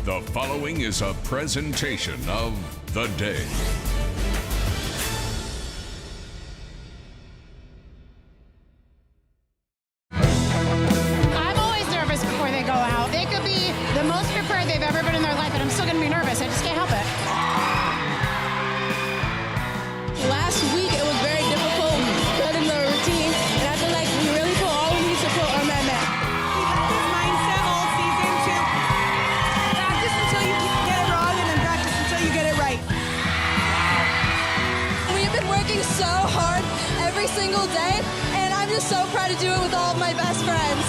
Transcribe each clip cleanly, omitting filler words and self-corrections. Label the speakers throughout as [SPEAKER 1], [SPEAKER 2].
[SPEAKER 1] The following is a presentation of The Day.
[SPEAKER 2] I'm always nervous before they go out. They could be the most prepared they've ever been in their life, and I'm still going to be nervous. I just can't help it.
[SPEAKER 3] Last week it was very difficult cutting the routine, and I feel like we really put all we need to put on that mat.
[SPEAKER 4] We've had this mindset all season to practice until you get it wrong and then practice until you get it right.
[SPEAKER 3] We've been working so hard every single day, and I'm just so proud to do it with all of my best friends.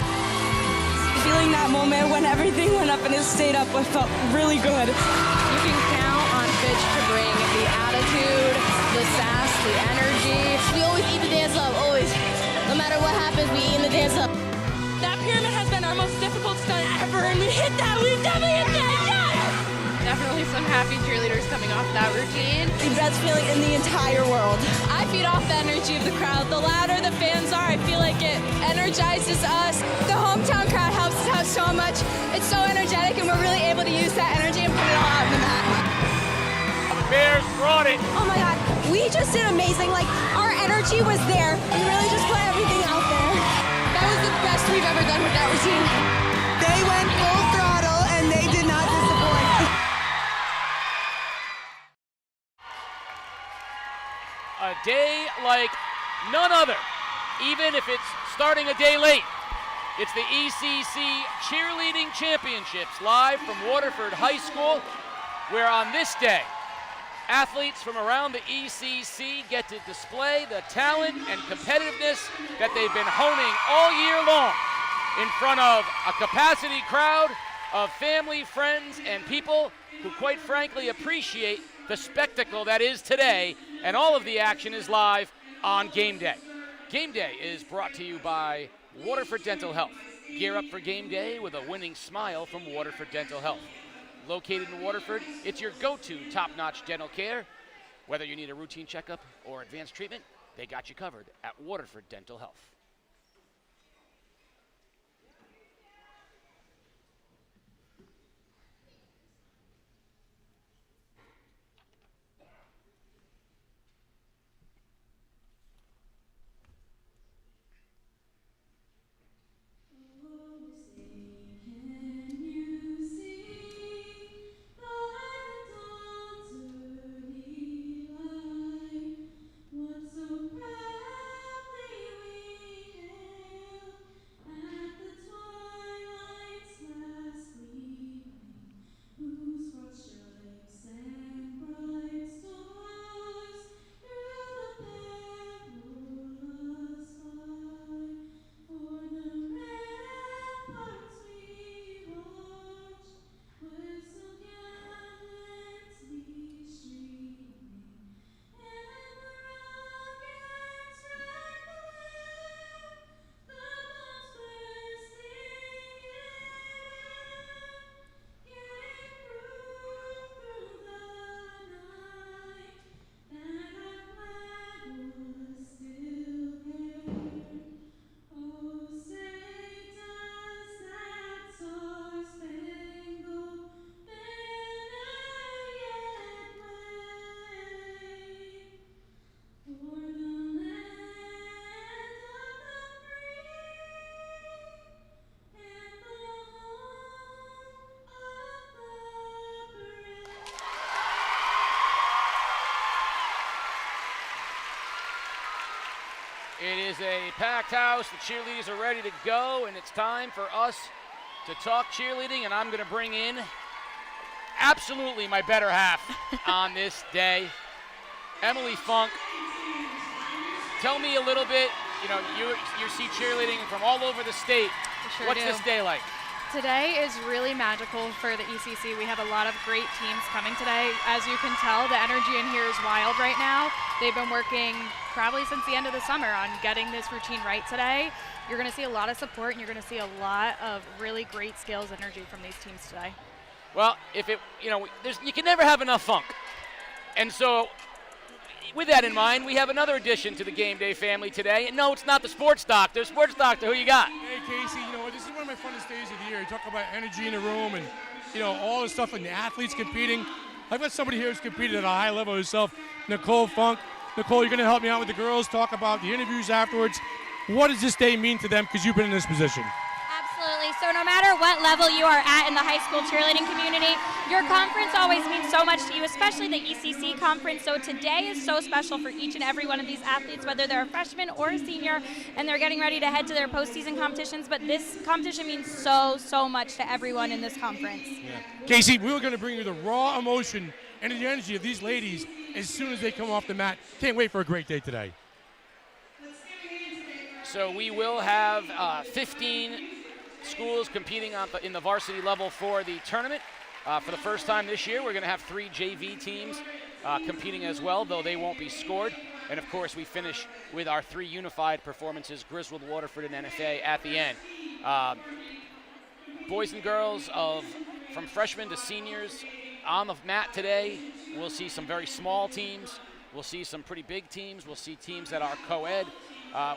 [SPEAKER 4] Feeling that moment when everything went up and it stayed up, it felt really good.
[SPEAKER 5] You can count on Fitch to bring the attitude, the sass, the energy.
[SPEAKER 3] We always eat the dance up, always. No matter what happens, we eat the dance up.
[SPEAKER 4] That pyramid has been our most difficult stunt ever, and we hit that. We definitely hit that. Yes!
[SPEAKER 5] Definitely some happy cheerleaders coming off that routine.
[SPEAKER 4] The best feeling in the entire world.
[SPEAKER 3] I feed off the energy of the crowd. The louder the fans are, I feel like it energizes us. The hometown crowd helps us out so much. It's so energetic, and we're really able to use that energy and put it all out in the mat.
[SPEAKER 6] The Bears brought it.
[SPEAKER 4] Oh my God, we just did amazing. Like, our energy was there. We really just put everything out there.
[SPEAKER 3] That was the best we've ever done with that routine.
[SPEAKER 4] They went full throttle, and they did not disappoint.
[SPEAKER 6] A day like none other, even if it's starting a day late. It's the ECC Cheerleading Championships live from Waterford High School, where on this day, athletes from around the ECC get to display the talent and competitiveness that they've been honing all year long in front of a capacity crowd of family, friends, and people who quite frankly appreciate the spectacle that is today, and all of the action is live on game day. Game day is brought to you by Waterford Dental Health. Gear up for game day with a winning smile from Waterford Dental Health. Located in Waterford, it's your go-to top-notch dental care. Whether you need a routine checkup or advanced treatment, they got you covered at Waterford Dental Health. It is a packed house. The cheerleaders are ready to go, and it's time for us to talk cheerleading, and I'm going to bring in absolutely my better half on this day, Emily Funk. Tell me a little bit, you see cheerleading from all over the state.
[SPEAKER 7] Sure
[SPEAKER 6] What's
[SPEAKER 7] do.
[SPEAKER 6] this day like?
[SPEAKER 7] Today is really magical for the ECC. We have a lot of great teams coming today. As you can tell, the energy in here is wild right now. They've been working probably since the end of the summer on getting this routine right today. You're going to see a lot of support, and you're going to see a lot of really great skills and energy from these teams today.
[SPEAKER 6] Well, you can never have enough funk. And so with that in mind, we have another addition to the Game Day family today. And no, it's not the sports doctor. Sports doctor, who you got?
[SPEAKER 8] Hey, Casey, this is one of my funnest days of the year. You talk about energy in the room, and all the stuff and the athletes competing. I've got somebody here who's competed at a high level herself, Nicole Funk. Nicole, you're going to help me out with the girls, talk about the interviews afterwards. What does this day mean to them because you've been in this position?
[SPEAKER 9] Absolutely. So no matter what level you are at in the high school cheerleading community, your conference always means so much to you, especially the ECC conference. So today is so special for each and every one of these athletes, whether they're a freshman or a senior, and they're getting ready to head to their postseason competitions. But this competition means so, so much to everyone in this conference.
[SPEAKER 8] Yeah. Casey, we were going to bring you the raw emotion and the energy of these ladies as soon as they come off the mat. Can't wait for a great day today.
[SPEAKER 6] So we will have 15 schools competing in the varsity level for the tournament. For the first time this year, we're going to have 3 JV teams competing as well, though they won't be scored. And of course, we finish with our 3 unified performances, Griswold, Waterford, and NFA at the end. Boys and girls from freshmen to seniors on the mat today. We'll see some very small teams. We'll see some pretty big teams. We'll see teams that are co-ed.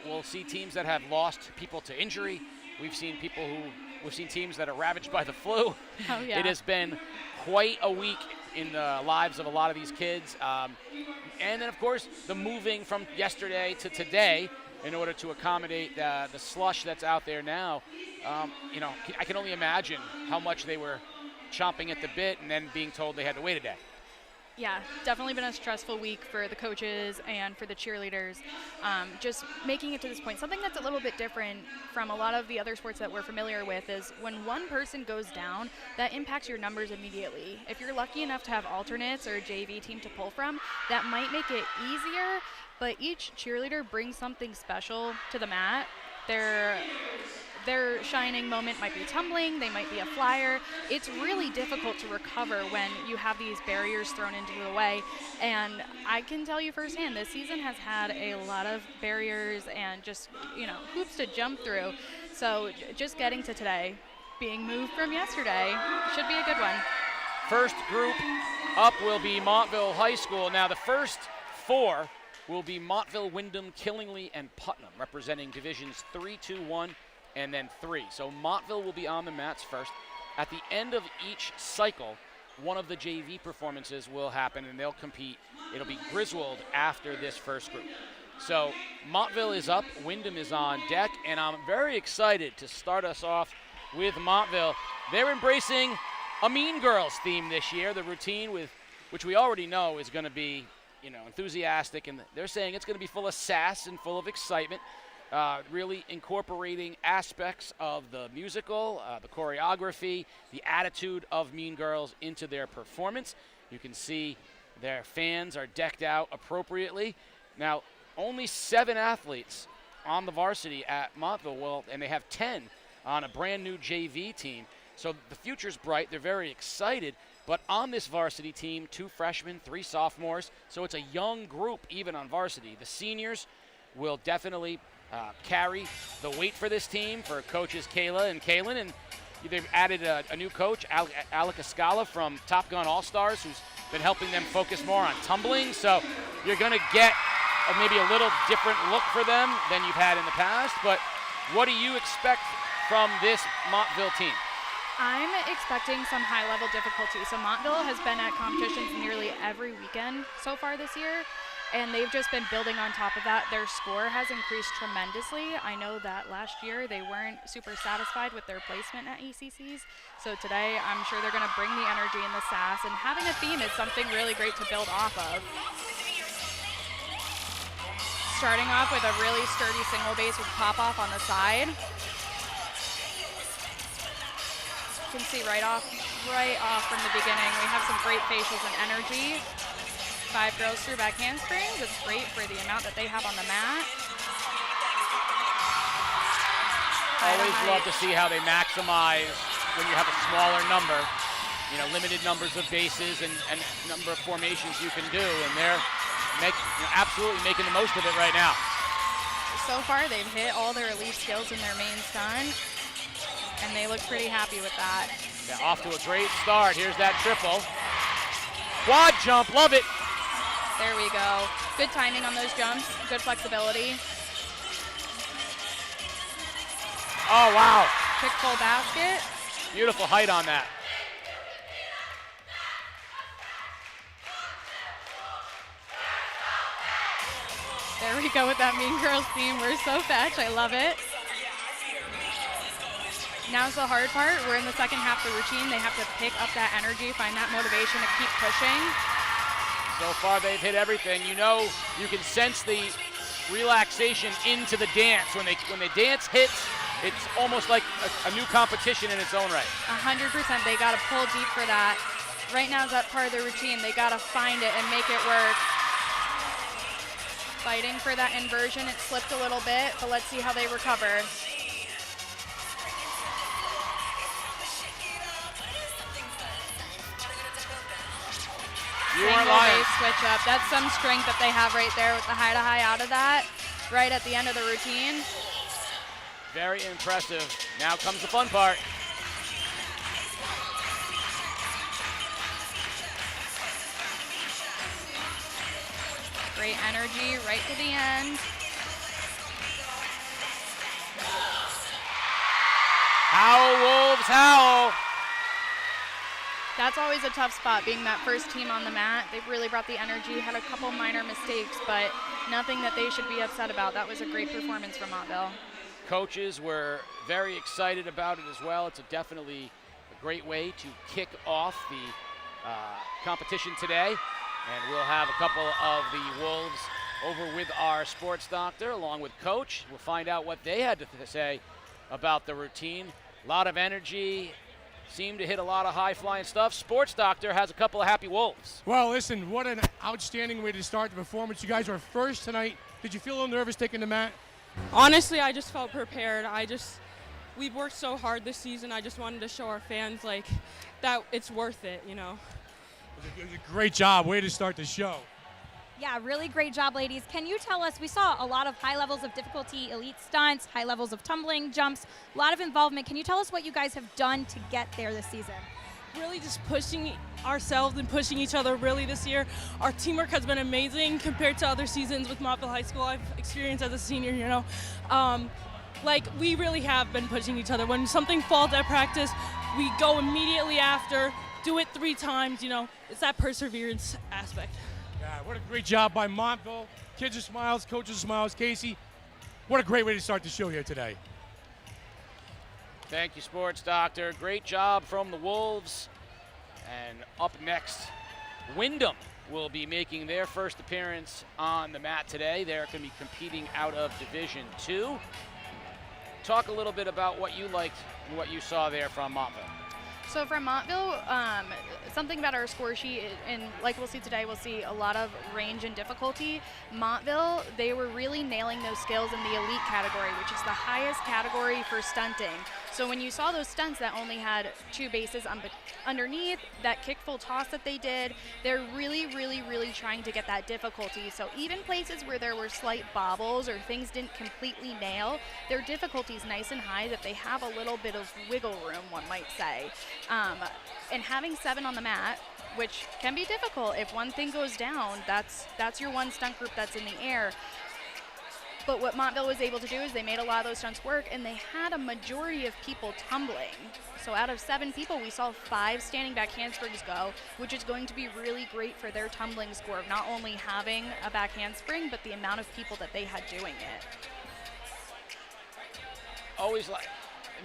[SPEAKER 6] We'll see teams that have lost people to injury. We've seen teams that are ravaged by the flu.
[SPEAKER 7] Oh, yeah.
[SPEAKER 6] It has been quite a week in the lives of a lot of these kids. And then, of course, the moving from yesterday to today in order to accommodate the slush that's out there now. I can only imagine how much they were chomping at the bit and then being told they had to wait a day.
[SPEAKER 7] Yeah, definitely been a stressful week for the coaches and for the cheerleaders. Just making it to this point. Something that's a little bit different from a lot of the other sports that we're familiar with is when one person goes down, that impacts your numbers immediately. If you're lucky enough to have alternates or a JV team to pull from, that might make it easier, but each cheerleader brings something special to the mat. Their shining moment might be tumbling, they might be a flyer. It's really difficult to recover when you have these barriers thrown into the way. And I can tell you firsthand, this season has had a lot of barriers and just, hoops to jump through. So just getting to today, being moved from yesterday, should be a good one.
[SPEAKER 6] First group up will be Montville High School. Now the first 4 will be Montville, Windham, Killingly, and Putnam, representing divisions 3, 2, 1, and then 3. So Montville will be on the mats first. At the end of each cycle, one of the JV performances will happen, and they'll compete. It'll be Griswold after this first group. So Montville is up, Windham is on deck, and I'm very excited to start us off with Montville. They're embracing a Mean Girls theme this year, the routine which we already know is going to be enthusiastic, and they're saying it's going to be full of sass and full of excitement, really incorporating aspects of the musical, the choreography, the attitude of Mean Girls into their performance. You can see their fans are decked out appropriately. Now, only 7 athletes on the varsity at Montville, and they have 10 on a brand new JV team. So the future's bright. They're very excited. But on this varsity team, 2 freshmen, 3 sophomores. So it's a young group even on varsity. The seniors will definitely carry the weight for this team for coaches Kayla and Kaylin. And they've added a new coach, Alec Escala from Top Gun All-Stars, who's been helping them focus more on tumbling. So you're going to get maybe a little different look for them than you've had in the past. But what do you expect from this Montville team?
[SPEAKER 7] I'm expecting some high-level difficulty. So Montville has been at competitions nearly every weekend so far this year, and they've just been building on top of that. Their score has increased tremendously. I know that last year they weren't super satisfied with their placement at ECCs, so today I'm sure they're going to bring the energy and the sass, and having a theme is something really great to build off of. Starting off with a really sturdy single base with pop-off on the side. You can see right off from the beginning, we have some great facials and energy. 5 girls through back handsprings. It's great for the amount that they have on the mat.
[SPEAKER 6] Always love to see how they maximize when you have a smaller number, limited numbers of bases and number of formations you can do, and they're absolutely making the most of it right now.
[SPEAKER 7] So far, they've hit all their elite skills in their main stunt, and they look pretty happy with that.
[SPEAKER 6] Yeah, off to a great start. Here's that triple. Quad jump, love it.
[SPEAKER 7] There we go. Good timing on those jumps, good flexibility.
[SPEAKER 6] Oh, wow.
[SPEAKER 7] Quick full basket.
[SPEAKER 6] Beautiful height on that.
[SPEAKER 7] There we go with that Mean Girls theme. We're so Fetch. I love it. Now's the hard part. We're in the second half of the routine. They have to pick up that energy, find that motivation to keep pushing.
[SPEAKER 6] So far they've hit everything. You know, you can sense the relaxation into the dance. When the dance hits, it's almost like a new competition in its own right.
[SPEAKER 7] 100%. They got to pull deep for that. Right now is that part of the routine. They got to find it and make it work. Fighting for that inversion. It slipped a little bit, but let's see how they recover.
[SPEAKER 6] You aren't lying.
[SPEAKER 7] Switch up. That's some strength that they have right there with the high to high out of that, right at the end of the routine.
[SPEAKER 6] Very impressive. Now comes the fun part.
[SPEAKER 7] Great energy right to the end.
[SPEAKER 6] Howl, Wolves, howl.
[SPEAKER 7] That's always a tough spot, being that first team on the mat. They really brought the energy, had a couple minor mistakes, but nothing that they should be upset about. That was a great performance from Montville.
[SPEAKER 6] Coaches were very excited about it as well. It's definitely a great way to kick off the competition today. And we'll have a couple of the Wolves over with our sports doctor along with Coach. We'll find out what they had to say about the routine. A lot of energy. Seemed to hit a lot of high-flying stuff. Sports Doctor has a couple of happy Wolves.
[SPEAKER 8] Well, listen, what an outstanding way to start the performance. You guys were first tonight. Did you feel a little nervous taking the mat?
[SPEAKER 4] Honestly, I just felt prepared. We've worked so hard this season. I just wanted to show our fans that it's worth it, you know.
[SPEAKER 8] It was a great job. Way to start the show.
[SPEAKER 9] Yeah, really great job, ladies. Can you tell us, we saw a lot of high levels of difficulty, elite stunts, high levels of tumbling, jumps, a lot of involvement. Can you tell us what you guys have done to get there this season?
[SPEAKER 4] Really just pushing ourselves and pushing each other really this year. Our teamwork has been amazing compared to other seasons with Montville High School I've experienced as a senior, you know. We really have been pushing each other. When something falls at practice, we go immediately after, do it 3 times, you know. It's that perseverance aspect.
[SPEAKER 8] Yeah, what a great job by Montville. Kids are smiles, coaches are smiles. Casey, what a great way to start the show here today.
[SPEAKER 6] Thank you, Sports Doctor. Great job from the Wolves. And up next, Wyndham will be making their first appearance on the mat today. They're going to be competing out of Division II. Talk a little bit about what you liked and what you saw there from Montville.
[SPEAKER 7] So from Montville, something about our score sheet, and like we'll see today, we'll see a lot of range and difficulty. Montville, they were really nailing those skills in the elite category, which is the highest category for stunting. So when you saw those stunts that only had 2 bases underneath, that kick full toss that they did, they're really, really, really trying to get that difficulty. So even places where there were slight bobbles or things didn't completely nail, their difficulty's nice and high that they have a little bit of wiggle room, one might say. And having 7 on the mat, which can be difficult. If one thing goes down, that's your one stunt group that's in the air. But what Montville was able to do is they made a lot of those stunts work, and they had a majority of people tumbling. So out of 7 people, we saw 5 standing back handsprings go, which is going to be really great for their tumbling score of not only having a back handspring, but the amount of people that they had doing it.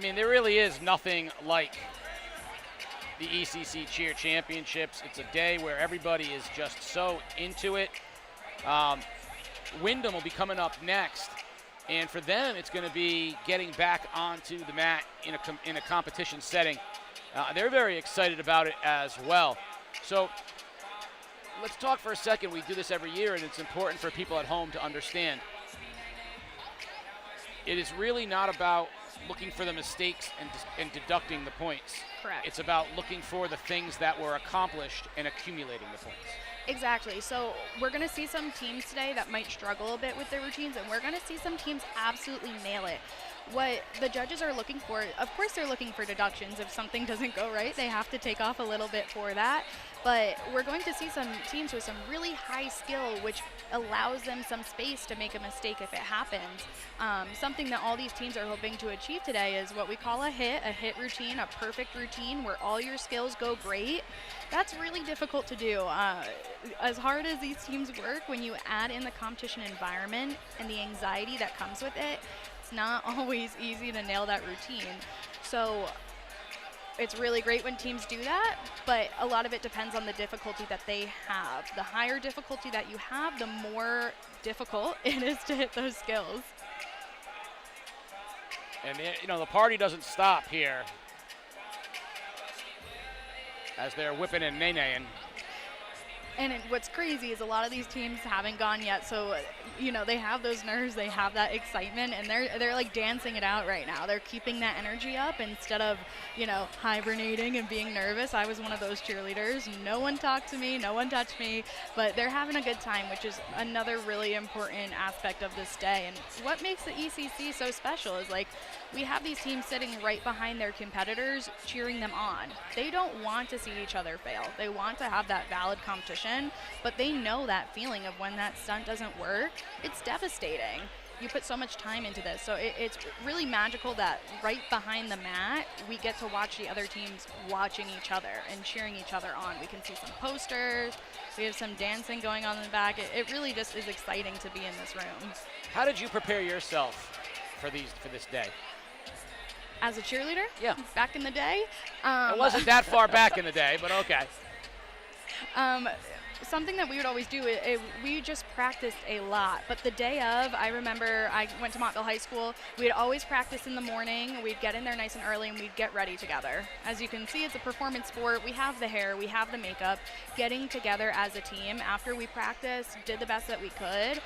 [SPEAKER 6] There really is nothing like the ECC Cheer Championships. It's a day where everybody is just so into it. Wyndham will be coming up next, and for them it's going to be getting back onto the mat in a competition setting. They're very excited about it as well. So let's talk for a second. We do this every year, and it's important for people at home to understand. It is really not about looking for the mistakes and deducting the points.
[SPEAKER 7] Correct.
[SPEAKER 6] It's about looking for the things that were accomplished and accumulating the points.
[SPEAKER 7] Exactly. So we're going to see some teams today that might struggle a bit with their routines, and we're going to see some teams absolutely nail it. What the judges are looking for, of course they're looking for deductions. If something doesn't go right, they have to take off a little bit for that. But we're going to see some teams with some really high skill, which allows them some space to make a mistake if it happens. Something that all these teams are hoping to achieve today is what we call a hit routine, a perfect routine where all your skills go great. That's really difficult to do. As hard as these teams work, when you add in the competition environment and the anxiety that comes with it, it's not always easy to nail that routine. So it's really great when teams do that, but a lot of it depends on the difficulty that they have. The higher difficulty that you have, the more difficult it is to hit those skills.
[SPEAKER 6] And the party doesn't stop here as they're whipping and nay-naying.
[SPEAKER 7] And what's crazy is a lot of these teams haven't gone yet, so they have those nerves, they have that excitement, and they're like dancing it out right now. They're keeping that energy up instead of hibernating and being nervous. I was one of those cheerleaders. No one talked to me, no one touched me, but they're having a good time, which is another really important aspect of this day. And what makes the ECC so special is we have these teams sitting right behind their competitors, cheering them on. They don't want to see each other fail. They want to have that valid competition, but they know that feeling of when that stunt doesn't work. It's devastating. You put so much time into this, so it's really magical that right behind the mat, we get to watch the other teams watching each other and cheering each other on. We can see some posters, we have some dancing going on in the back. It really just is exciting to be in this room.
[SPEAKER 6] How did you prepare yourself for this day?
[SPEAKER 7] As a cheerleader?
[SPEAKER 6] Yeah.
[SPEAKER 7] Back in the day?
[SPEAKER 6] It wasn't that far back in the day, but okay.
[SPEAKER 7] Something that we would always do, we just practiced a lot. But the day of, I remember I went to Montville High School. We'd always practice in the morning. We'd get in there nice and early, and we'd get ready together. As you can see, it's a performance sport. We have the hair, we have the makeup. Getting together as a team after we practiced, did the best that we could.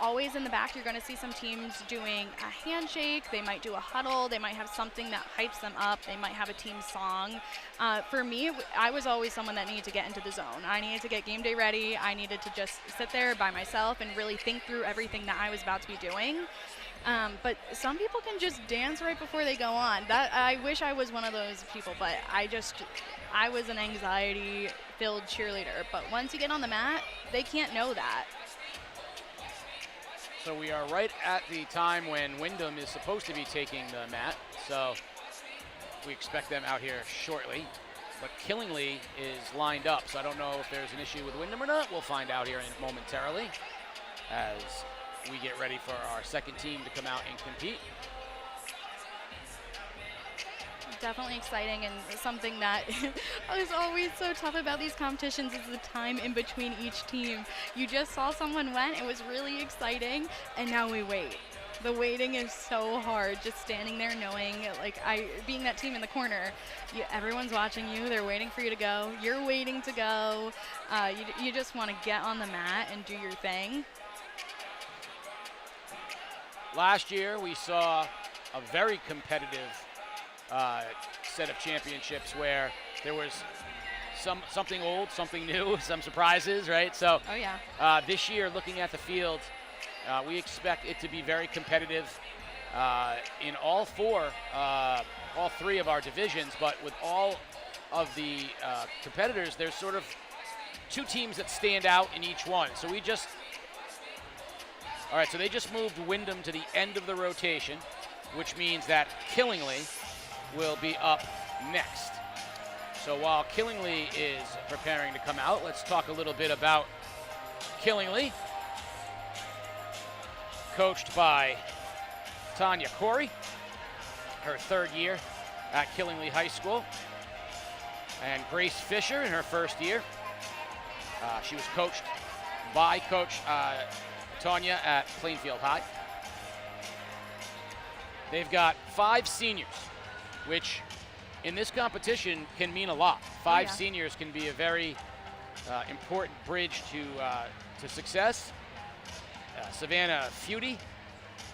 [SPEAKER 7] Always in the back, you're going to see some teams doing a handshake. They might do a huddle. They might have something that hypes them up. They might have a team song. For me, I was always someone that needed to get into the zone. I needed to get game day ready. I needed to just sit there by myself and really think through everything that I was about to be doing. But some people can just dance right before they go on. I wish I was one of those people, but I was an anxiety-filled cheerleader. But once you get on the mat, they can't know that.
[SPEAKER 6] So we are right at the time when Wyndham is supposed to be taking the mat. So we expect them out here shortly. But Killingly is lined up, so I don't know if there's an issue with Wyndham or not. We'll find out here momentarily as we get ready for our second team to come out and compete.
[SPEAKER 7] Definitely exciting, and something that is always so tough about these competitions is the time in between each team. You just saw someone went, it was really exciting, and now we wait. The waiting is so hard, just standing there knowing, being that team in the corner, everyone's watching you, they're waiting for you to go, you're waiting to go, you just want to get on the mat and do your thing.
[SPEAKER 6] Last year we saw a very competitive set of championships where there was something old, something new, some surprises, right? So
[SPEAKER 7] oh, yeah.
[SPEAKER 6] This year, looking at the field, we expect it to be very competitive in all three of our divisions, but with all of the competitors, there's sort of two teams that stand out in each one. So all right, so they just moved Wyndham to the end of the rotation, which means that Killingly will be up next. So while Killingly is preparing to come out, let's talk a little bit about Killingly. Coached by Tanya Corey, her third year at Killingly High School, and Grace Fisher in her first year. She was coached by Coach Tanya at Plainfield High. They've got 5 seniors, which in this competition can mean a lot. 5 seniors can be a very important bridge to success. Savannah Feudy,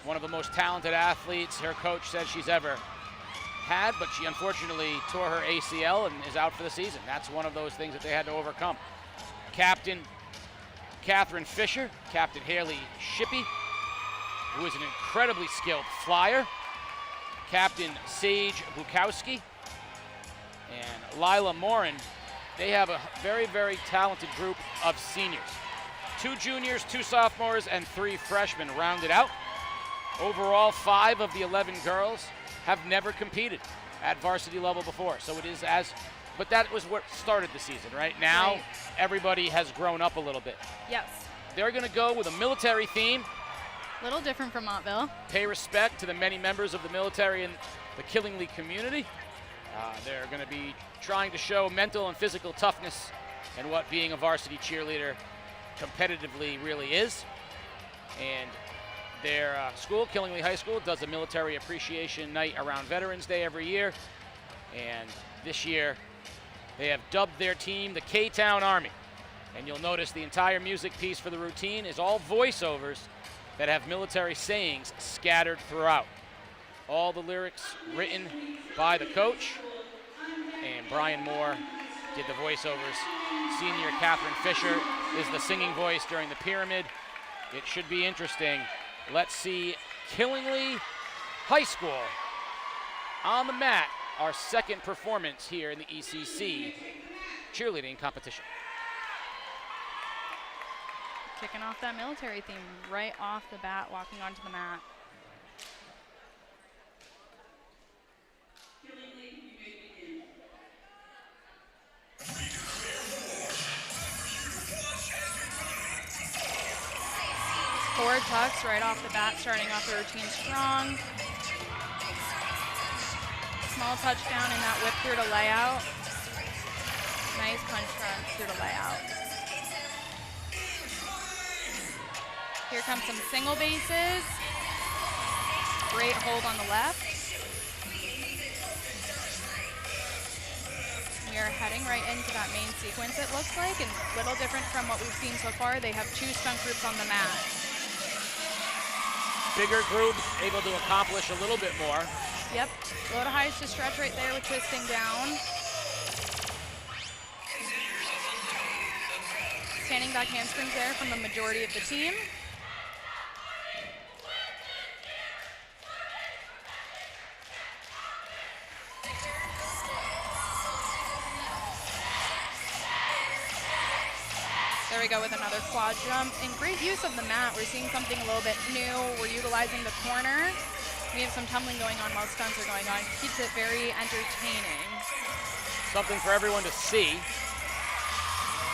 [SPEAKER 6] one of the most talented athletes her coach says she's ever had, but she unfortunately tore her ACL and is out for the season. That's one of those things that they had to overcome. Captain Catherine Fisher, Captain Haley Shippey, who is an incredibly skilled flyer. Captain Sage Bukowski, and Lila Morin they have a very, very talented group of seniors. 2 juniors, 2 sophomores, and 3 freshmen rounded out. Overall, 5 of the 11 girls have never competed at varsity level before. So it is but that was what started the season, right? Now, everybody has grown up a little bit.
[SPEAKER 7] Yes.
[SPEAKER 6] They're gonna go with a military theme.
[SPEAKER 7] Little different from Montville.
[SPEAKER 6] Pay respect to the many members of the military and the Killingly community. They're gonna be trying to show mental and physical toughness and what being a varsity cheerleader competitively really is. And their school, Killingly High School, does a military appreciation night around Veterans Day every year. And this year, they have dubbed their team the K-Town Army. And you'll notice the entire music piece for the routine is all voiceovers that have military sayings scattered throughout. All the lyrics written by the coach. And Brian Moore did the voiceovers. Senior Catherine Fisher is the singing voice during the pyramid. It should be interesting. Let's see Killingly High School on the mat, our second performance here in the ECC cheerleading competition.
[SPEAKER 7] Kicking off that military theme right off the bat, walking onto the mat. Forward tucks right off the bat, starting off the routine strong. Small touchdown in that whip through to layout. Nice punch front through to layout. Here comes some single bases. Great hold on the left. We are heading right into that main sequence, it looks like, and a little different from what we've seen so far. They have 2 stunt groups on the mat.
[SPEAKER 6] Bigger group, able to accomplish a little bit more.
[SPEAKER 7] Yep, low to highs to stretch right there with twisting down. Standing back handsprings there from the majority of the team. There we go with another quad jump. And great use of the mat. We're seeing something a little bit new. We're utilizing the corner. We have some tumbling going on while stunts are going on. Keeps it very entertaining.
[SPEAKER 6] Something for everyone to see.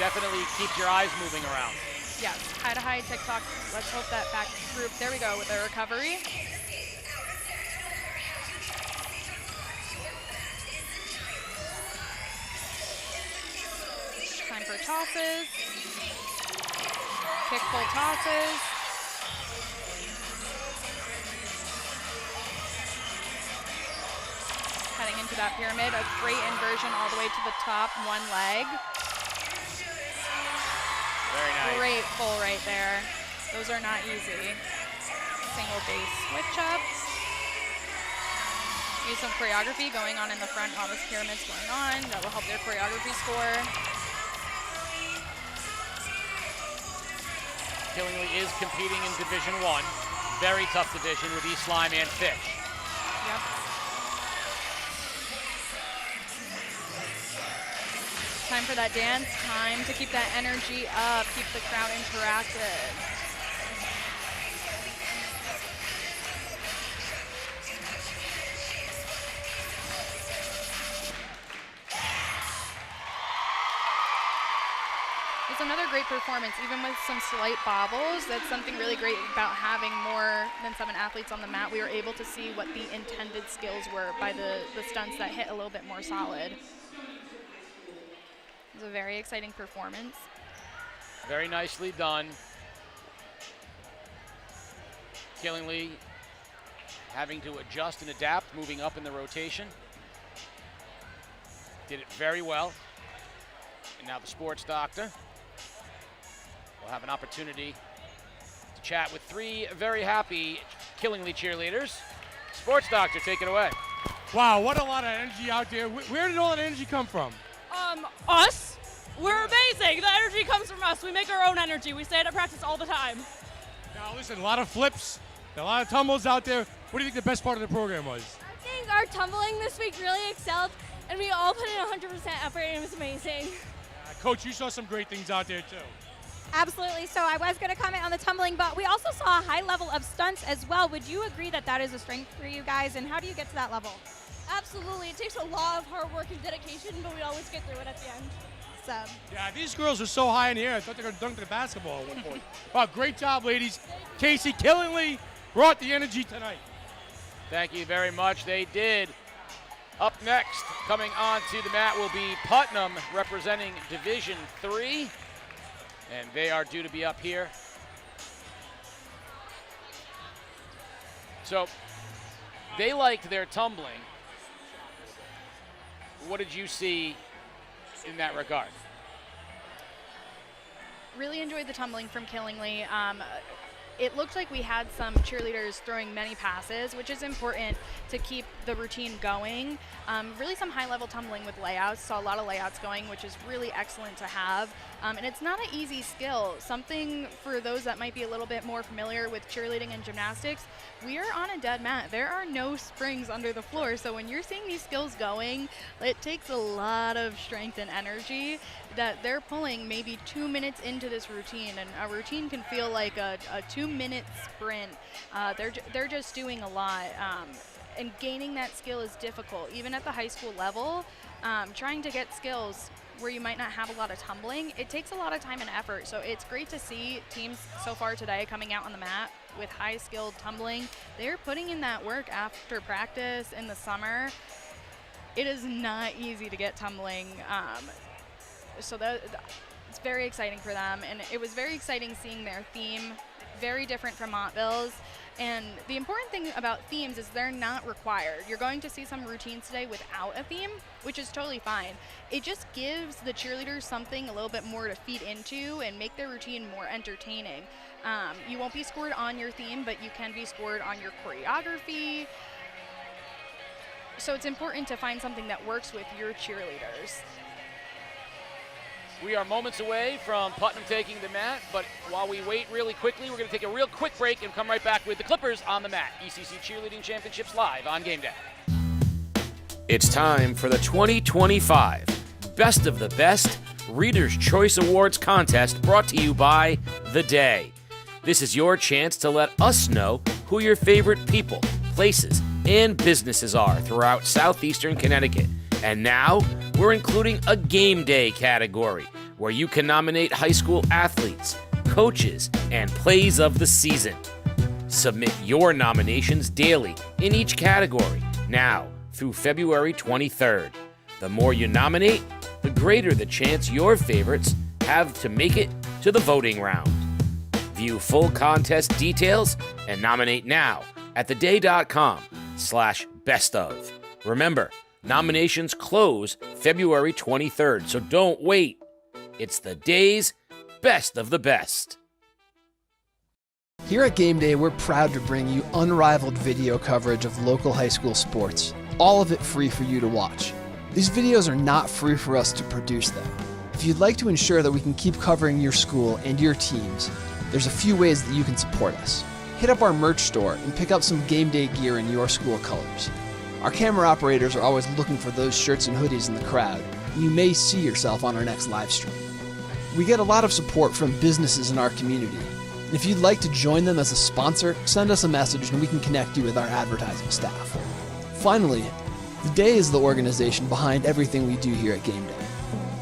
[SPEAKER 6] Definitely keeps your eyes moving around.
[SPEAKER 7] Yes, high to high TikTok. Let's hope that back group. There we go with the recovery. Time for tosses. Kick full tosses. Heading into that pyramid, a great inversion all the way to the top, one leg.
[SPEAKER 6] Very nice.
[SPEAKER 7] Great pull right there. Those are not easy. Single base switch up. Use some choreography going on in the front while this pyramid's going on. That will help their choreography score.
[SPEAKER 6] Killingly is competing in Division I. Very tough division with East Lyme and Fitch.
[SPEAKER 7] Yep. Time for that dance. Time to keep that energy up. Keep the crowd interactive. It's another great performance, even with some slight bobbles. That's something really great about having more than 7 athletes on the mat. We were able to see what the intended skills were by the stunts that hit a little bit more solid. It was a very exciting performance.
[SPEAKER 6] Very nicely done. Killingly having to adjust and adapt, moving up in the rotation. Did it very well. And now the sports doctor will have an opportunity to chat with 3 very happy Killingly cheerleaders. Sports doctor, take it away.
[SPEAKER 8] Wow, what a lot of energy out there. Where did all that energy come from?
[SPEAKER 4] Us. We're amazing. The energy comes from us. We make our own energy. We say it at practice all the time.
[SPEAKER 8] Now listen, a lot of flips, a lot of tumbles out there. What do you think the best part of the program was?
[SPEAKER 3] I think our tumbling this week really excelled, and we all put in 100% effort, and it was amazing.
[SPEAKER 8] Coach, you saw some great things out there, too.
[SPEAKER 9] Absolutely. So I was going to comment on the tumbling, but we also saw a high level of stunts as well. Would you agree that that is a strength for you guys, and how do you get to that level?
[SPEAKER 3] Absolutely. It takes a lot of hard work and dedication, but we always get through it at the end. So.
[SPEAKER 8] Yeah, these girls are so high in the air. I thought they were going to dunk the basketball at one point. Wow, great job, ladies. Casey Killingly brought the energy tonight.
[SPEAKER 6] Thank you very much. They did. Up next, coming onto the mat will be Putnam representing Division III. And they are due to be up here. So they liked their tumbling. What did you see in that regard?
[SPEAKER 7] Really enjoyed the tumbling from Killingly. It looked like we had some cheerleaders throwing many passes, which is important to keep the routine going. Really some high-level tumbling with layouts. Saw a lot of layouts going, which is really excellent to have. And it's not an easy skill. Something for those that might be a little bit more familiar with cheerleading and gymnastics, we are on a dead mat. There are no springs under the floor. So when you're seeing these skills going, it takes a lot of strength and energy that they're pulling maybe 2 minutes into this routine. And a routine can feel like a 2-minute sprint. They're just doing a lot. And gaining that skill is difficult. Even at the high school level, trying to get skills where you might not have a lot of tumbling, it takes a lot of time and effort. So it's great to see teams so far today coming out on the mat with high-skilled tumbling. They're putting in that work after practice in the summer. It is not easy to get tumbling. So it's very exciting for them. And it was very exciting seeing their theme, very different from Montville's. And the important thing about themes is they're not required. You're going to see some routines today without a theme, which is totally fine. It just gives the cheerleaders something a little bit more to feed into and make their routine more entertaining. You won't be scored on your theme, but you can be scored on your choreography. So it's important to find something that works with your cheerleaders.
[SPEAKER 6] We are moments away from Putnam taking the mat, but while we wait really quickly, we're going to take a real quick break and come right back with the Clippers on the mat. ECC Cheerleading Championships live on Game Day.
[SPEAKER 10] It's time for the 2025 Best of the Best Reader's Choice Awards contest brought to you by The Day. This is your chance to let us know who your favorite people, places, and businesses are throughout southeastern Connecticut. And now, we're including a game day category where you can nominate high school athletes, coaches, and plays of the season. Submit your nominations daily in each category, now through February 23rd. The more you nominate, the greater the chance your favorites have to make it to the voting round. View full contest details and nominate now at theday.com/bestof. Remember, nominations close February 23rd, so don't wait. It's the day's best of the best.
[SPEAKER 11] Here at Game Day, we're proud to bring you unrivaled video coverage of local high school sports, all of it free for you to watch. These videos are not free for us to produce, though. If you'd like to ensure that we can keep covering your school and your teams, there's a few ways that you can support us. Hit up our merch store and pick up some Game Day gear in your school colors. Our camera operators are always looking for those shirts and hoodies in the crowd, and you may see yourself on our next live stream. We get a lot of support from businesses in our community, and if you'd like to join them as a sponsor, send us a message and we can connect you with our advertising staff. Finally, The Day is the organization behind everything we do here at Game Day.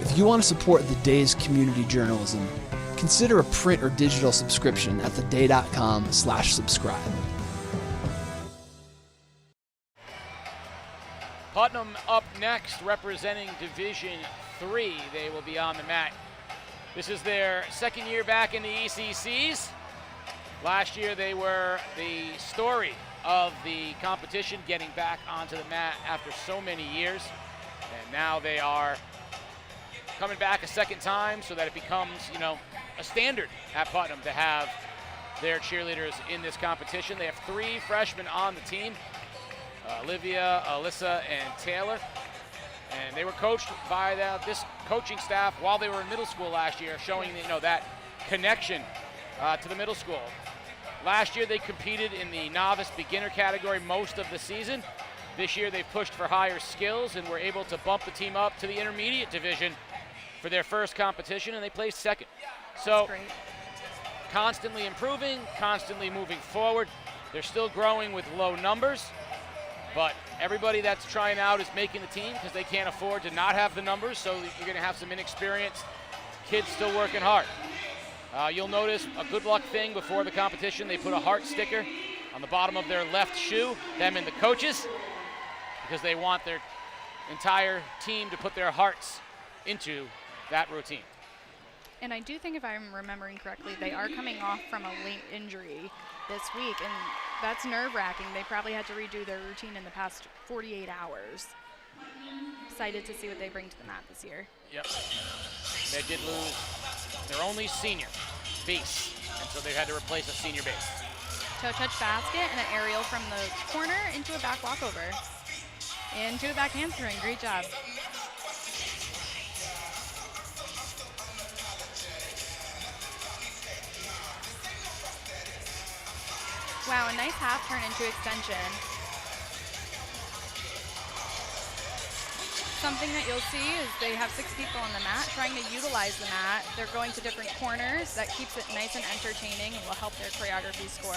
[SPEAKER 11] If you want to support The Day's community journalism, consider a print or digital subscription at theday.com/subscribe.
[SPEAKER 6] Putnam up next, representing Division III. They will be on the mat. This is their second year back in the ECCs. Last year they were the story of the competition, getting back onto the mat after so many years. And now they are coming back a second time so that it becomes, a standard at Putnam to have their cheerleaders in this competition. They have 3 freshmen on the team. Olivia, Alyssa, and Taylor. And they were coached by this coaching staff while they were in middle school last year, showing that connection to the middle school. Last year they competed in the novice beginner category most of the season. This year they've pushed for higher skills and were able to bump the team up to the intermediate division for their first competition, and they placed second. So constantly improving, constantly moving forward. They're still growing with low numbers, but everybody that's trying out is making the team because they can't afford to not have the numbers, so you're going to have some inexperienced kids still working hard. You'll notice a good luck thing before the competition. They put a heart sticker on the bottom of their left shoe, them and the coaches, because they want their entire team to put their hearts into that routine.
[SPEAKER 7] And I do think, if I'm remembering correctly, they are coming off from a late injury this week, and that's nerve-wracking. They probably had to redo their routine in the past 48 hours. Excited to see what they bring to the mat this year.
[SPEAKER 6] Yep. They did lose their only senior base, and so they had to replace a senior base.
[SPEAKER 7] Toe touch basket and an aerial from the corner into a back walkover. Into a back handspring. Great job. Wow, a nice half turn into extension. Something that you'll see is they have 6 people on the mat trying to utilize the mat. They're going to different corners. That keeps it nice and entertaining and will help their choreography score.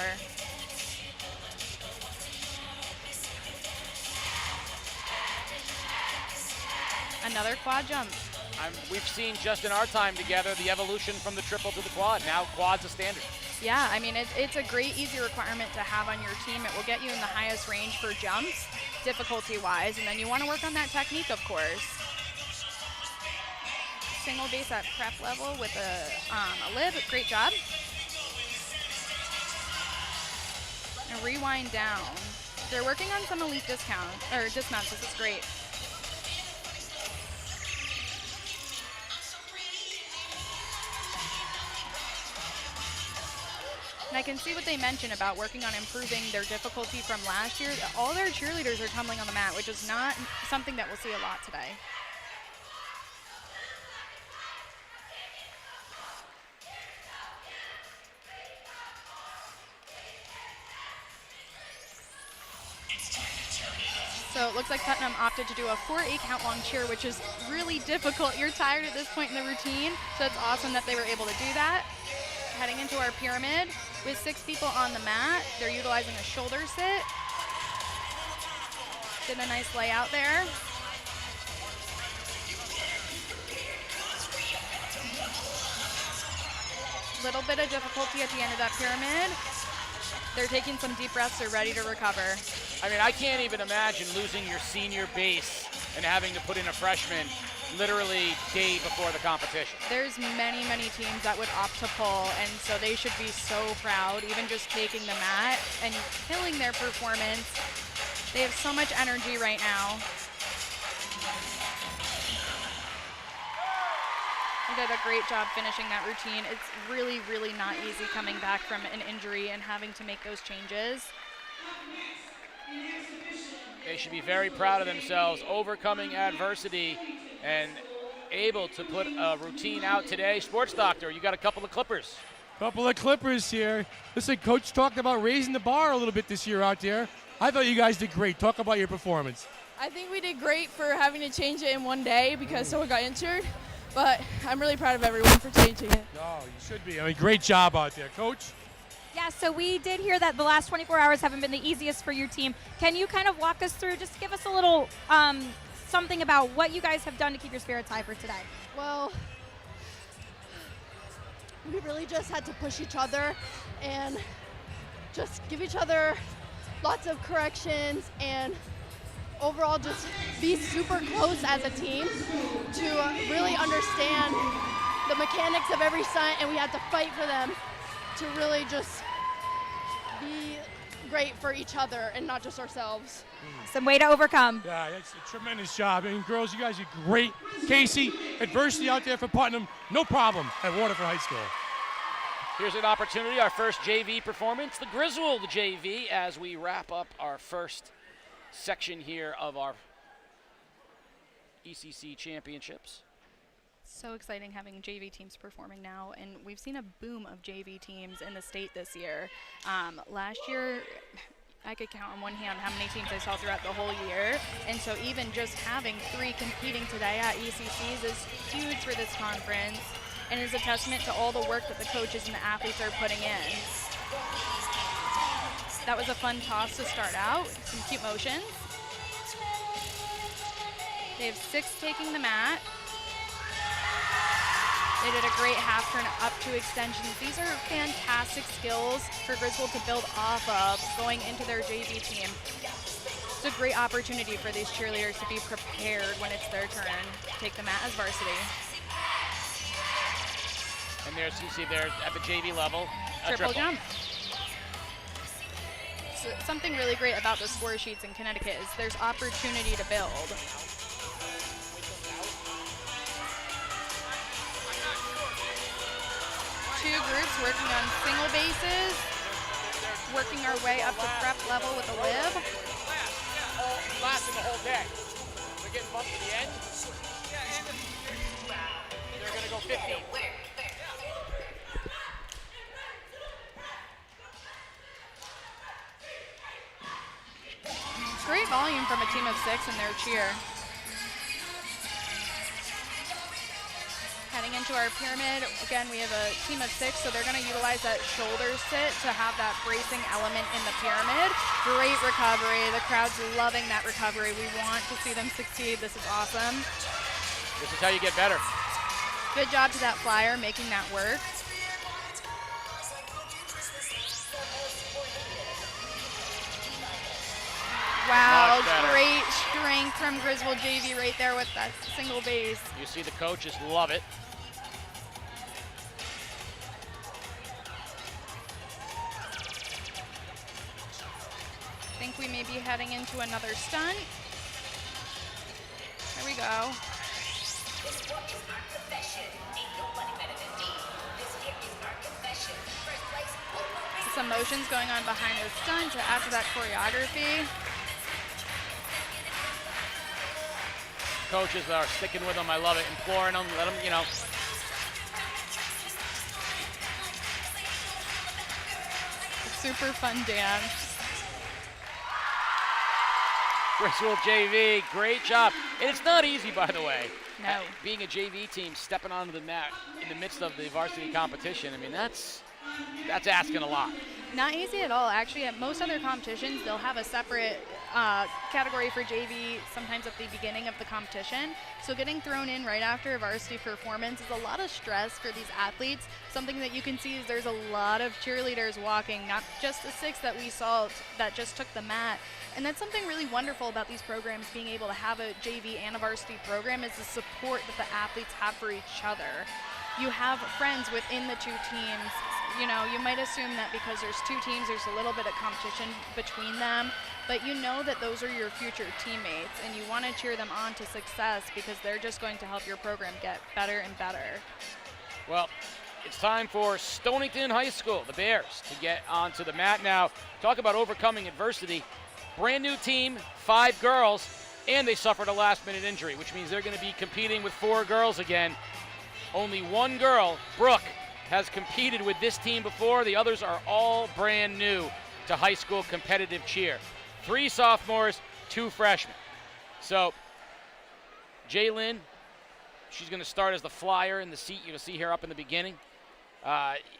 [SPEAKER 7] Another quad jump.
[SPEAKER 6] We've seen just in our time together the evolution from the triple to the quad. Now quad's a standard.
[SPEAKER 7] Yeah, I mean, it's a great, easy requirement to have on your team. It will get you in the highest range for jumps, difficulty-wise, and then you want to work on that technique, of course. Single base at prep level with a lib. Great job. And rewind down. They're working on some elite dismounts. This is great. And I can see what they mentioned about working on improving their difficulty from last year. All their cheerleaders are tumbling on the mat, which is not something that we'll see a lot today. So it looks like Putnam opted to do a 4-8 count long cheer, which is really difficult. You're tired at this point in the routine, so it's awesome that they were able to do that. Heading into our pyramid with 6 people on the mat. They're utilizing a shoulder sit. Did a nice layout there. Little bit of difficulty at the end of that pyramid. They're taking some deep breaths. They're ready to recover.
[SPEAKER 6] I mean, I can't even imagine losing your senior base and having to put in a freshman literally day before the competition.
[SPEAKER 7] There's many, many teams that would opt to pull, and so they should be so proud, even just taking the mat and killing their performance. They have so much energy right now. They did a great job finishing that routine. It's really, really not easy coming back from an injury and having to make those changes.
[SPEAKER 6] They should be very proud of themselves, overcoming adversity and able to put a routine out today. Sports Doctor, you got a couple of clippers.
[SPEAKER 8] Couple of clippers here. Listen, Coach talked about raising the bar a little bit this year out there. I thought you guys did great. Talk about your performance.
[SPEAKER 4] I think we did great for having to change it in one day because someone got injured, but I'm really proud of everyone for changing it.
[SPEAKER 8] Oh, you should be. I mean, great job out there. Coach?
[SPEAKER 9] Yeah, so we did hear that the last 24 hours haven't been the easiest for your team. Can you kind of walk us through, just give us a little something about what you guys have done to keep your spirits high for today?
[SPEAKER 12] Well, we really just had to push each other and just give each other lots of corrections and overall just be super close as a team to really understand the mechanics of every stunt, and we had to fight for them to really just be great for each other and not just ourselves.
[SPEAKER 9] Some way to overcome.
[SPEAKER 8] Yeah, that's a tremendous job. I mean, girls, you guys did great. Casey, adversity out there for Putnam, no problem at Waterford High School.
[SPEAKER 6] Here's an opportunity, our first JV performance, the Griswold JV, as we wrap up our first section here of our ECC Championships.
[SPEAKER 7] So exciting having JV teams performing now, and we've seen a boom of JV teams in the state this year. Last year, I could count on one hand how many teams I saw throughout the whole year. And so even just having 3 competing today at ECCs is huge for this conference and is a testament to all the work that the coaches and the athletes are putting in. That was a fun toss to start out, some cute motions. They have 6 taking the mat. They did a great half turn up to extensions. These are fantastic skills for Griswold to build off of going into their JV team. It's a great opportunity for these cheerleaders to be prepared when it's their turn to take the mat as varsity.
[SPEAKER 6] And there's, you see there at the JV level,
[SPEAKER 7] Triple jump. So something really great about the score sheets in Connecticut is there's opportunity to build. Two groups working on single bases, working our way up to prep level with a lib.
[SPEAKER 6] Lasting the whole day. They're getting bumped to the end. They're going to go 50.
[SPEAKER 7] Great volume from a team of 6 in their cheer. Heading into our pyramid, again, we have a team of 6, so they're going to utilize that shoulder sit to have that bracing element in the pyramid. Great recovery. The crowd's loving that recovery. We want to see them succeed. This is awesome.
[SPEAKER 6] This is how you get better.
[SPEAKER 7] Good job to that flyer making that work. Wow, great strength from Griswold JV right there with that single base.
[SPEAKER 6] You see the coaches love it.
[SPEAKER 7] I think we may be heading into another stunt. There we go. Some motions going on behind the stunt to add to that choreography.
[SPEAKER 6] Coaches are sticking with them. I love it. Imploring them, let them, you know.
[SPEAKER 7] Super fun dance.
[SPEAKER 6] Griswold JV, great job. And it's not easy, by the way.
[SPEAKER 7] No.
[SPEAKER 6] Being a JV team, stepping onto the mat in the midst of the varsity competition, I mean, that's asking a lot.
[SPEAKER 7] Not easy at all. Actually, at most other competitions, they'll have a separate category for JV sometimes at the beginning of the competition. So getting thrown in right after a varsity performance is a lot of stress for these athletes. Something that you can see is there's a lot of cheerleaders walking, not just the 6 that we saw that just took the mat. And that's something really wonderful about these programs, being able to have a JV and a varsity program, is the support that the athletes have for each other. You have friends within the 2 teams. You know, you might assume that because there's 2 teams, there's a little bit of competition between them, but you know that those are your future teammates, and you want to cheer them on to success because they're just going to help your program get better and better.
[SPEAKER 6] Well, it's time for Stonington High School, the Bears, to get onto the mat now. Talk about overcoming adversity. Brand new team, 5 girls, and they suffered a last-minute injury, which means they're going to be competing with 4 girls again. Only 1 girl, Brooke, has competed with this team before. The others are all brand new to high school competitive cheer. 3 sophomores, 2 freshmen. So, Jaylyn, she's going to start as the flyer in the seat. You'll see her up in the beginning.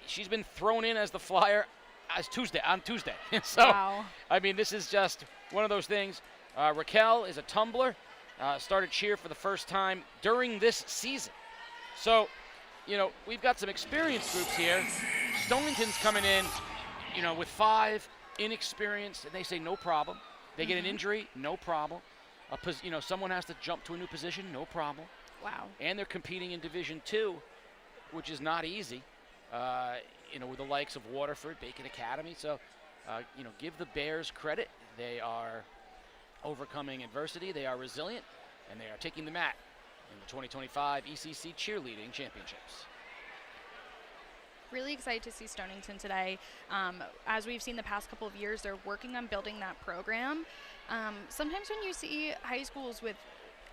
[SPEAKER 6] She's been thrown in as the flyer on Tuesday. So, wow. I mean, this is just one of those things. Raquel is a tumbler, started cheer for the first time during this season. So, you know, we've got some experienced groups here. Stonington's coming in, you know, with 5 inexperienced, and they say no problem. They get an injury, no problem. You know, someone has to jump to a new position, no problem.
[SPEAKER 7] Wow.
[SPEAKER 6] And they're competing in Division II, which is not easy, you know, with the likes of Waterford, Bacon Academy. So, you know, give the Bears credit. They are overcoming adversity. They are resilient, and they are taking the mat in the 2025 ECC Cheerleading Championships.
[SPEAKER 7] Really excited to see Stonington today. As we've seen the past couple of years, they're working on building that program. Sometimes when you see high schools with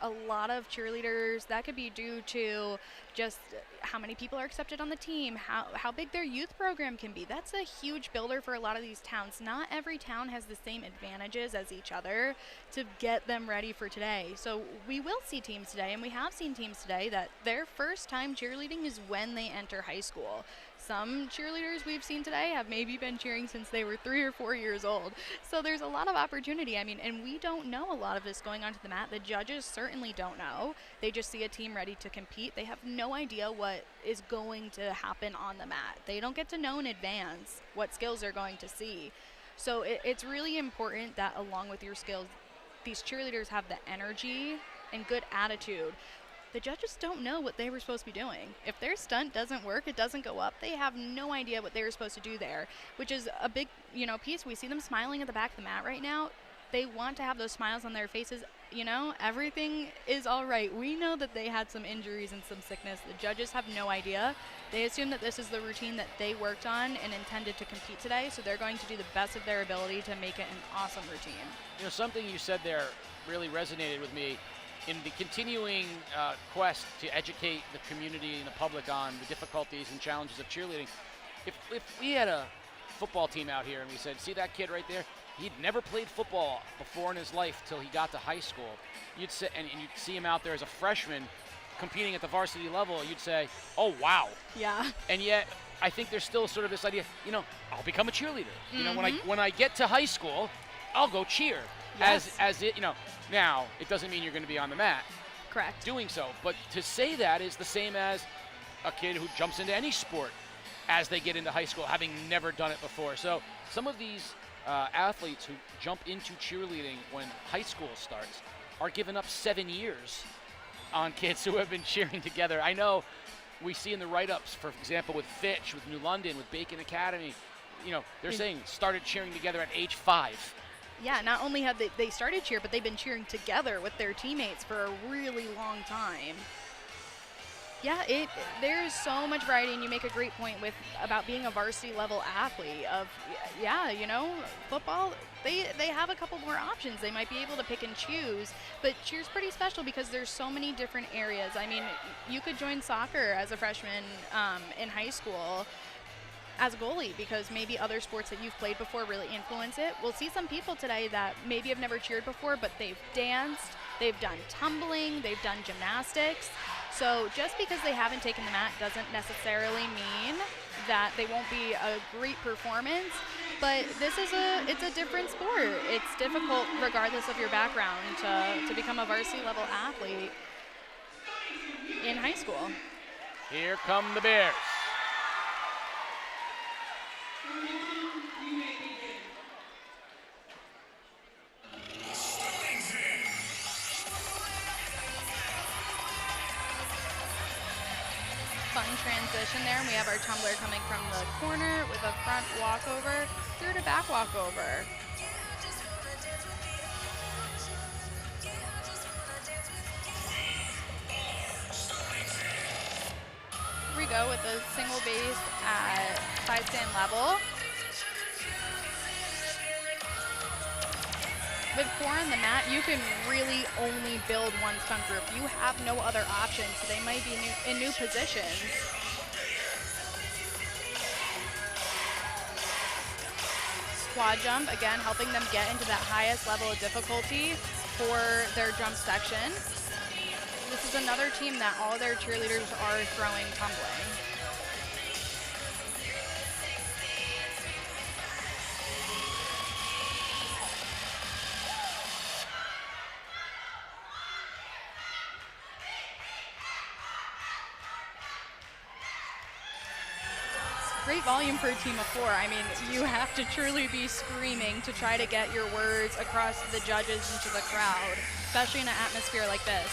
[SPEAKER 7] a lot of cheerleaders, that could be due to just how many people are accepted on the team, how big their youth program can be. That's a huge builder for a lot of these towns. Not every town has the same advantages as each other to get them ready for today. So we will see teams today, and we have seen teams today that their first time cheerleading is when they enter high school. Some cheerleaders we've seen today have maybe been cheering since they were 3 or 4 years old. So there's a lot of opportunity. I mean, and we don't know a lot of this going onto the mat. The judges certainly don't know. They just see a team ready to compete. They have no idea what is going to happen on the mat. They don't get to know in advance what skills they're going to see. So it's really important that along with your skills, these cheerleaders have the energy and good attitude. The judges don't know what they were supposed to be doing. If their stunt doesn't work, it doesn't go up, they have no idea what they were supposed to do there, which is a big, piece. We see them smiling at the back of the mat right now. They want to have those smiles on their faces. Everything is all right. We know that they had some injuries and some sickness. The judges have no idea. They assume that this is the routine that they worked on and intended to compete today, so they're going to do the best of their ability to make it an awesome routine.
[SPEAKER 6] Something you said there really resonated with me. In the continuing quest to educate the community and the public on the difficulties and challenges of cheerleading, if we had a football team out here and we said, see that kid right there? He'd never played football before in his life till he got to high school. You'd say, and you'd see him out there as a freshman competing at the varsity level. You'd say, oh, wow.
[SPEAKER 7] Yeah.
[SPEAKER 6] And yet, I think there's still sort of this idea, I'll become a cheerleader.
[SPEAKER 7] Mm-hmm.
[SPEAKER 6] When I get to high school, I'll go cheer.
[SPEAKER 7] Yes.
[SPEAKER 6] As it, now it doesn't mean you're going to be on the mat.
[SPEAKER 7] Correct.
[SPEAKER 6] Doing so, but to say that is the same as a kid who jumps into any sport as they get into high school, having never done it before. So some of these athletes who jump into cheerleading when high school starts are giving up 7 years on kids who have been cheering together. I know we see in the write-ups, for example, with Fitch, with New London, with Bacon Academy, they're saying started cheering together at age 5.
[SPEAKER 7] Yeah, not only have they started cheer, but they've been cheering together with their teammates for a really long time. Yeah, there's so much variety, and you make a great point about being a varsity level athlete. Football, they have a couple more options. They might be able to pick and choose, but cheer's pretty special because there's so many different areas. I mean, you could join soccer as a freshman in high school as a goalie because maybe other sports that you've played before really influence it. We'll see some people today that maybe have never cheered before, but they've danced, they've done tumbling, they've done gymnastics. So just because they haven't taken the mat doesn't necessarily mean that they won't be a great performance, but it's a different sport. It's difficult regardless of your background to become a varsity level athlete in high school.
[SPEAKER 6] Here come the Bears.
[SPEAKER 7] Fun transition there, and we have our tumbler coming from the corner with a front walkover through to back walkover. Here we go with a single base at side stand level. With 4 on the mat, you can really only build one stunt group. You have no other options, so they might be in new positions. Quad jump, again, helping them get into that highest level of difficulty for their jump section. This is another team that all their cheerleaders are throwing tumbling. Great volume for a team of 4. I mean, you have to truly be screaming to try to get your words across to the judges and to the crowd, especially in an atmosphere like this.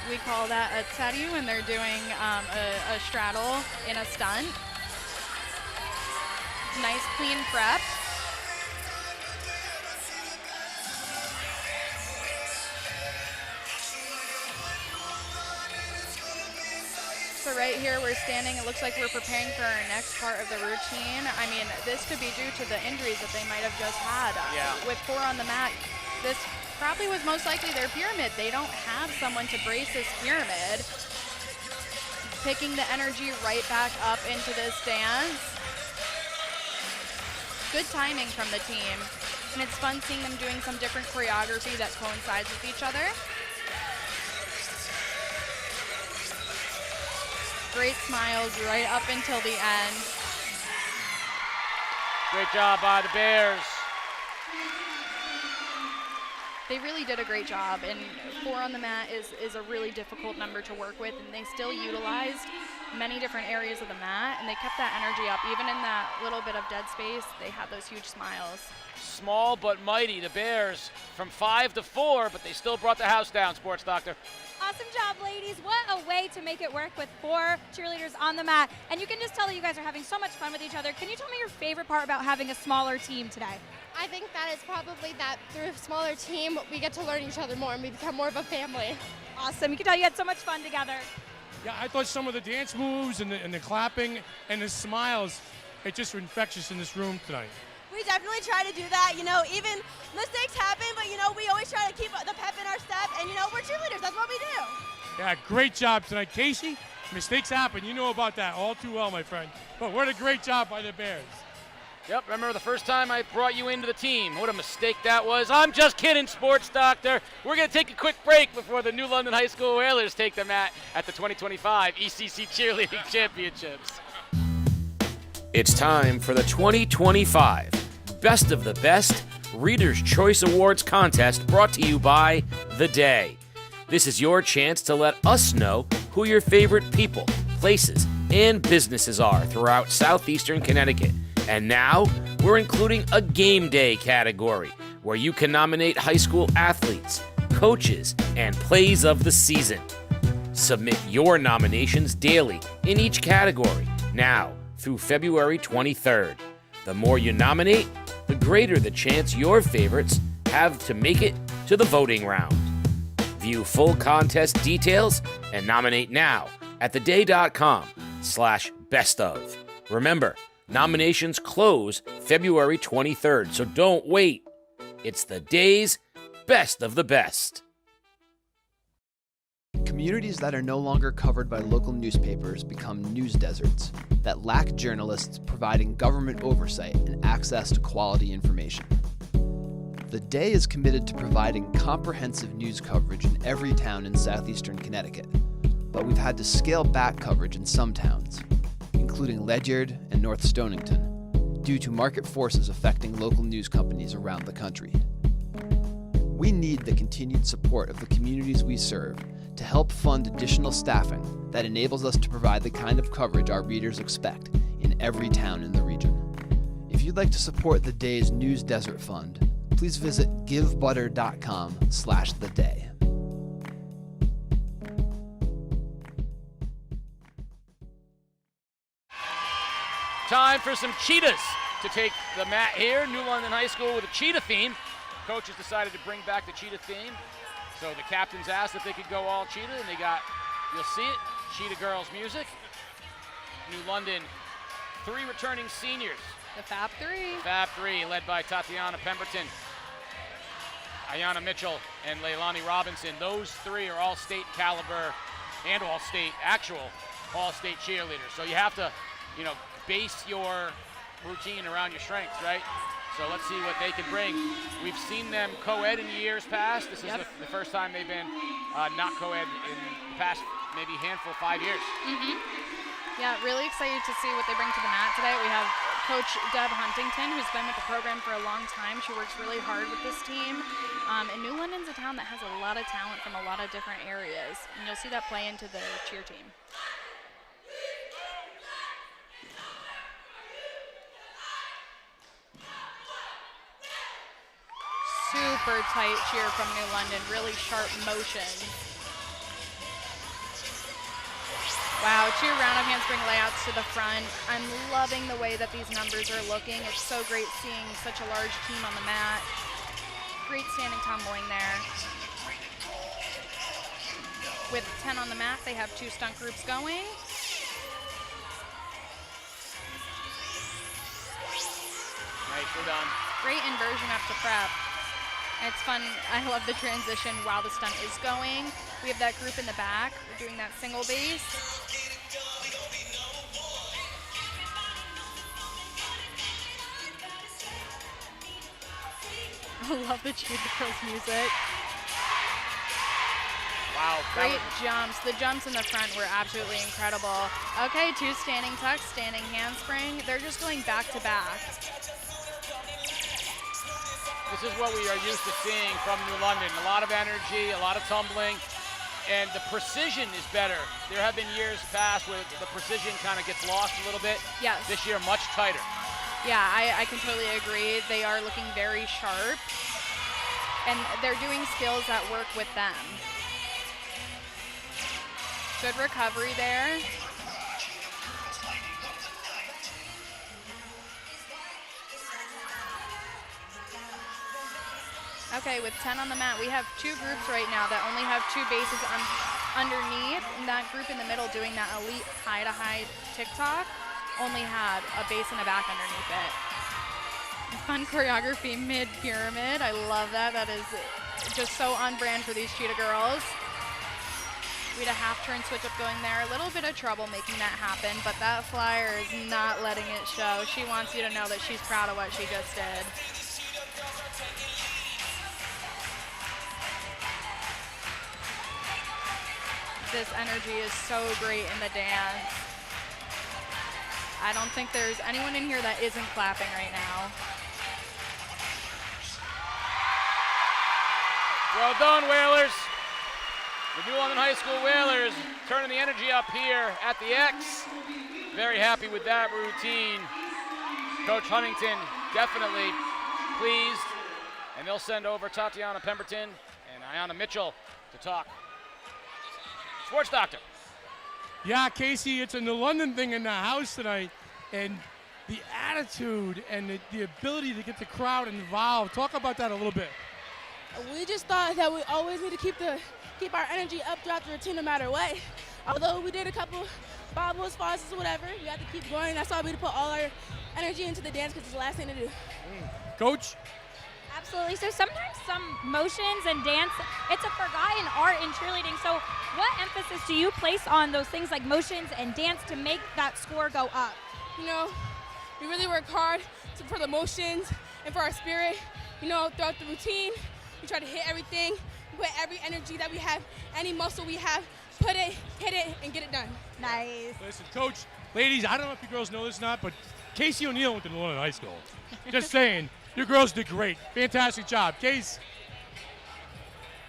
[SPEAKER 7] We call that a teddy when they're doing a straddle in a stunt. Nice clean prep. So right here we're standing, it looks like we're preparing for our next part of the routine. I mean, this could be due to the injuries that they might have just had.
[SPEAKER 6] Yeah.
[SPEAKER 7] With 4 on the mat, This probably was most likely their pyramid. They don't have someone to brace this pyramid. Picking the energy right back up into this dance. Good timing from the team. And it's fun seeing them doing some different choreography that coincides with each other. Great smiles right up until the end.
[SPEAKER 6] Great job by the Bears.
[SPEAKER 7] They really did a great job, and 4 on the mat is a really difficult number to work with, and they still utilized many different areas of the mat, and they kept that energy up. Even in that little bit of dead space, they had those huge smiles.
[SPEAKER 6] Small but mighty, the Bears from 5 to 4, but they still brought the house down, Sports Doctor.
[SPEAKER 9] Awesome job, ladies. What a way to make it work with 4 cheerleaders on the mat. And you can just tell that you guys are having so much fun with each other. Can you tell me your favorite part about having a smaller team today?
[SPEAKER 12] I think that is probably that through a smaller team, we get to learn each other more and we become more of a family.
[SPEAKER 9] Awesome. You can tell you had so much fun together.
[SPEAKER 8] Yeah, I thought some of the dance moves and the clapping and the smiles, it's just infectious in this room tonight.
[SPEAKER 13] We definitely try to do that, you know, even mistakes happen, but, you know, we always try to keep the pep in our step, and, you know, we're cheerleaders, that's what we do.
[SPEAKER 8] Yeah, great job tonight. Casey, mistakes happen. You know about that all too well, my friend. But what a great job by the Bears.
[SPEAKER 6] Yep, remember the first time I brought you into the team. What a mistake that was. I'm just kidding, Sports Doctor. We're going to take a quick break before the New London High School Whalers take the mat at the 2025 ECC Cheerleading Championships.
[SPEAKER 10] It's time for the 2025 Best of the Best Reader's Choice Awards contest, brought to you by The Day. This is your chance to let us know who your favorite people, places, and businesses are throughout southeastern Connecticut. And now, we're including a game day category where you can nominate high school athletes, coaches, and plays of the season. Submit your nominations daily in each category, now through February 23rd. The more you nominate, the greater the chance your favorites have to make it to the voting round. View full contest details and nominate now at theday.com/bestof. Remember, nominations close February 23rd, so don't wait. It's the day's best of the best.
[SPEAKER 11] Communities that are no longer covered by local newspapers become news deserts that lack journalists providing government oversight and access to quality information. The Day is committed to providing comprehensive news coverage in every town in southeastern Connecticut, but we've had to scale back coverage in some towns, including Ledyard and North Stonington, due to market forces affecting local news companies around the country. We need the continued support of the communities we serve to help fund additional staffing that enables us to provide the kind of coverage our readers expect in every town in the region. If you'd like to support the Day's News Desert Fund, please visit givebutter.com/theday.
[SPEAKER 6] Time for some cheetahs to take the mat here. New London High School with a cheetah theme. Coaches decided to bring back the cheetah theme. So the captains asked if they could go all cheetah, and they got, you'll see it, Cheetah Girls music. New London, 3 returning seniors.
[SPEAKER 7] The Fab 3.
[SPEAKER 6] Fab 3, led by Tatiana Pemberton, Ayana Mitchell, and Leilani Robinson. Those 3 are all-state caliber and all-state, actual all-state cheerleaders. So you have to, you know, base your routine around your strengths, right? So let's see what they can bring. We've seen them co-ed in years past. This is the first time they've been not co-ed in the past maybe handful, 5 years.
[SPEAKER 7] Yeah, really excited to see what they bring to the mat today. We have Coach Deb Huntington, who's been with the program for a long time. She works really hard with this team. And New London's a town that has a lot of talent from a lot of different areas. And you'll see that play into the cheer team. Super tight cheer from New London, really sharp motion. Wow, cheer round of handspring layouts to the front. I'm loving the way that these numbers are looking. It's so great seeing such a large team on the mat. Great standing tumbling there. With 10 on the mat, they have 2 stunt groups going.
[SPEAKER 6] Nicely done.
[SPEAKER 7] Great inversion up to prep. It's fun. I love the transition while the stunt is going. We have that group in the back. We're doing that single base. I love the Cheer the Girls music.
[SPEAKER 6] Wow.
[SPEAKER 7] Great jumps. The jumps in the front were absolutely incredible. Okay, 2 standing tucks, standing handspring. They're just going back to back.
[SPEAKER 6] This is what we are used to seeing from New London. A lot of energy, a lot of tumbling, and the precision is better. There have been years past where the precision kind of gets lost a little bit.
[SPEAKER 7] Yes.
[SPEAKER 6] This year, much tighter.
[SPEAKER 7] Yeah, I can totally agree. They are looking very sharp, and they're doing skills that work with them. Good recovery there. Okay, with 10 on the mat, we have 2 groups right now that only have 2 bases underneath, and that group in the middle doing that elite high-to-high tick-tock only had a base and a back underneath it. Fun choreography mid-pyramid. I love that. That is just so on brand for these Cheetah girls. We had a half-turn switch-up going there. A little bit of trouble making that happen, but that flyer is not letting it show. She wants you to know that she's proud of what she just did. This energy is so great in the dance. I don't think there's anyone in here that isn't clapping right now.
[SPEAKER 6] Well done, Whalers. The New London High School Whalers turning the energy up here at the X. Very happy with that routine. Coach Huntington definitely pleased. And they'll send over Tatiana Pemberton and Ayanna Mitchell to talk. Sports Doctor.
[SPEAKER 8] Yeah, Casey, it's a New London thing in the house tonight, and the attitude and the ability to get the crowd involved. Talk about that a little bit.
[SPEAKER 14] We just thought that we always need to keep our energy up throughout the routine no matter what. Although we did a couple bobbles, falses, whatever, we have to keep going. That's why we put all our energy into the dance because it's the last thing to do.
[SPEAKER 8] Coach?
[SPEAKER 9] Absolutely. So sometimes some motions and dance, it's a forgotten art in cheerleading. So what emphasis do you place on those things like motions and dance to make that score go up?
[SPEAKER 14] You know, we really work hard for the motions and for our spirit. You know, throughout the routine, we try to hit everything, put every energy that we have, any muscle we have, put it, hit it, and get it done.
[SPEAKER 9] Nice.
[SPEAKER 8] Listen, Coach, ladies, I don't know if you girls know this or not, but Casey O'Neill went to New London High School. Just saying. You girls did great. Fantastic job. Case.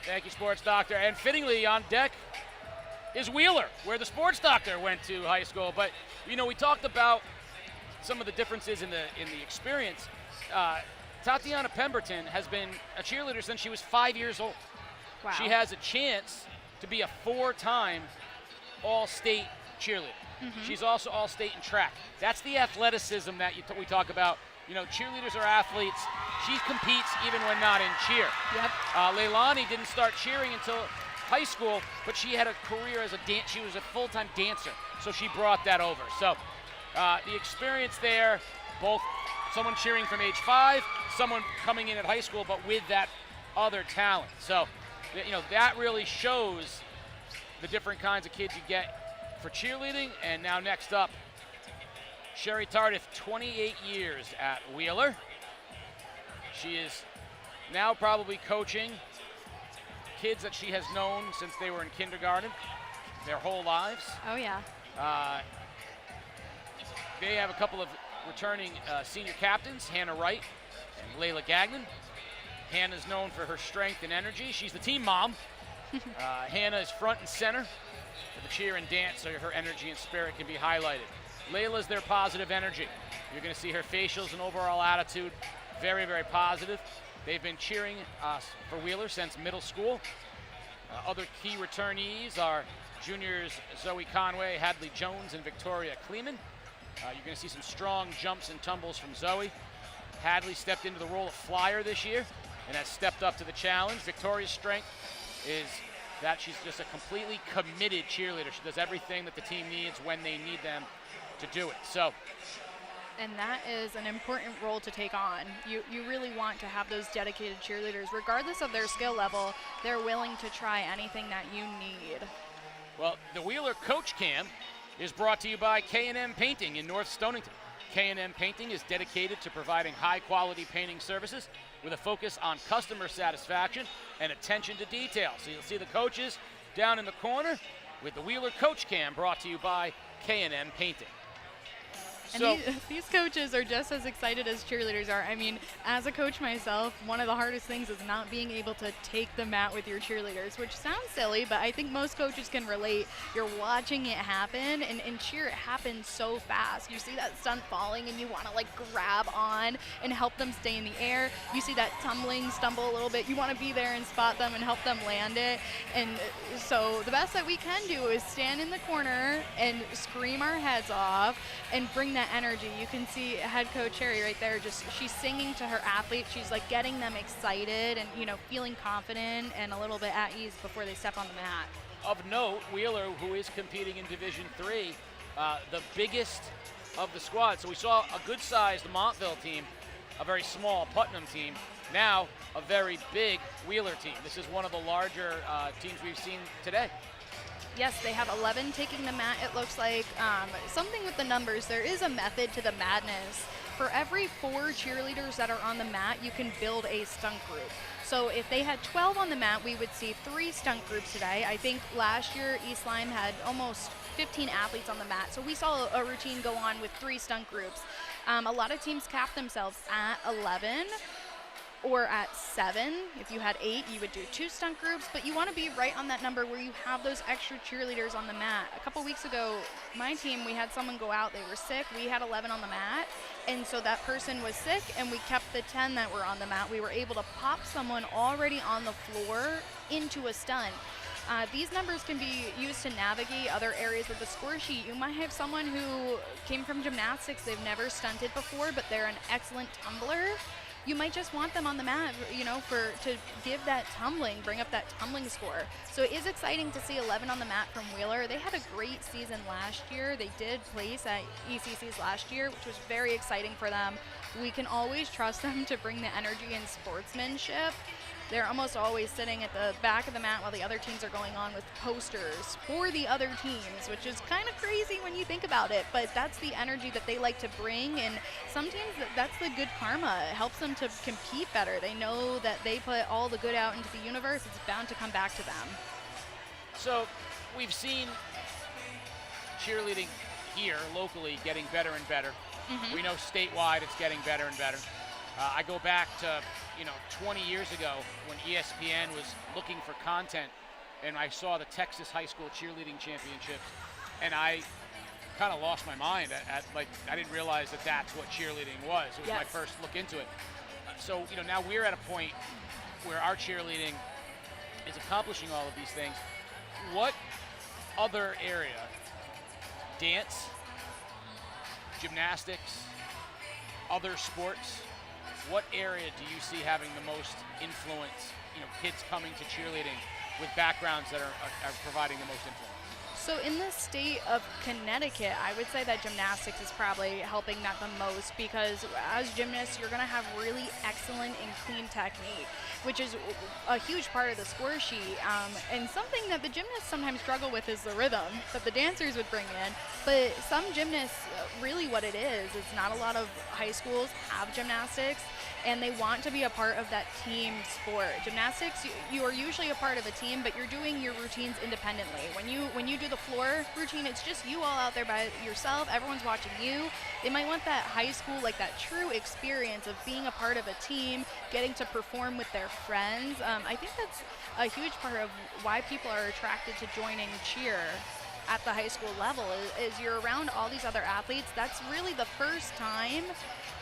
[SPEAKER 6] Thank you, Sports Doctor. And fittingly on deck is Wheeler, where the Sports Doctor went to high school. But, you know, we talked about some of the differences in the experience. Tatiana Pemberton has been a cheerleader since she was 5 years old.
[SPEAKER 7] Wow.
[SPEAKER 6] She has a chance to be a 4-time All-State cheerleader.
[SPEAKER 7] Mm-hmm.
[SPEAKER 6] She's also All-State in track. That's the athleticism that we talk about. You know, cheerleaders are athletes. She competes even when not in cheer.
[SPEAKER 7] Yep.
[SPEAKER 6] Leilani didn't start cheering until high school, but she had a career as a dance. She was a full-time dancer, so she brought that over. So the experience there, both someone cheering from age 5, someone coming in at high school, but with that other talent. So, you know, that really shows the different kinds of kids you get for cheerleading. And now next up, Sherry Tardif, 28 years at Wheeler. She is now probably coaching kids that she has known since they were in kindergarten, their whole lives.
[SPEAKER 7] Oh, yeah.
[SPEAKER 6] They have a couple of returning senior captains, Hannah Wright and Layla Gagnon. Hannah's known for her strength and energy. She's the team mom. Hannah is front and center for the cheer and dance, so her energy and spirit can be highlighted. Layla's their positive energy. You're going to see her facials and overall attitude very, very positive. They've been cheering for Wheeler since middle school. Other key returnees are juniors Zoe Conway, Hadley Jones, and Victoria Kleeman. You're going to see some strong jumps and tumbles from Zoe. Hadley stepped into the role of flyer this year and has stepped up to the challenge. Victoria's strength is that she's just a completely committed cheerleader. She does everything that the team needs when they need them to do it. So
[SPEAKER 7] And that is an important role to take on. You really want to have those dedicated cheerleaders. Regardless of their skill level, they're willing to try anything that you need.
[SPEAKER 6] Well, the Wheeler Coach Cam is brought to you by K&M Painting in North Stonington. K&M Painting is dedicated to providing high-quality painting services with a focus on customer satisfaction and attention to detail. So you'll see the coaches down in the corner with the Wheeler Coach Cam brought to you by K&M Painting.
[SPEAKER 7] And these coaches are just as excited as cheerleaders are. I mean, as a coach myself, one of the hardest things is not being able to take the mat with your cheerleaders, which sounds silly, but I think most coaches can relate. You're watching it happen, and cheer, it happens so fast. You see that stunt falling, and you want to, like, grab on and help them stay in the air. You see that tumbling, stumble a little bit. You want to be there and spot them and help them land it. And so the best that we can do is stand in the corner and scream our heads off and bring that energy. You can see head coach Harry right there, just she's singing to her athletes. She's like getting them excited and, you know, feeling confident and a little bit at ease before they step on the mat.
[SPEAKER 6] Of note, Wheeler, who is competing in Division III, the biggest of the squad. So we saw a good-sized Montville team, a very small Putnam team, now a very big Wheeler team. This is one of the larger teams we've seen today.
[SPEAKER 7] Yes, they have 11 taking the mat, it looks like. Something with the numbers, there is a method to the madness. For every 4 cheerleaders that are on the mat, you can build a stunt group. So if they had 12 on the mat, we would see 3 stunt groups today. I think last year East Lyme had almost 15 athletes on the mat. So we saw a routine go on with 3 stunt groups. A lot of teams cap themselves at 11. Or at 7. If you had 8, you would do 2 stunt groups, but you want to be right on that number where you have those extra cheerleaders on the mat. A couple weeks ago, my team, we had someone go out, they were sick, we had 11 on the mat, and so that person was sick, and we kept the 10 that were on the mat. We were able to pop someone already on the floor into a stunt. These numbers can be used to navigate other areas of the score sheet. You might have someone who came from gymnastics, they've never stunted before, but they're an excellent tumbler. You might just want them on the mat, you know, to give that tumbling, bring up that tumbling score. So it is exciting to see 11 on the mat from Wheeler. They had a great season last year. They did place at ECC's last year, which was very exciting for them. We can always trust them to bring the energy and sportsmanship. They're almost always sitting at the back of the mat while the other teams are going on with posters for the other teams, which is kind of crazy when you think about it, but that's the energy that they like to bring, and sometimes that's the good karma. It helps them to compete better. They know that they put all the good out into the universe. It's bound to come back to them.
[SPEAKER 6] So we've seen cheerleading here locally getting better and better. Mm-hmm. We know statewide it's getting better and better. I go back to 20 years ago when ESPN was looking for content, and I saw the Texas High School Cheerleading Championships, and I kind of lost my mind. I didn't realize that that's what cheerleading was. It was my first look into it. So now we're at a point where our cheerleading is accomplishing all of these things. What other area, dance, gymnastics, other sports, what area do you see having the most influence, kids coming to cheerleading with backgrounds that are providing the most influence?
[SPEAKER 7] So in the state of Connecticut, I would say that gymnastics is probably helping that the most, because as gymnasts, you're going to have really excellent and clean technique, which is a huge part of the score sheet. And something that the gymnasts sometimes struggle with is the rhythm that the dancers would bring in. But some gymnasts, really what it is not a lot of high schools have gymnastics, and they want to be a part of that team sport. Gymnastics, you are usually a part of a team, but you're doing your routines independently. When you do the floor routine, it's just you all out there by yourself. Everyone's watching you. They might want that high school, like that true experience of being a part of a team, getting to perform with their friends. I think that's a huge part of why people are attracted to joining cheer at the high school level is you're around all these other athletes. That's really the first time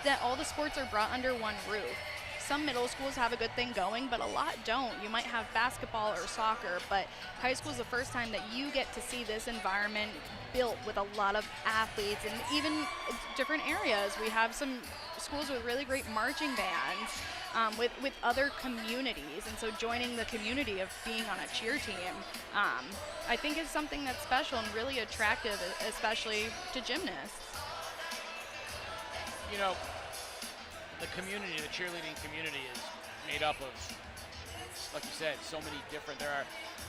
[SPEAKER 7] that all the sports are brought under one roof. Some middle schools have a good thing going, but a lot don't. You might have basketball or soccer, but high school is the first time that you get to see this environment built with a lot of athletes and even different areas. We have some schools with really great marching bands, with other communities, and so joining the community of being on a cheer team, I think is something that's special and really attractive, especially to gymnasts.
[SPEAKER 6] you know, the community, the cheerleading community is made up of, like you said, so many different, there are,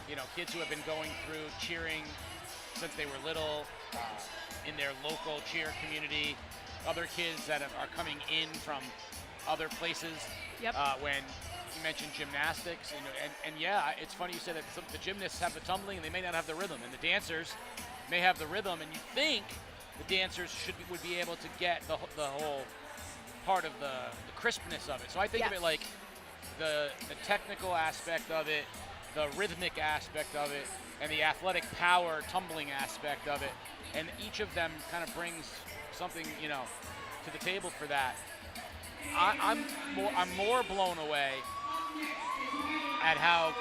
[SPEAKER 6] you know, kids who have been going through cheering since they were little in their local cheer community, other kids that are coming in from other places.
[SPEAKER 7] Yep.
[SPEAKER 6] When you mentioned gymnastics, you know, and yeah, it's funny you said that the gymnasts have the tumbling and they may not have the rhythm, and the dancers may have the rhythm, and you think the dancers would be able to get the whole part of the crispness of it. So I think of it like the technical aspect of it, the rhythmic aspect of it, and the athletic power tumbling aspect of it, and each of them kind of brings something, you know, to the table for that. I'm more blown away at how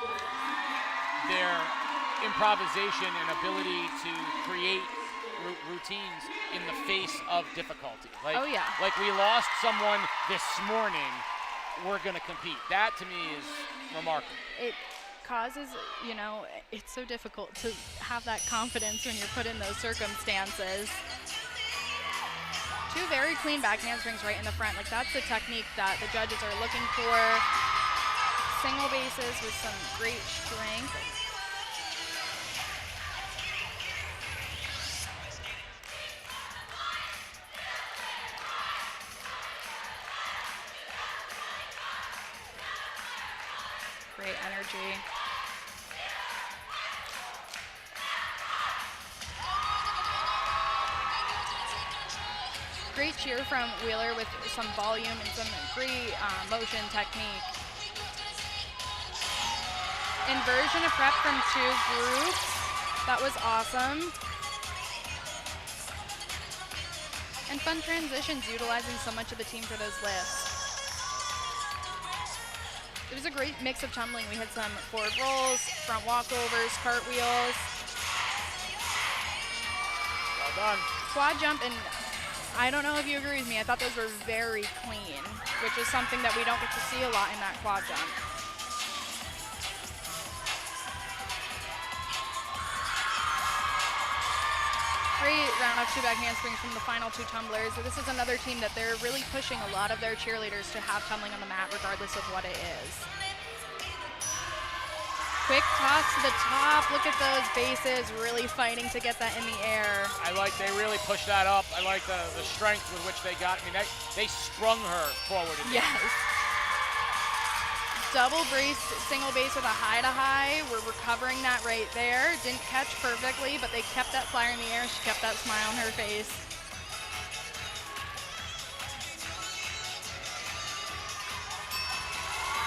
[SPEAKER 6] their improvisation and ability to create routines in the face of difficulty. Like,
[SPEAKER 7] oh yeah.
[SPEAKER 6] Like we lost someone this morning, we're gonna compete. That to me is remarkable.
[SPEAKER 7] It causes, you know, it's so difficult to have that confidence when you're put in those circumstances. Two very clean back handsprings right in the front. Like, that's the technique that the judges are looking for. Single bases with some great strength. Great energy. Great cheer from Wheeler with some volume and some great motion technique. Inversion of prep from two groups. That was awesome. And fun transitions, utilizing so much of the team for those lifts. It was a great mix of tumbling. We had some forward rolls, front walkovers, cartwheels.
[SPEAKER 6] Well done.
[SPEAKER 7] Quad jump, and I don't know if you agree with me, I thought those were very clean, which is something that we don't get to see a lot in that quad jump. Great round off two back handsprings from the final two tumblers. This is another team that they're really pushing a lot of their cheerleaders to have tumbling on the mat regardless of what it is. Quick toss to the top. Look at those bases really fighting to get that in the air.
[SPEAKER 6] I like they really pushed that up. I like the strength with which they got. I mean, they sprung her forward.
[SPEAKER 7] Yes. Double brace, single base with a high to high. We're recovering that right there. Didn't catch perfectly, but they kept that flyer in the air. She kept that smile on her face.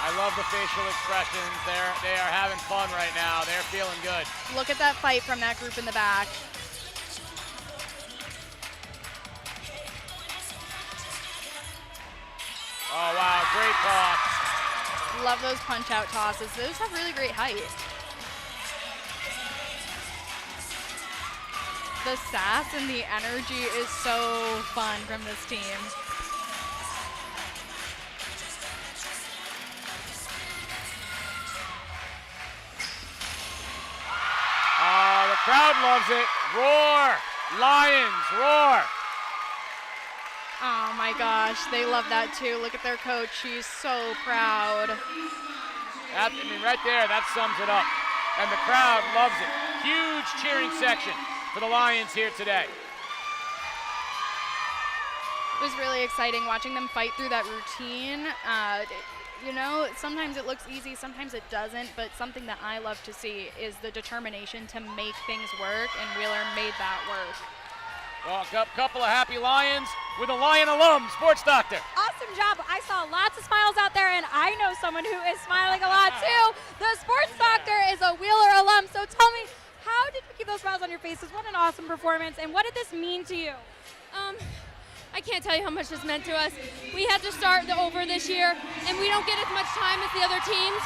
[SPEAKER 6] I love the facial expressions. They are having fun right now. They're feeling good.
[SPEAKER 7] Look at that fight from that group in the back.
[SPEAKER 6] Oh wow, great toss.
[SPEAKER 7] Love those punch-out tosses. Those have really great height. The sass and the energy is so fun from this team.
[SPEAKER 6] The crowd loves it. Roar! Lions, roar!
[SPEAKER 7] Oh my gosh, they love that too. Look at their coach, she's so proud.
[SPEAKER 6] I mean, right there, that sums it up. And the crowd loves it. Huge cheering section for the Lions here today.
[SPEAKER 7] It was really exciting watching them fight through that routine. You know, sometimes it looks easy, sometimes it doesn't, but something that I love to see is the determination to make things work, and Wheeler made that work.
[SPEAKER 6] Well, a couple of happy Lions with a Lion alum, Sports Doctor.
[SPEAKER 9] Awesome job. I saw lots of smiles out there, and I know someone who is smiling a lot too. The Sports Doctor is a Wheeler alum, so tell me, how did you keep those smiles on your faces? What an awesome performance, and what did this mean to you?
[SPEAKER 3] I can't tell you how much this meant to us. We had to start over this year, and we don't get as much time as the other teams.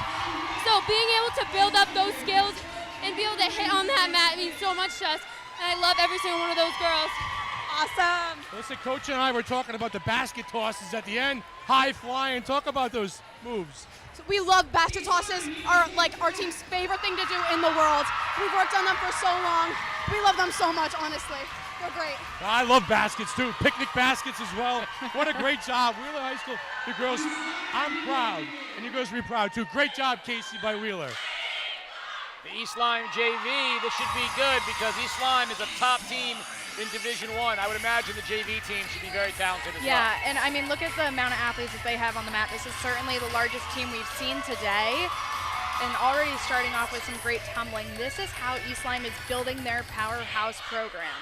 [SPEAKER 3] So being able to build up those skills and be able to hit on that mat means so much to us. And I love every single one of those girls.
[SPEAKER 7] awesome.
[SPEAKER 8] Listen, Coach and I were talking about the basket tosses at the end. High flying. Talk about those moves.
[SPEAKER 14] So we love basket tosses. Are like our team's favorite thing to do in the world. We've worked on them for so long. We love them so much, honestly. They're great.
[SPEAKER 8] I love baskets too. Picnic baskets as well. What a great job. Wheeler High School, the girls, I'm proud. And you girls will be proud too. Great job, Casey, by Wheeler.
[SPEAKER 6] The East Lyme JV, this should be good because East Lyme is a top team in Division I. I would imagine the JV team should be very talented as well.
[SPEAKER 7] Yeah, and I mean, look at the amount of athletes that they have on the mat. This is certainly the largest team we've seen today. And already starting off with some great tumbling. This is how East Lyme is building their powerhouse program.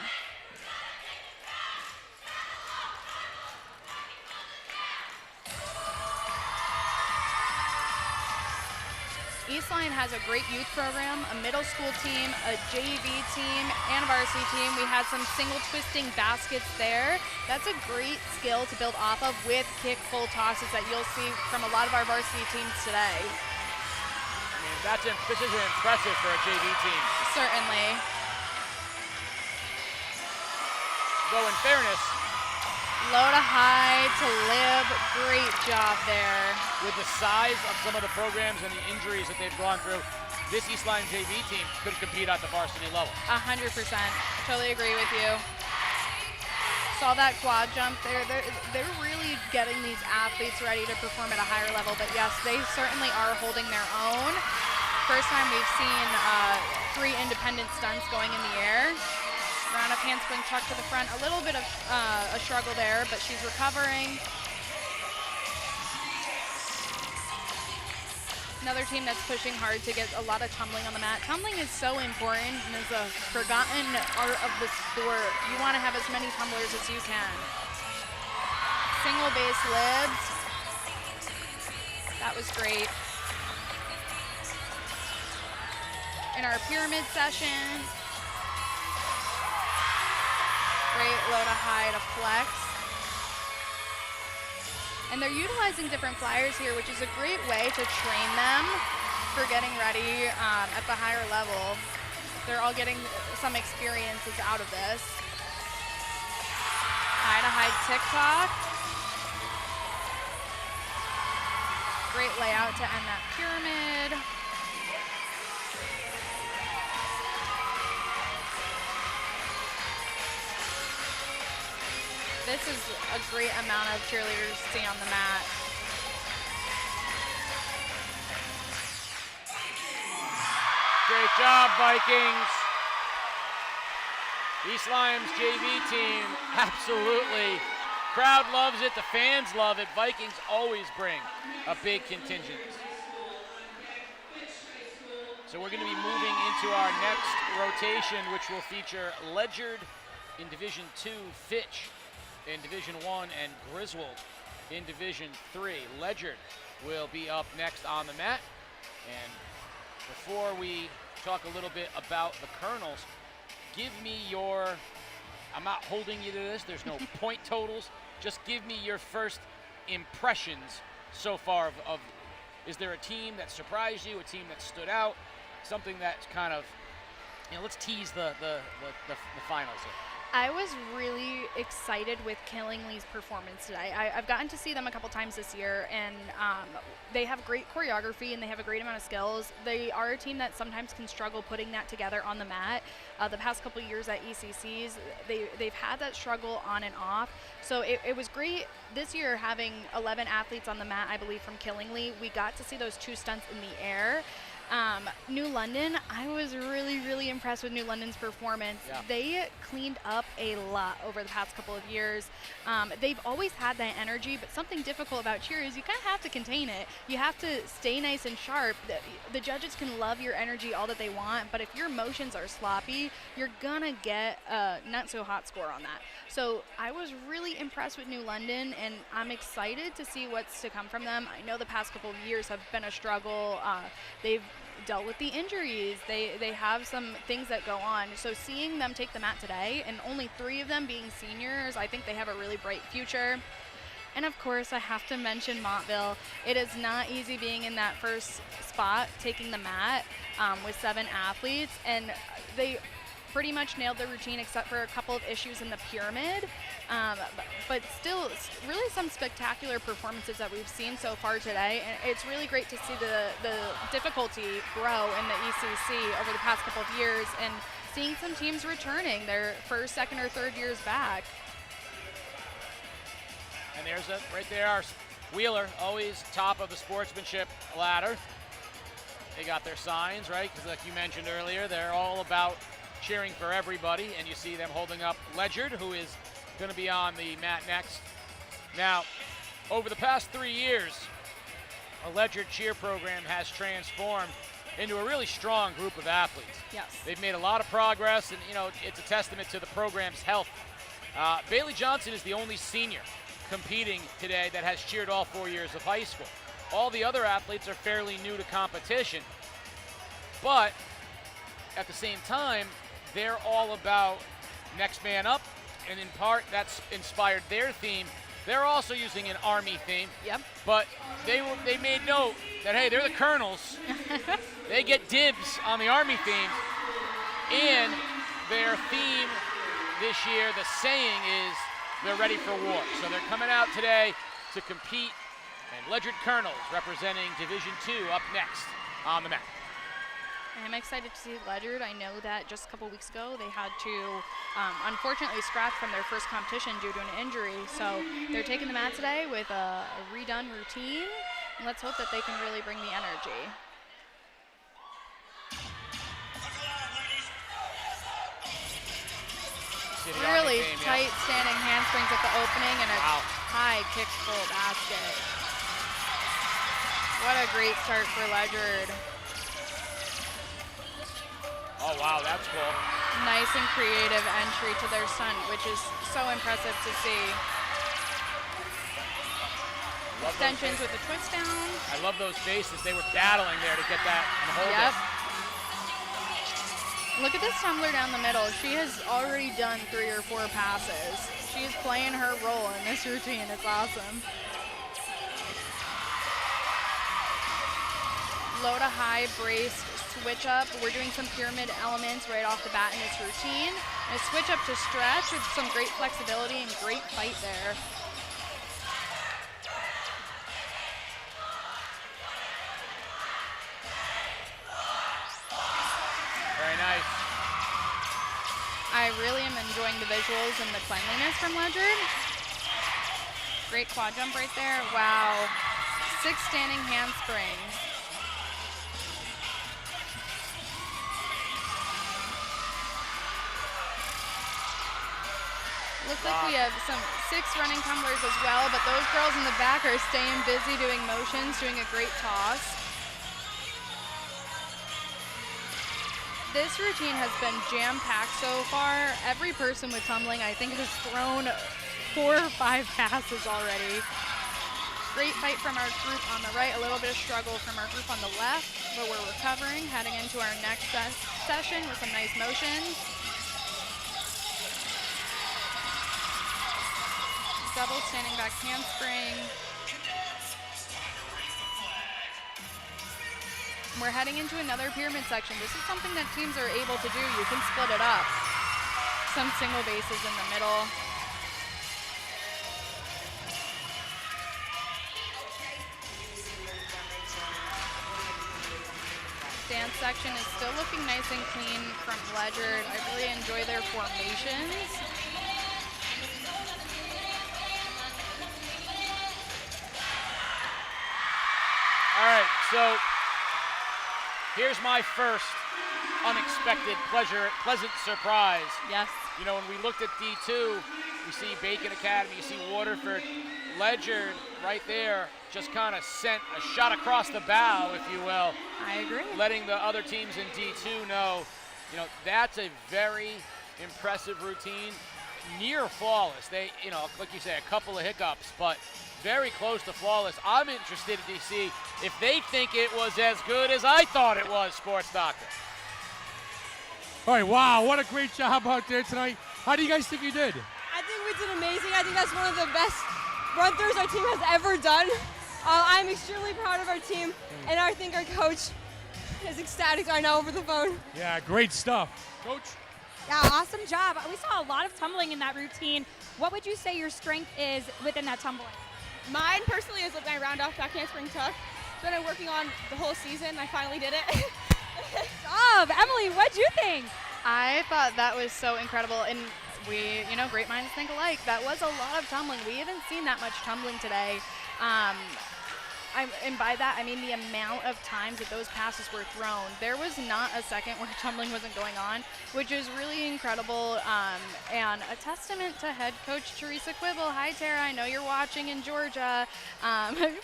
[SPEAKER 7] East Lyme has a great youth program, a middle school team, a JV team, and a varsity team. We had some single twisting baskets there. That's a great skill to build off of with kick full tosses that you'll see from a lot of our varsity teams today.
[SPEAKER 6] I mean, this is impressive for a JV team.
[SPEAKER 7] Certainly.
[SPEAKER 6] Though in fairness,
[SPEAKER 7] low to high to lib, great job there.
[SPEAKER 6] With the size of some of the programs and the injuries that they've gone through, this East Lyme JV team could compete at the varsity level.
[SPEAKER 7] 100%, totally agree with you. Saw that quad jump there. They're really getting these athletes ready to perform at a higher level, but yes, they certainly are holding their own. First time we've seen 3 independent stunts going in the air. Round up handspring tuck to the front. A little bit of a struggle there, but she's recovering. Another team that's pushing hard to get a lot of tumbling on the mat. Tumbling is so important and is a forgotten art of the sport. You want to have as many tumblers as you can. Single base libs. That was great. In our pyramid session, great low to high to flex. And they're utilizing different flyers here, which is a great way to train them for getting ready at the higher level. They're all getting some experiences out of this. High to high tick-tock. Great layout to end that pyramid. This is a great amount of cheerleaders to see on the mat.
[SPEAKER 6] Great job, Vikings. East Lyme's JV team, absolutely. Crowd loves it, the fans love it. Vikings always bring a big contingent. So we're going to be moving into our next rotation, which will feature Ledyard in Division II, Fitch in Division I, and Griswold in Division III. Ledyard will be up next on the mat. And before we talk a little bit about the Colonels, give me your, I'm not holding you to this, there's no point totals, just give me your first impressions so far of is there a team that surprised you, a team that stood out, something that's kind of, you know, let's tease the finals here.
[SPEAKER 7] I was really excited with Killingly's performance today. I've gotten to see them a couple times this year, and they have great choreography and they have a great amount of skills. They are a team that sometimes can struggle putting that together on the mat. The past couple years at ECCs, they've had that struggle on and off. So it was great this year having 11 athletes on the mat, I believe, from Killingly. We got to see those 2 stunts in the air. New London, I was really impressed with New London's performance. Yeah. They cleaned up a lot over the past couple of years. They've always had that energy, but something difficult about cheer is you kind of have to contain it. You have to stay nice and sharp. The judges can love your energy all that they want, but if your motions are sloppy, you're gonna get a not so hot score on that. So I was really impressed with New London, and I'm excited to see what's to come from them. I know the past couple of years have been a struggle. They've dealt with the injuries. They have some things that go on. So seeing them take the mat today, and only 3 of them being seniors, I think they have a really bright future. And of course, I have to mention Montville. It is not easy being in that first spot, taking the mat with 7 athletes, and they pretty much nailed the routine except for a couple of issues in the pyramid. But still, really some spectacular performances that we've seen so far today. And it's really great to see the difficulty grow in the ECC over the past couple of years and seeing some teams returning their first, second, or third years back.
[SPEAKER 6] And there's right there, our Wheeler, always top of the sportsmanship ladder. They got their signs, right? Because like you mentioned earlier, they're all about cheering for everybody. And you see them holding up Ledyard, who is going to be on the mat next. Now, over the past 3 years, a Ledyard cheer program has transformed into a really strong group of athletes.
[SPEAKER 7] Yes.
[SPEAKER 6] They've made a lot of progress, and, you know, it's a testament to the program's health. Bailey Johnson is the only senior competing today that has cheered all 4 years of high school. All the other athletes are fairly new to competition, but at the same time, they're all about next man up, and in part that's inspired their theme. They're also using an Army theme.
[SPEAKER 7] Yep.
[SPEAKER 6] But they made note that, hey, they're the colonels. They get dibs on the Army theme, and their theme this year, the saying is, they're ready for war. So they're coming out today to compete, and Ledyard Colonels representing Division II up next on the mat.
[SPEAKER 7] I'm excited to see Ledyard. I know that just a couple weeks ago they had to unfortunately scratch from their first competition due to an injury. So they're taking the mat today with a redone routine, and let's hope that they can really bring the energy. Really tight standing handsprings at the opening and a high kick full basket. What a great start for Ledyard.
[SPEAKER 6] Oh, wow, that's cool.
[SPEAKER 7] Nice and creative entry to their stunt, which is so impressive to see. Extensions with a twist down.
[SPEAKER 6] I love those faces. They were battling there to get that and hold it.
[SPEAKER 7] Look at this tumbler down the middle. She has already done 3 or 4 passes. She's playing her role in this routine. It's awesome. Low to high braced switch up. We're doing some pyramid elements right off the bat in this routine. And a switch up to stretch with some great flexibility and great fight there.
[SPEAKER 6] Very nice.
[SPEAKER 7] I really am enjoying the visuals and the cleanliness from Ledyard. Great quad jump right there. Wow. 6 standing handsprings. Looks like we have some 6 running tumblers as well, but those girls in the back are staying busy doing motions, doing a great toss. This routine has been jam-packed so far. Every person with tumbling, I think, has thrown 4 or 5 passes already. Great fight from our group on the right, a little bit of struggle from our group on the left, but we're recovering, heading into our next session with some nice motions. Double standing back handspring. We're heading into another pyramid section. This is something that teams are able to do. You can split it up. Some single bases in the middle. Dance section is still looking nice and clean from Ledyard. I really enjoy their formations.
[SPEAKER 6] All right, so here's my first unexpected pleasant surprise.
[SPEAKER 7] Yes.
[SPEAKER 6] You know, when we looked at D2, we see Bacon Academy, you see Waterford. Ledyard right there just kind of sent a shot across the bow, if you will.
[SPEAKER 7] I agree.
[SPEAKER 6] Letting the other teams in D2 know, you know, that's a very impressive routine. Near flawless. They, you know, like you say, a couple of hiccups, but very close to flawless. I'm interested to see if they think it was as good as I thought it was, Sports Doctor.
[SPEAKER 8] All right, wow, what a great job out there tonight. How do you guys think you did?
[SPEAKER 13] I think we did amazing. I think that's one of the best run-throughs our team has ever done. I'm extremely proud of our team, and I think our coach is ecstatic right now over the phone.
[SPEAKER 8] Yeah, great stuff. Coach?
[SPEAKER 9] Yeah, awesome job. We saw a lot of tumbling in that routine. What would you say your strength is within that tumbling?
[SPEAKER 14] Mine personally is my round off back handspring tuck. It's been working on the whole season. I finally did it.
[SPEAKER 9] Good job. Emily, what'd you think?
[SPEAKER 7] I thought that was so incredible, and we, great minds think alike. That was a lot of tumbling. We haven't seen that much tumbling today. And by that, I mean the amount of times that those passes were thrown. There was not a second where tumbling wasn't going on, which is really incredible, and a testament to head coach Teresa Quibble. Hi, Tara. I know you're watching in Georgia,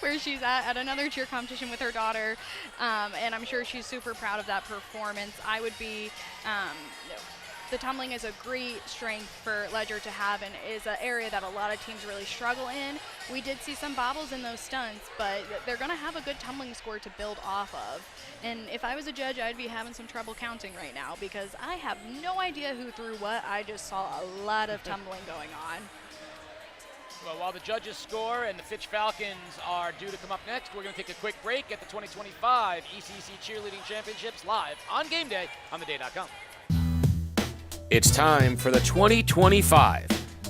[SPEAKER 7] where she's at another cheer competition with her daughter, and I'm sure she's super proud of that performance. I would be the tumbling is a great strength for Ledyard to have, and is an area that a lot of teams really struggle in. We did see some bobbles in those stunts, but they're going to have a good tumbling score to build off of. And if I was a judge, I'd be having some trouble counting right now because I have no idea who threw what. I just saw a lot of tumbling going on.
[SPEAKER 6] Well, while the judges score and the Fitch Falcons are due to come up next, we're going to take a quick break at the 2025 ECC Cheerleading Championships live on game day on theday.com.
[SPEAKER 10] It's time for the 2025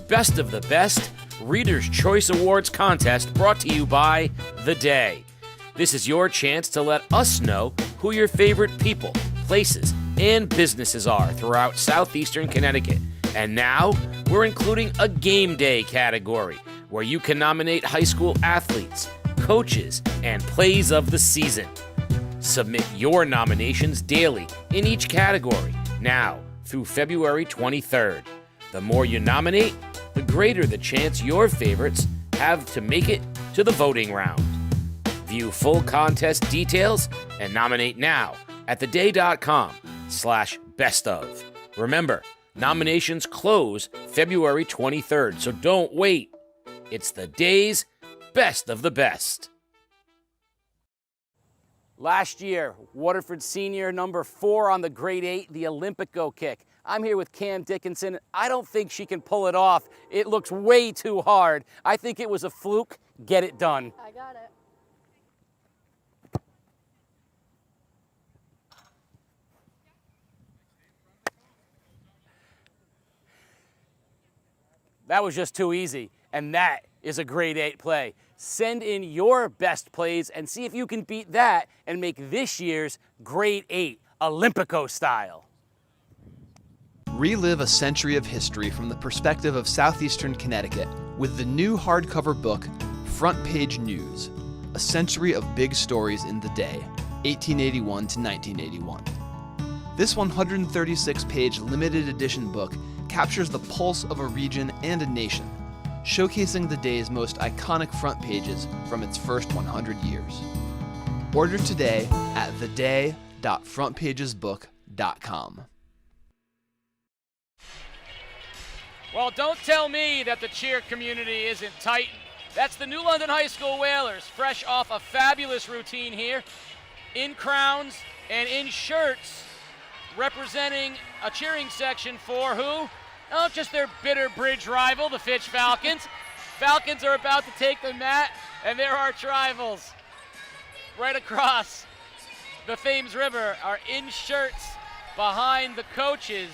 [SPEAKER 10] Best of the Best Reader's Choice Awards contest brought to you by The Day. This is your chance to let us know who your favorite people, places, and businesses are throughout southeastern Connecticut. And now, we're including a game day category where you can nominate high school athletes, coaches, and plays of the season. Submit your nominations daily in each category now through February 23rd. The more you nominate, the greater the chance your favorites have to make it to the voting round. View full contest details and nominate now at theday.com/bestof. Remember, nominations close February 23rd, so don't wait. It's the day's best of the best.
[SPEAKER 15] Last year, Waterford senior number 4 on the grade 8, the Olympico kick. I'm here with Cam Dickinson. I don't think she can pull it off. It looks way too hard. I think it was a fluke. Get it done.
[SPEAKER 12] I got it.
[SPEAKER 15] That was just too easy, and that is a grade 8 play. Send in your best plays and see if you can beat that and make this year's grade 8 Olympico style.
[SPEAKER 11] Relive a century of history from the perspective of southeastern Connecticut with the new hardcover book, Front Page News, A Century of Big Stories in the Day, 1881 to 1981. This 136-page limited edition book captures the pulse of a region and a nation, showcasing the day's most iconic front pages from its first 100 years. Order today at theday.frontpagesbook.com.
[SPEAKER 6] Well, don't tell me that the cheer community isn't tight. That's the New London High School Whalers, fresh off a fabulous routine here, in crowns and in shirts, representing a cheering section for who? Oh, just their bitter bridge rival, the Fitch Falcons. Falcons are about to take the mat, and their arch rivals right across the Thames River are in shirts behind the coaches,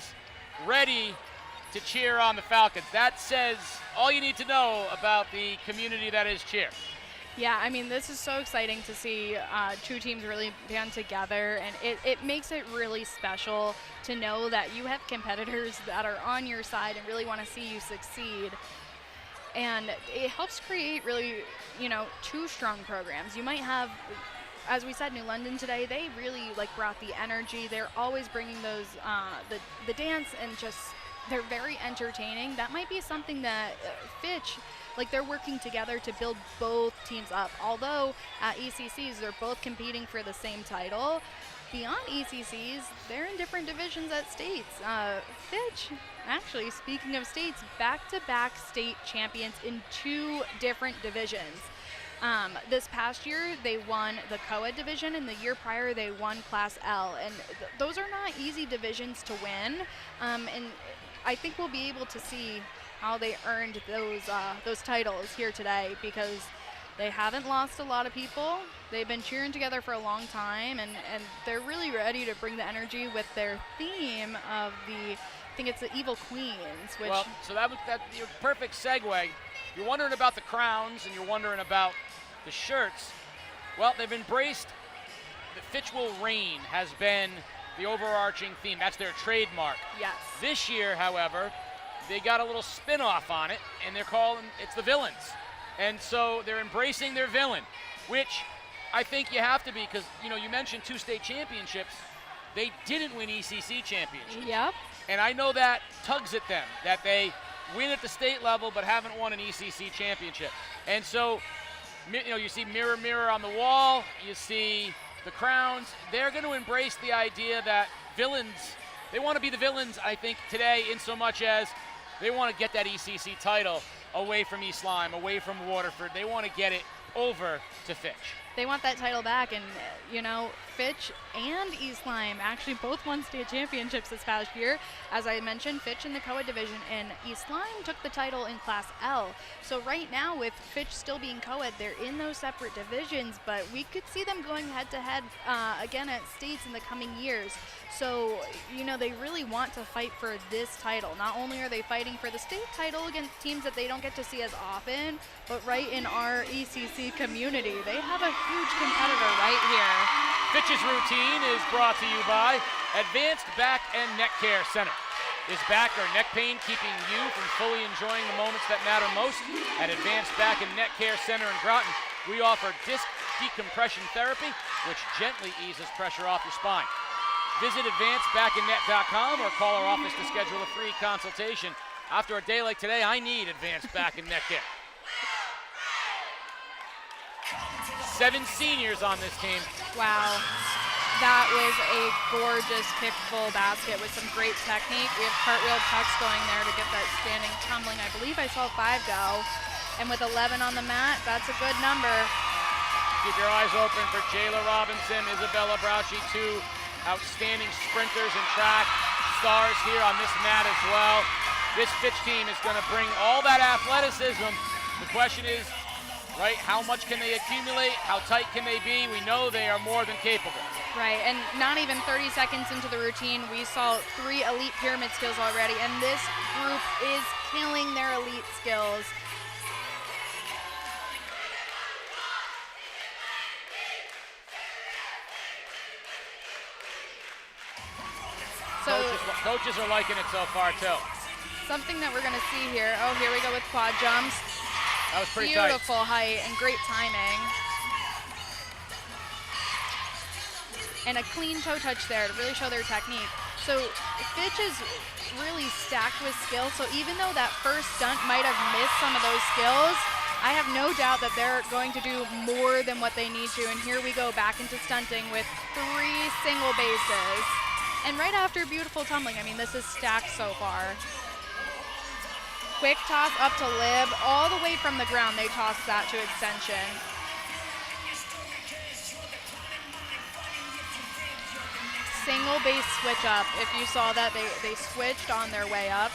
[SPEAKER 6] ready to cheer on the Falcons. That says all you need to know about the community that is cheer.
[SPEAKER 7] Yeah, I mean, this is so exciting to see two teams really band together, and it makes it really special to know that you have competitors that are on your side and really want to see you succeed. And it helps create really, two strong programs. You might have, as we said, New London today, they really brought the energy. They're always bringing those, the dance, and just, they're very entertaining. That might be something that Fitch, they're working together to build both teams up. Although at ECCs, they're both competing for the same title. Beyond ECCs, they're in different divisions at states. Fitch, actually, speaking of states, back-to-back state champions in 2 different divisions. This past year, they won the co-ed division, and the year prior, they won Class L. And those are not easy divisions to win. And I think we'll be able to see how they earned those titles here today, because they haven't lost a lot of people. They've been cheering together for a long time, and they're really ready to bring the energy with their theme of the think it's the Evil Queens, which...
[SPEAKER 6] Well, so that's your perfect segue. You're wondering about the crowns and you're wondering about the shirts. Well, they've embraced the Fitch will reign has been the overarching theme. That's their trademark.
[SPEAKER 7] Yes.
[SPEAKER 6] This year, however, they got a little spin-off on it, and they're calling it's the villains. And so they're embracing their villain, which I think you have to be, because you mentioned 2 state championships. They didn't win ECC championships.
[SPEAKER 7] Yep.
[SPEAKER 6] And I know that tugs at them, that they win at the state level but haven't won an ECC championship. And so, you see mirror, mirror on the wall, you see the crowns. They're going to embrace the idea that villains, they want to be the villains, I think, today, in so much as they want to get that ECC title away from East Lyme, away from Waterford. They want to get it over to Fitch.
[SPEAKER 7] They want that title back, and Fitch and East Lyme actually both won state championships this past year. As I mentioned, Fitch in the co-ed division, and East Lyme took the title in Class L. So right now, with Fitch still being co-ed, they're in those separate divisions, but we could see them going head-to-head again at states in the coming years. So, they really want to fight for this title. Not only are they fighting for the state title against teams that they don't get to see as often, but right in our ECC community, they have a huge competitor right here.
[SPEAKER 6] Fitch's routine is brought to you by Advanced Back and Neck Care Center. Is back or neck pain keeping you from fully enjoying the moments that matter most? At Advanced Back and Neck Care Center in Groton, we offer disc decompression therapy, which gently eases pressure off your spine. Visit advancedbackandneck.com or call our office to schedule a free consultation. After a day like today, I need Advanced Back and Neck Care. 7 seniors on this team.
[SPEAKER 7] Wow. That was a gorgeous kickful basket with some great technique. We have cartwheel tucks going there to get that standing tumbling. I believe I saw 5 go. And with 11 on the mat, that's a good number.
[SPEAKER 6] Keep your eyes open for Jayla Robinson, Isabella Brauchi, 2 outstanding sprinters and track stars here on this mat as well. This Fitch team is going to bring all that athleticism. The question is, right, how much can they accumulate? How tight can they be? We know they are more than capable.
[SPEAKER 7] Right, and not even 30 seconds into the routine, we saw 3 elite pyramid skills already, and this group is killing their elite skills. So
[SPEAKER 6] coaches are liking it so far, too.
[SPEAKER 7] Something that we're going to see here. Oh, here we go with quad jumps.
[SPEAKER 6] That was pretty
[SPEAKER 7] Beautiful height and great timing. And a clean toe touch there to really show their technique. So Fitch is really stacked with skill. So even though that first stunt might have missed some of those skills, I have no doubt that they're going to do more than what they need to. And here we go back into stunting with 3 single bases. And right after beautiful tumbling, I mean, this is stacked so far. Quick toss up to lib, all the way from the ground, they toss that to extension. Single base switch up. If you saw that, they switched on their way up.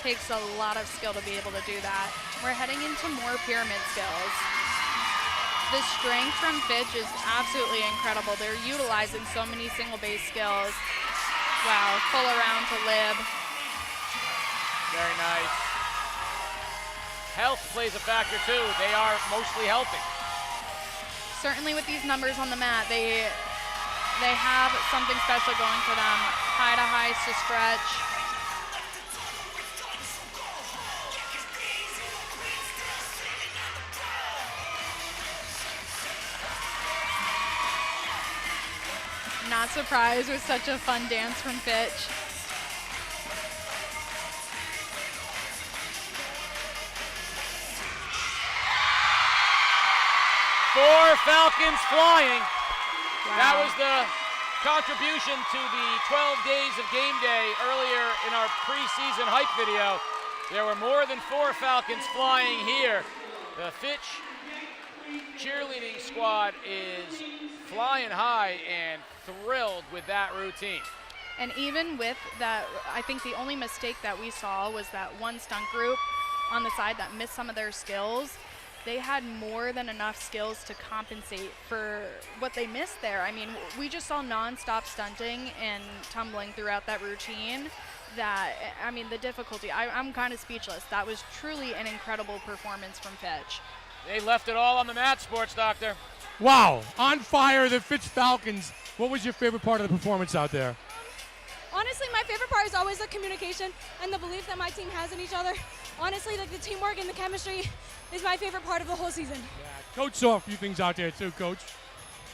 [SPEAKER 7] Takes a lot of skill to be able to do that. We're heading into more pyramid skills. The strength from Fitch is absolutely incredible. They're utilizing so many single base skills. Wow, full around to lib.
[SPEAKER 6] Very nice. Health plays a factor too. They are mostly healthy.
[SPEAKER 7] Certainly with these numbers on the mat, they have something special going for them. High to highs to stretch. Not surprised with such a fun dance from Fitch.
[SPEAKER 6] Four Falcons flying.
[SPEAKER 7] Wow.
[SPEAKER 6] That was the contribution to the 12 days of game day earlier in our preseason hype video. There were more than 4 Falcons flying here. The Fitch cheerleading squad is flying high and thrilled with that routine.
[SPEAKER 7] And even with that, I think the only mistake that we saw was that one stunt group on the side that missed some of their skills. They had more than enough skills to compensate for what they missed there. I mean, we just saw non-stop stunting and tumbling throughout that routine. that, I mean, the difficulty, I'm kind of speechless. That was truly an incredible performance from Fitch.
[SPEAKER 6] They left it all on the mat, Sports Doctor.
[SPEAKER 8] Wow, on fire, the Fitch Falcons. What was your favorite part of the performance out there?
[SPEAKER 14] Honestly, my favorite part is always the communication and the belief that my team has in each other. Honestly, like the teamwork and the chemistry is my favorite part of the whole season.
[SPEAKER 8] Coach saw a few things out there too, Coach.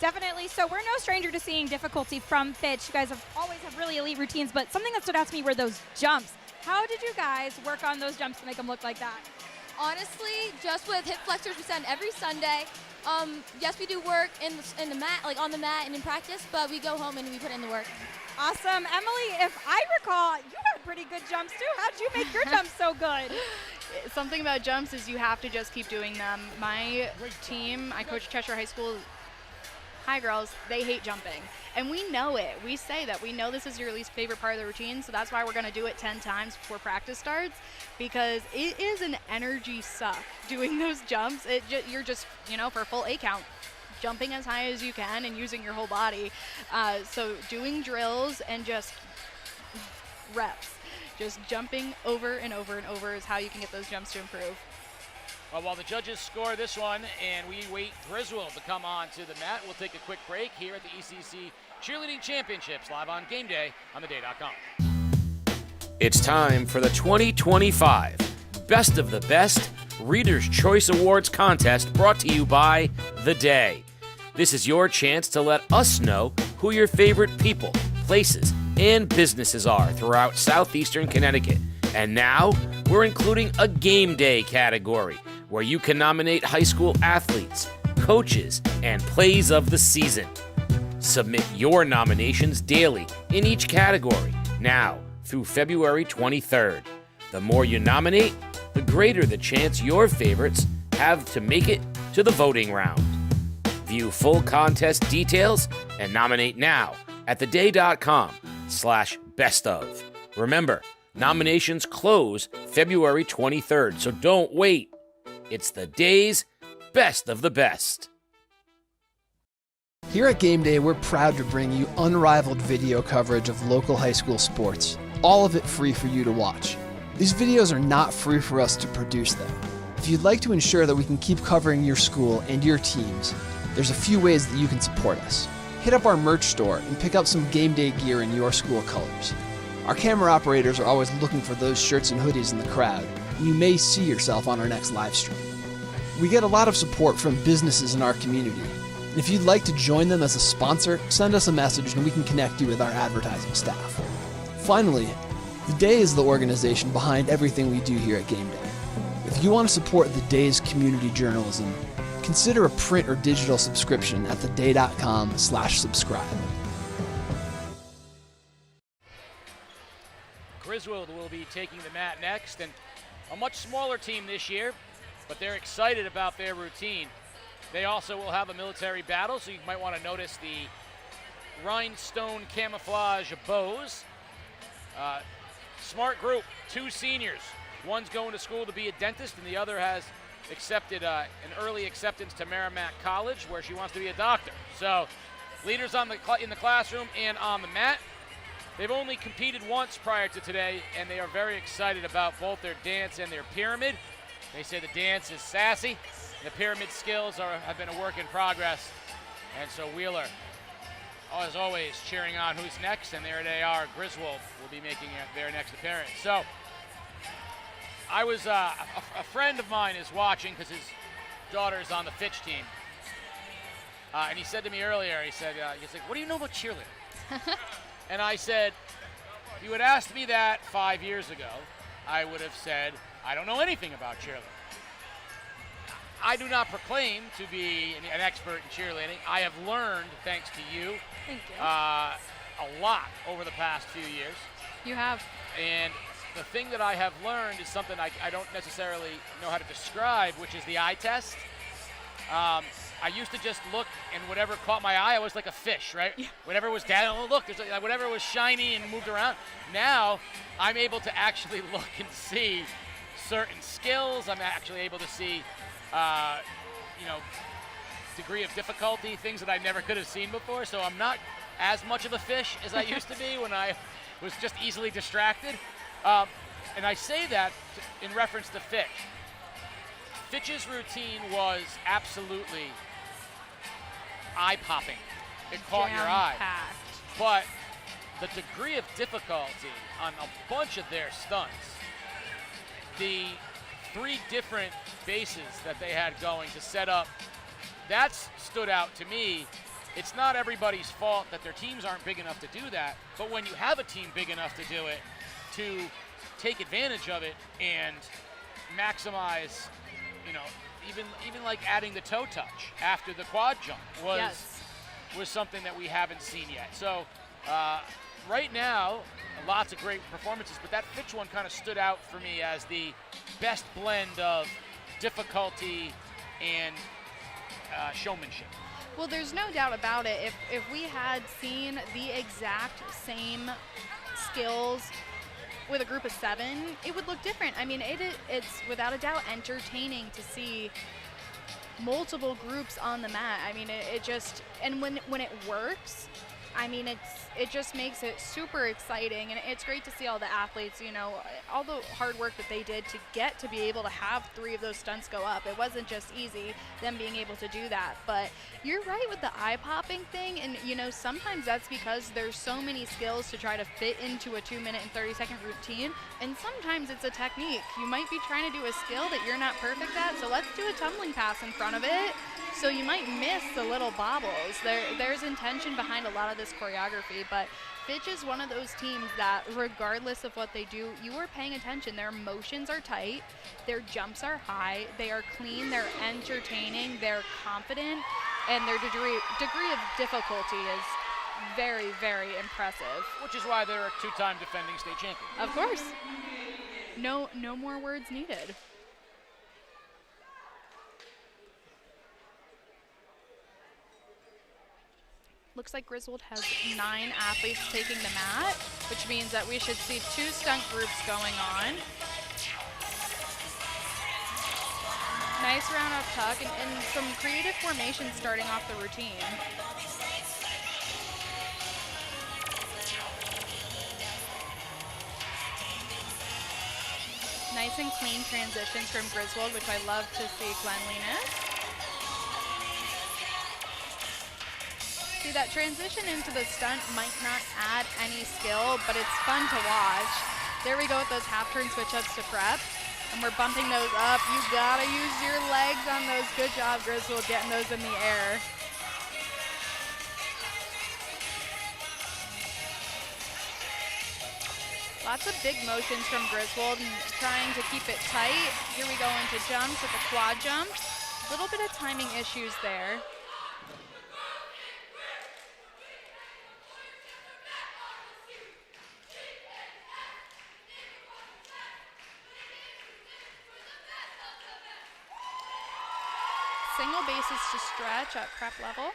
[SPEAKER 9] Definitely. So we're no stranger to seeing difficulty from Fitch. You guys always have really elite routines, but something that stood out to me were those jumps. How did you guys work on those jumps to make them look like that?
[SPEAKER 3] Honestly, just with hip flexors we send every Sunday. Yes, we do work in the mat, like on the mat and in practice, but we go home and we put in the work.
[SPEAKER 9] Awesome. Emily, if I recall, you had pretty good jumps too. How did you make your jumps so good?
[SPEAKER 7] Something about jumps is you have to just keep doing them. My team, I coach Cheshire High School high girls, they hate jumping. And we know it. We say that. We know this is your least favorite part of the routine, so that's why we're going to do it 10 times before practice starts, because it is an energy suck doing those jumps. You're just, for a full 8 count, jumping as high as you can and using your whole body. So doing drills and just reps, just jumping over and over and over is how you can get those jumps to improve.
[SPEAKER 6] Well, while the judges score this one and we wait Griswold to come on to the mat, we'll take a quick break here at the ECC Cheerleading Championships live on Game Day on theday.com.
[SPEAKER 10] It's time for the 2025 Best of the Best Reader's Choice Awards contest brought to you by The Day. This is your chance to let us know who your favorite people, places, and businesses are throughout southeastern Connecticut. And now we're including a game day category where you can nominate high school athletes, coaches, and plays of the season. Submit your nominations daily in each category now through February 23rd. The more you nominate, the greater the chance your favorites have to make it to the voting round. View full contest details and nominate now at theday.com/bestof. Remember, nominations close February 23rd, so don't wait. It's the day's best of the best.
[SPEAKER 11] Here at Game Day, we're proud to bring you unrivaled video coverage of local high school sports, all of it free for you to watch. These videos are not free for us to produce them. If you'd like to ensure that we can keep covering your school and your teams, there's a few ways that you can support us. Hit up our merch store and pick up some Game Day gear in your school colors. Our camera operators are always looking for those shirts and hoodies in the crowd, and you may see yourself on our next live stream. We get a lot of support from businesses in our community, and if you'd like to join them as a sponsor, send us a message and we can connect you with our advertising staff. Finally, The Day is the organization behind everything we do here at Game Day. If you want to support The Day's community journalism, consider a print or digital subscription at theday.com/subscribe.
[SPEAKER 6] Griswold will be taking the mat next, and a much smaller team this year, but they're excited about their routine. They also will have a military battle, so you might want to notice the rhinestone camouflage bows. Smart group, 2 seniors. One's going to school to be a dentist, and the other has accepted an early acceptance to Merrimack College, where she wants to be a doctor. So, leaders in the classroom and on the mat. They've only competed once prior to today, and they are very excited about both their dance and their pyramid. They say the dance is sassy. The pyramid skills have been a work in progress. And so Wheeler, as always, cheering on who's next, and there they are. Griswold will be making their next appearance. So I was, a friend of mine is watching because his daughter's on the Fitch team. And he said to me earlier, he's like, what do you know about cheerleading? And I said, if you had asked me that 5 years ago, I would have said, I don't know anything about cheerleading. I do not proclaim to be an expert in cheerleading. I have learned, thanks to you,
[SPEAKER 7] Thank you.
[SPEAKER 6] A lot over the past few years.
[SPEAKER 7] You have.
[SPEAKER 6] And the thing that I have learned is something I don't necessarily know how to describe, which is the eye test. I used to just look, and whatever caught my eye, I was like a fish, right? Yeah. Whatever was down, oh, look, there's whatever was shiny and moved around. Now, I'm able to actually look and see certain skills. I'm actually able to see, degree of difficulty, things that I never could have seen before. So I'm not as much of a fish as I used to be when I was just easily distracted. And I say that in reference to Fitch. Fitch's routine was absolutely eye-popping. It caught your eye. But the degree of difficulty on a bunch of their stunts, the 3 different bases that they had going to set up, that's stood out to me. It's not everybody's fault that their teams aren't big enough to do that, but when you have a team big enough to do it, to take advantage of it and maximize, even like adding the toe touch after the quad jump was something that we haven't seen yet. So right now, lots of great performances, but that Fitch one kind of stood out for me as the best blend of difficulty and showmanship.
[SPEAKER 7] Well, there's no doubt about it. If we had seen the exact same skills with a group of 7, it would look different. I mean, it's without a doubt entertaining to see multiple groups on the mat. I mean, it just, and when it works, I mean, it just makes it super exciting, and it's great to see all the athletes, all the hard work that they did to get to be able to have 3 of those stunts go up. It wasn't just easy, them being able to do that. But you're right with the eye-popping thing, and, sometimes that's because there's so many skills to try to fit into a 2-minute and 30-second routine, and sometimes it's a technique. You might be trying to do a skill that you're not perfect at, so let's do a tumbling pass in front of it. So you might miss the little bobbles. There's intention behind a lot of this choreography, but Fitch is one of those teams that regardless of what they do, you are paying attention. Their motions are tight, their jumps are high, they are clean, they're entertaining, they're confident, and their degree of difficulty is very, very impressive.
[SPEAKER 6] Which is why they're a 2-time defending state champion.
[SPEAKER 7] Of course. No more words needed. Looks like Griswold has 9 athletes taking the mat, which means that we should see 2 stunt groups going on. Nice round up tuck and some creative formations starting off the routine. Nice and clean transitions from Griswold, which I love to see cleanliness. See, that transition into the stunt might not add any skill, but it's fun to watch. There we go with those half-turn switch-ups to prep, and we're bumping those up. You gotta use your legs on those. Good job, Griswold, getting those in the air. Lots of big motions from Griswold and trying to keep it tight. Here we go into jumps with the quad jumps. A little bit of timing issues there. Single bases to stretch at prep level.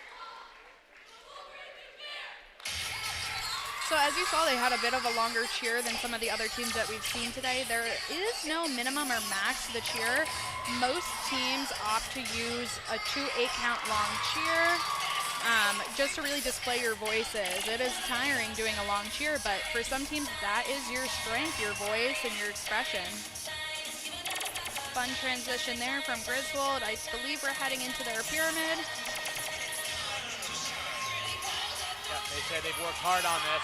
[SPEAKER 7] So as you saw, they had a bit of a longer cheer than some of the other teams that we've seen today. There is no minimum or max to the cheer. Most teams opt to use a 2 8-count long cheer just to really display your voices. It is tiring doing a long cheer, but for some teams, that is your strength, your voice, and your expression. Fun transition there from Griswold. I believe we're heading into their pyramid.
[SPEAKER 6] Yep, they said they've worked hard on this.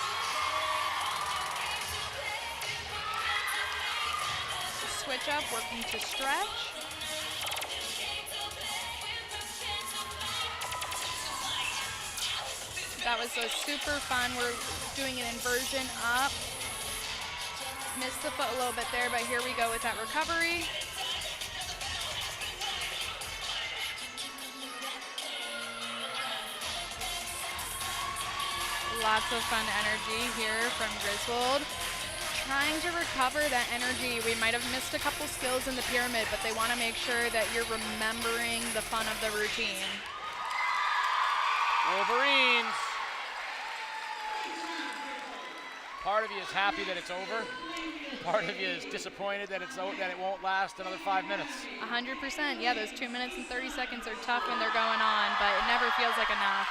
[SPEAKER 7] Switch up, working to stretch. That was so super fun. We're doing an inversion up. Missed the foot a little bit there, but here we go with that recovery. Lots of fun energy here from Griswold. Trying to recover that energy. We might have missed a couple skills in the pyramid, but they want to make sure that you're remembering the fun of the routine.
[SPEAKER 6] Wolverines. Part of you is happy that it's over. Part of you is disappointed that it won't last another 5 minutes.
[SPEAKER 7] 100%. Yeah, those 2 minutes and 30 seconds are tough when they're going on, but it never feels like enough.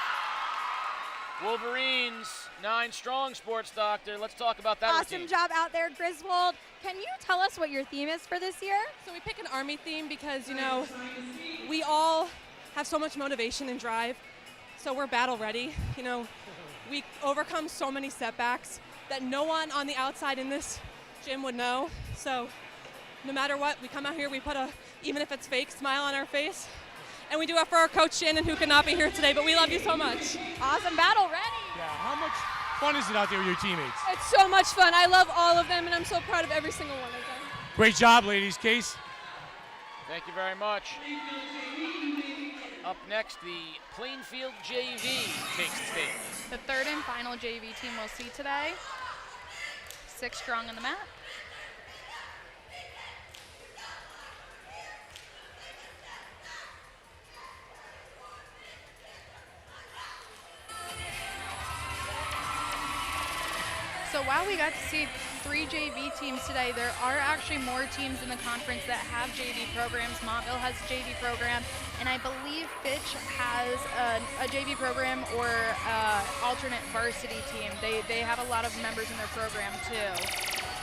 [SPEAKER 6] Wolverines, 9 strong, Sports Doctor. Let's talk about that
[SPEAKER 9] Awesome
[SPEAKER 6] routine.
[SPEAKER 9] job out there, Griswold. Can you tell us what your theme is for this year?
[SPEAKER 4] So we pick an Army theme because, you know, we all have so much motivation and drive, so we're battle ready. You know, we overcome so many setbacks that no one on the outside in this gym would know. So no matter what, we come out here, we put a, even if it's fake, smile on our face. And we do it for our coach Shannon, who could not be here today, but we love you so much.
[SPEAKER 9] Awesome, battle ready.
[SPEAKER 8] Yeah, how much fun is it out there with your teammates?
[SPEAKER 14] It's so much fun. I love all of them, and I'm so proud of every single one of them.
[SPEAKER 8] Great job, ladies. Case?
[SPEAKER 6] Thank you very much. Up next, the Plainfield JV takes the stage.
[SPEAKER 7] The third and final JV team we'll see today. 6 strong on the mat. So while we got to see 3 JV teams today, there are actually more teams in the conference that have JV programs. Montville has a JV program, and I believe Fitch has a JV program or alternate varsity team. They have a lot of members in their program too,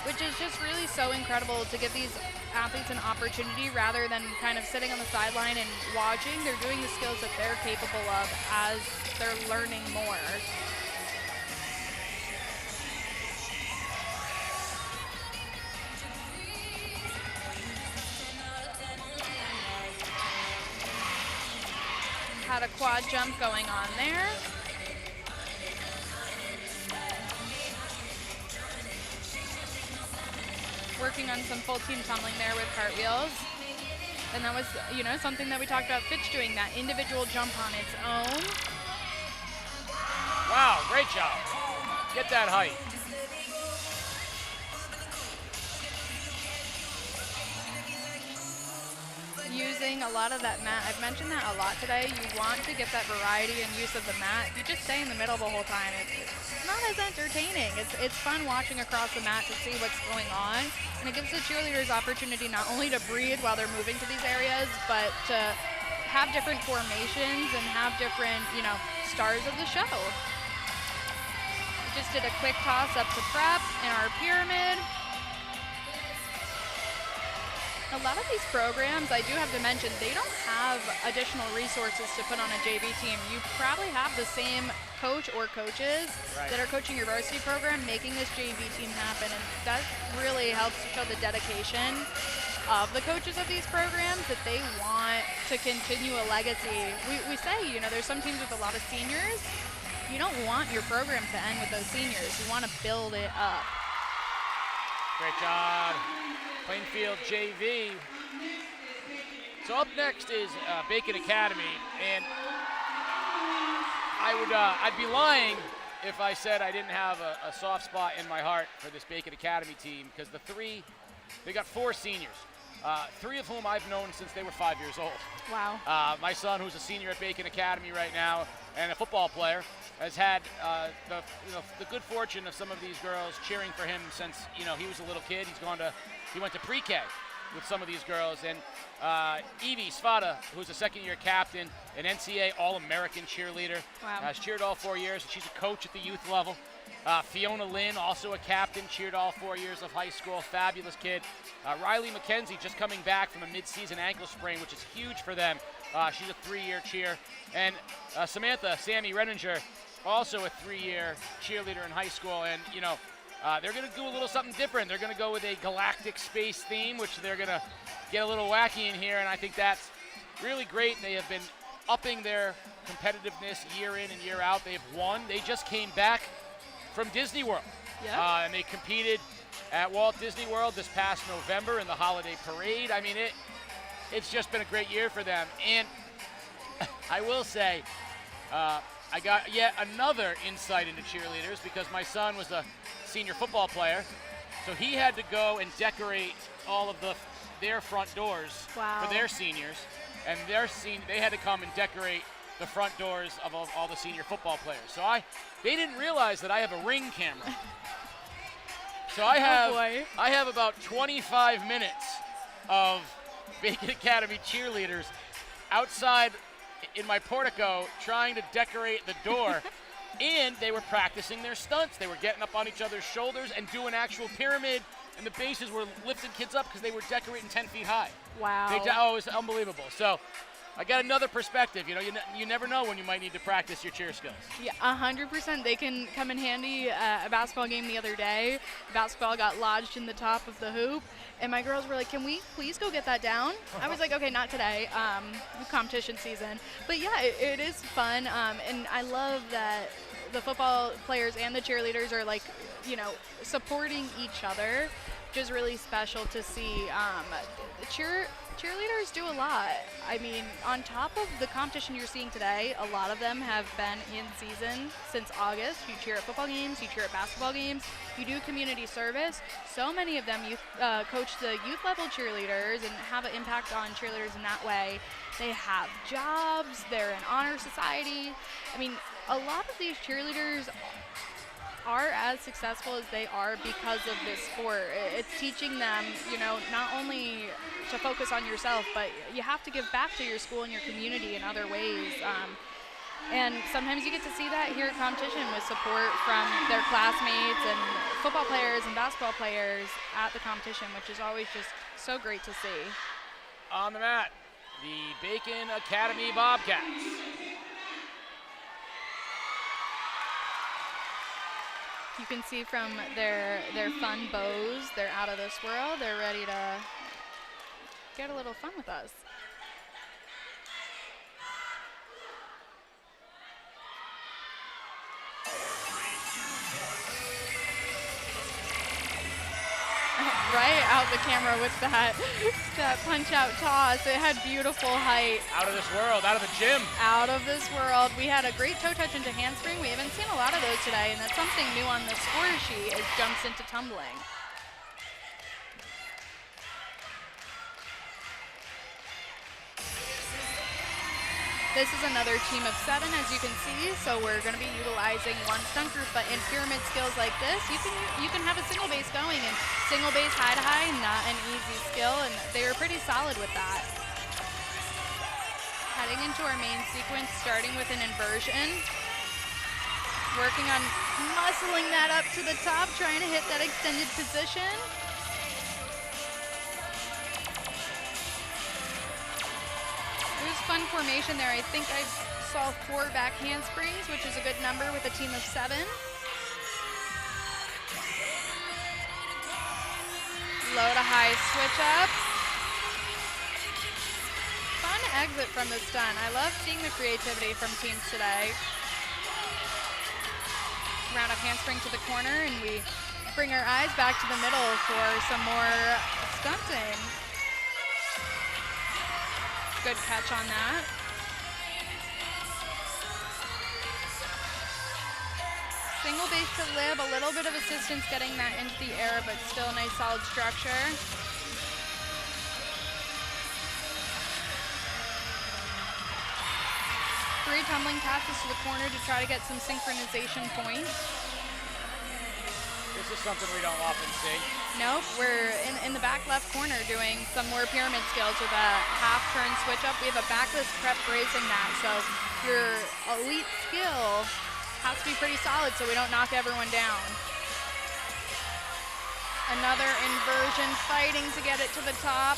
[SPEAKER 7] which is just really so incredible to give these athletes an opportunity rather than kind of sitting on the sideline and watching. They're doing the skills that they're capable of as they're learning more. Had a quad jump going on there. Working on some full team tumbling there with cartwheels. And that was, you know, something that we talked about Fitch doing, that individual jump on its own.
[SPEAKER 6] Wow, great job. Get that height.
[SPEAKER 7] Using a lot of that mat. I've mentioned that a lot today. You want to get that variety and use of the mat. If you just stay in the middle the whole time, it's not as entertaining. It's fun watching across the mat to see what's going on. And it gives the cheerleaders opportunity not only to breathe while they're moving to these areas, but to have different formations and have different, you know, stars of the show. We just did a quick toss up to prep in our pyramid. A lot of these programs, I do have to mention, they don't have additional resources to put on a JV team. You probably have the same coach or coaches that are coaching your varsity program making this JV team happen, and that really helps to show the dedication of the coaches of these programs that they want to continue a legacy. We say, you know, there's some teams with a lot of seniors. You don't want your program to end with those seniors. You want to build it up.
[SPEAKER 6] Great job. Plainfield JV. So up next is Bacon Academy, and I'd be lying if I said I didn't have a soft spot in my heart for this Bacon Academy team, because they got 4 seniors, 3 of whom I've known since they were 5 years old.
[SPEAKER 7] Wow.
[SPEAKER 6] My son, who's a senior at Bacon Academy right now and a football player, has had the good fortune of some of these girls cheering for him since, you know, he was a little kid. He went to pre-K with some of these girls, and Evie Svada, who's a second-year captain, an NCAA All-American cheerleader, has cheered all 4 years. She's a coach at the youth level. Fiona Lynn, also a captain, cheered all 4 years of high school, fabulous kid. Riley McKenzie, just coming back from a mid-season ankle sprain, which is huge for them. She's a 3-year cheer. And Sammy Renninger, also a 3-year cheerleader in high school, and, you know, they're going to do a little something different. They're going to go with a galactic space theme, which they're going to get a little wacky in here, and I think that's really great. They have been upping their competitiveness year in and year out. They've won. They just came back from Disney World, and they competed at Walt Disney World this past November in the holiday parade. I mean, it's just been a great year for them, and I will say, I got yet another insight into cheerleaders because my son was a senior football player, so he had to go and decorate all of their front doors for their seniors, and they had to come and decorate the front doors of all the senior football players. So they didn't realize that I have a Ring camera. So I have about 25 minutes of Bacon Academy cheerleaders outside in my portico trying to decorate the door And they were practicing their stunts. They were getting up on each other's shoulders and doing actual pyramid, and the bases were lifting kids up because they were decorating 10 feet high.
[SPEAKER 7] Wow.
[SPEAKER 6] It was unbelievable. So I got another perspective. You know, you never know when you might need to practice your cheer skills.
[SPEAKER 7] Yeah, 100%. They can come in handy. A basketball game the other day, basketball got lodged in the top of the hoop, and my girls were like, "Can we please go get that down?" I was like, "Okay, not today. Competition season." But yeah, it is fun, and I love that the football players and the cheerleaders are like, you know, supporting each other, which is really special to see. Cheerleaders do a lot. I mean, on top of the competition you're seeing today, a lot of them have been in season since August. You cheer at football games, you cheer at basketball games, you do community service. So many of them coach the youth level cheerleaders and have an impact on cheerleaders in that way. They have jobs, they're in honor society. I mean, a lot of these cheerleaders are as successful as they are because of this sport. It's teaching them, you know, not only to focus on yourself, but you have to give back to your school and your community in other ways. And sometimes you get to see that here at competition with support from their classmates and football players and basketball players at the competition, which is always just so great to see.
[SPEAKER 6] On the mat, the Bacon Academy Bobcats.
[SPEAKER 7] You can see from their fun bows, they're out of this world. They're ready to get a little fun with us. Right out the camera with that punch-out toss. It had beautiful height.
[SPEAKER 6] Out of this world, out of the gym.
[SPEAKER 7] Out of this world. We had a great toe touch into handspring. We haven't seen a lot of those today, and that's something new on the score sheet is jumps into tumbling. This is another team of 7, as you can see, so we're going to be utilizing one stunt group, but in pyramid skills like this, you can have a single base going, and single base high to high, not an easy skill, and they were pretty solid with that. Heading into our main sequence, starting with an inversion, working on muscling that up to the top, trying to hit that extended position. There's fun formation there. I think I saw 4 back handsprings, which is a good number with a team of 7. Low to high switch up. Fun exit from the stunt. I love seeing the creativity from teams today. Round of handspring to the corner, and we bring our eyes back to the middle for some more stunting. Good catch on that. Single base to lib, a little bit of assistance getting that into the air, but still a nice solid structure. Three tumbling passes to the corner to try to get some synchronization points.
[SPEAKER 6] This is something we don't often see.
[SPEAKER 7] Nope, we're in the back left corner doing some more pyramid skills with a half turn switch up. We have a backless prep bracing that, so your elite skill has to be pretty solid so we don't knock everyone down. Another inversion, fighting to get it to the top.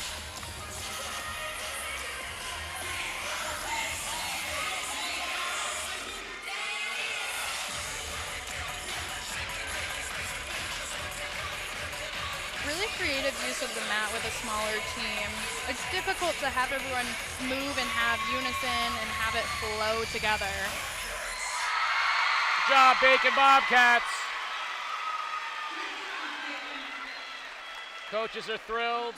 [SPEAKER 7] Really creative use of the mat with a smaller team. It's difficult to have everyone move and have unison and have it flow together.
[SPEAKER 6] Good job, Bacon Bobcats. Coaches are thrilled.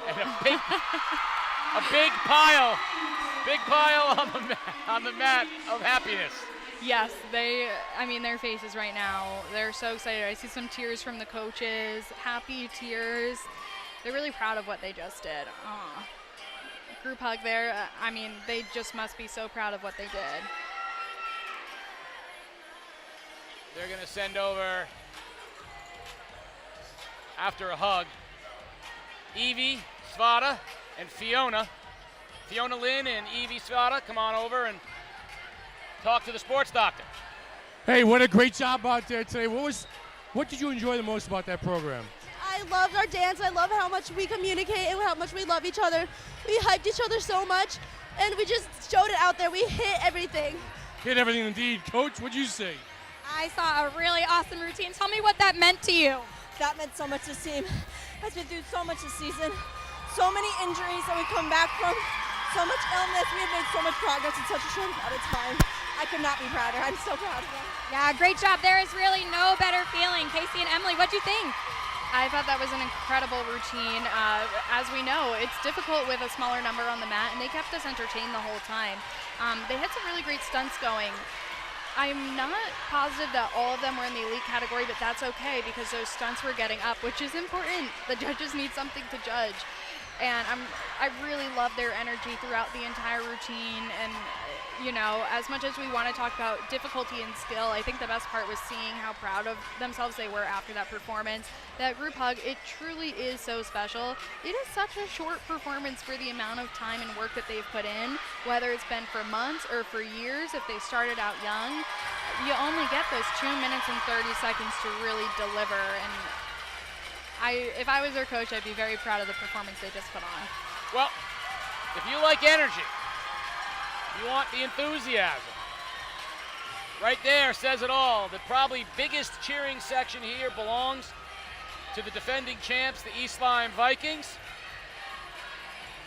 [SPEAKER 6] And a big pile on the mat of happiness.
[SPEAKER 7] Yes, their faces right now, they're so excited. I see some tears from the coaches, happy tears. They're really proud of what they just did. Group hug there. They just must be so proud of what they did.
[SPEAKER 6] They're going to send over, after a hug, Evie, Svada, and Fiona. Fiona Lynn and Evie Svada, come on over and talk to the sports doctor.
[SPEAKER 8] Hey, what a great job out there today. What did you enjoy the most about that program?
[SPEAKER 13] I loved our dance. I love how much we communicate and how much we love each other. We hyped each other so much, and we just showed it out there. We hit everything.
[SPEAKER 8] Hit everything indeed. Coach, what'd you say?
[SPEAKER 9] I saw a really awesome routine. Tell me what that meant to you.
[SPEAKER 13] That meant so much to this team. Has been through so much this season. So many injuries that we come back from. So much illness. We have made so much progress in such a short amount of time. I could not be prouder. I'm so proud of them.
[SPEAKER 9] Yeah, great job. There is really no better feeling. Casey and Emily, what'd you think?
[SPEAKER 7] I thought that was an incredible routine. As we know, it's difficult with a smaller number on the mat, and they kept us entertained the whole time. They had some really great stunts going. I'm not positive that all of them were in the elite category, but that's okay because those stunts were getting up, which is important. The judges need something to judge. And I really love their energy throughout the entire routine. And, you know, as much as we want to talk about difficulty and skill, I think the best part was seeing how proud of themselves they were after that performance. That group hug, it truly is so special. It is such a short performance for the amount of time and work that they've put in, whether it's been for months or for years. If they started out young, you only get those 2 minutes and 30 seconds to really deliver. And if I was their coach, I'd be very proud of the performance they just put on.
[SPEAKER 6] Well, if you like energy, if you want the enthusiasm, right there says it all. The probably biggest cheering section here belongs to the defending champs, the East Lyme Vikings.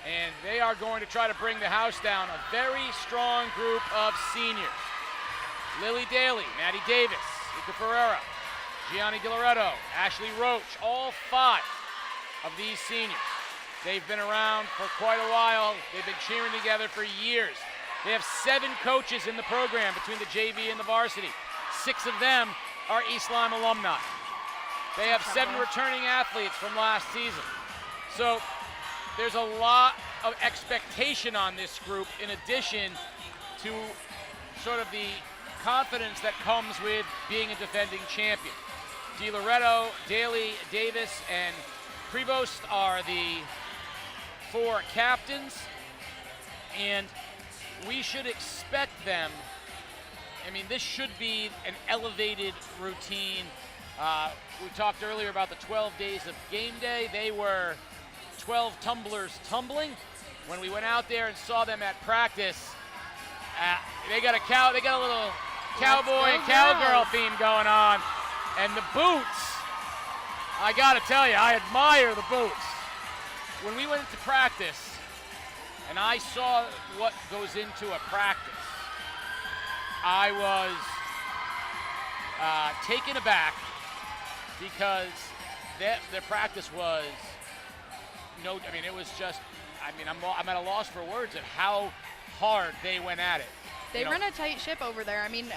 [SPEAKER 6] And they are going to try to bring the house down. A very strong group of seniors. Lily Daly, Maddie Davis, Ika Ferreira, Gianni DiLoretto, Ashley Roach, all 5 of these seniors. They've been around for quite a while. They've been cheering together for years. They have 7 coaches in the program between the JV and the varsity. 6 of them are East Lyme alumni. They have 7 returning athletes from last season. So there's a lot of expectation on this group in addition to sort of the confidence that comes with being a defending champion. DiLoretto, Daly, Davis, and Prevost are the 4 captains, and we should expect them. I mean, this should be an elevated routine. We talked earlier about the 12 days of game day. They were 12 tumblers tumbling. When we went out there and saw them at practice, they got a little cowboy and cowgirl theme going on. And the boots, I gotta tell you, I admire the boots. When we went into practice and I saw what goes into a practice, I was taken aback because their practice was it was just, I'm at a loss for words at how hard they went at it.
[SPEAKER 7] They run a tight ship over there. I mean,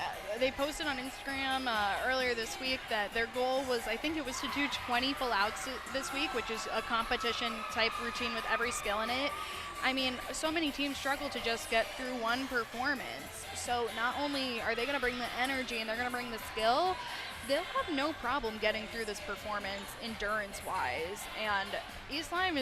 [SPEAKER 7] they posted on Instagram earlier this week that their goal was, I think it was to do 20 full outs this week, which is a competition type routine with every skill in it. I mean, so many teams struggle to just get through one performance. So not only are they going to bring the energy and they're going to bring the skill, they'll have no problem getting through this performance endurance-wise. And East Lyme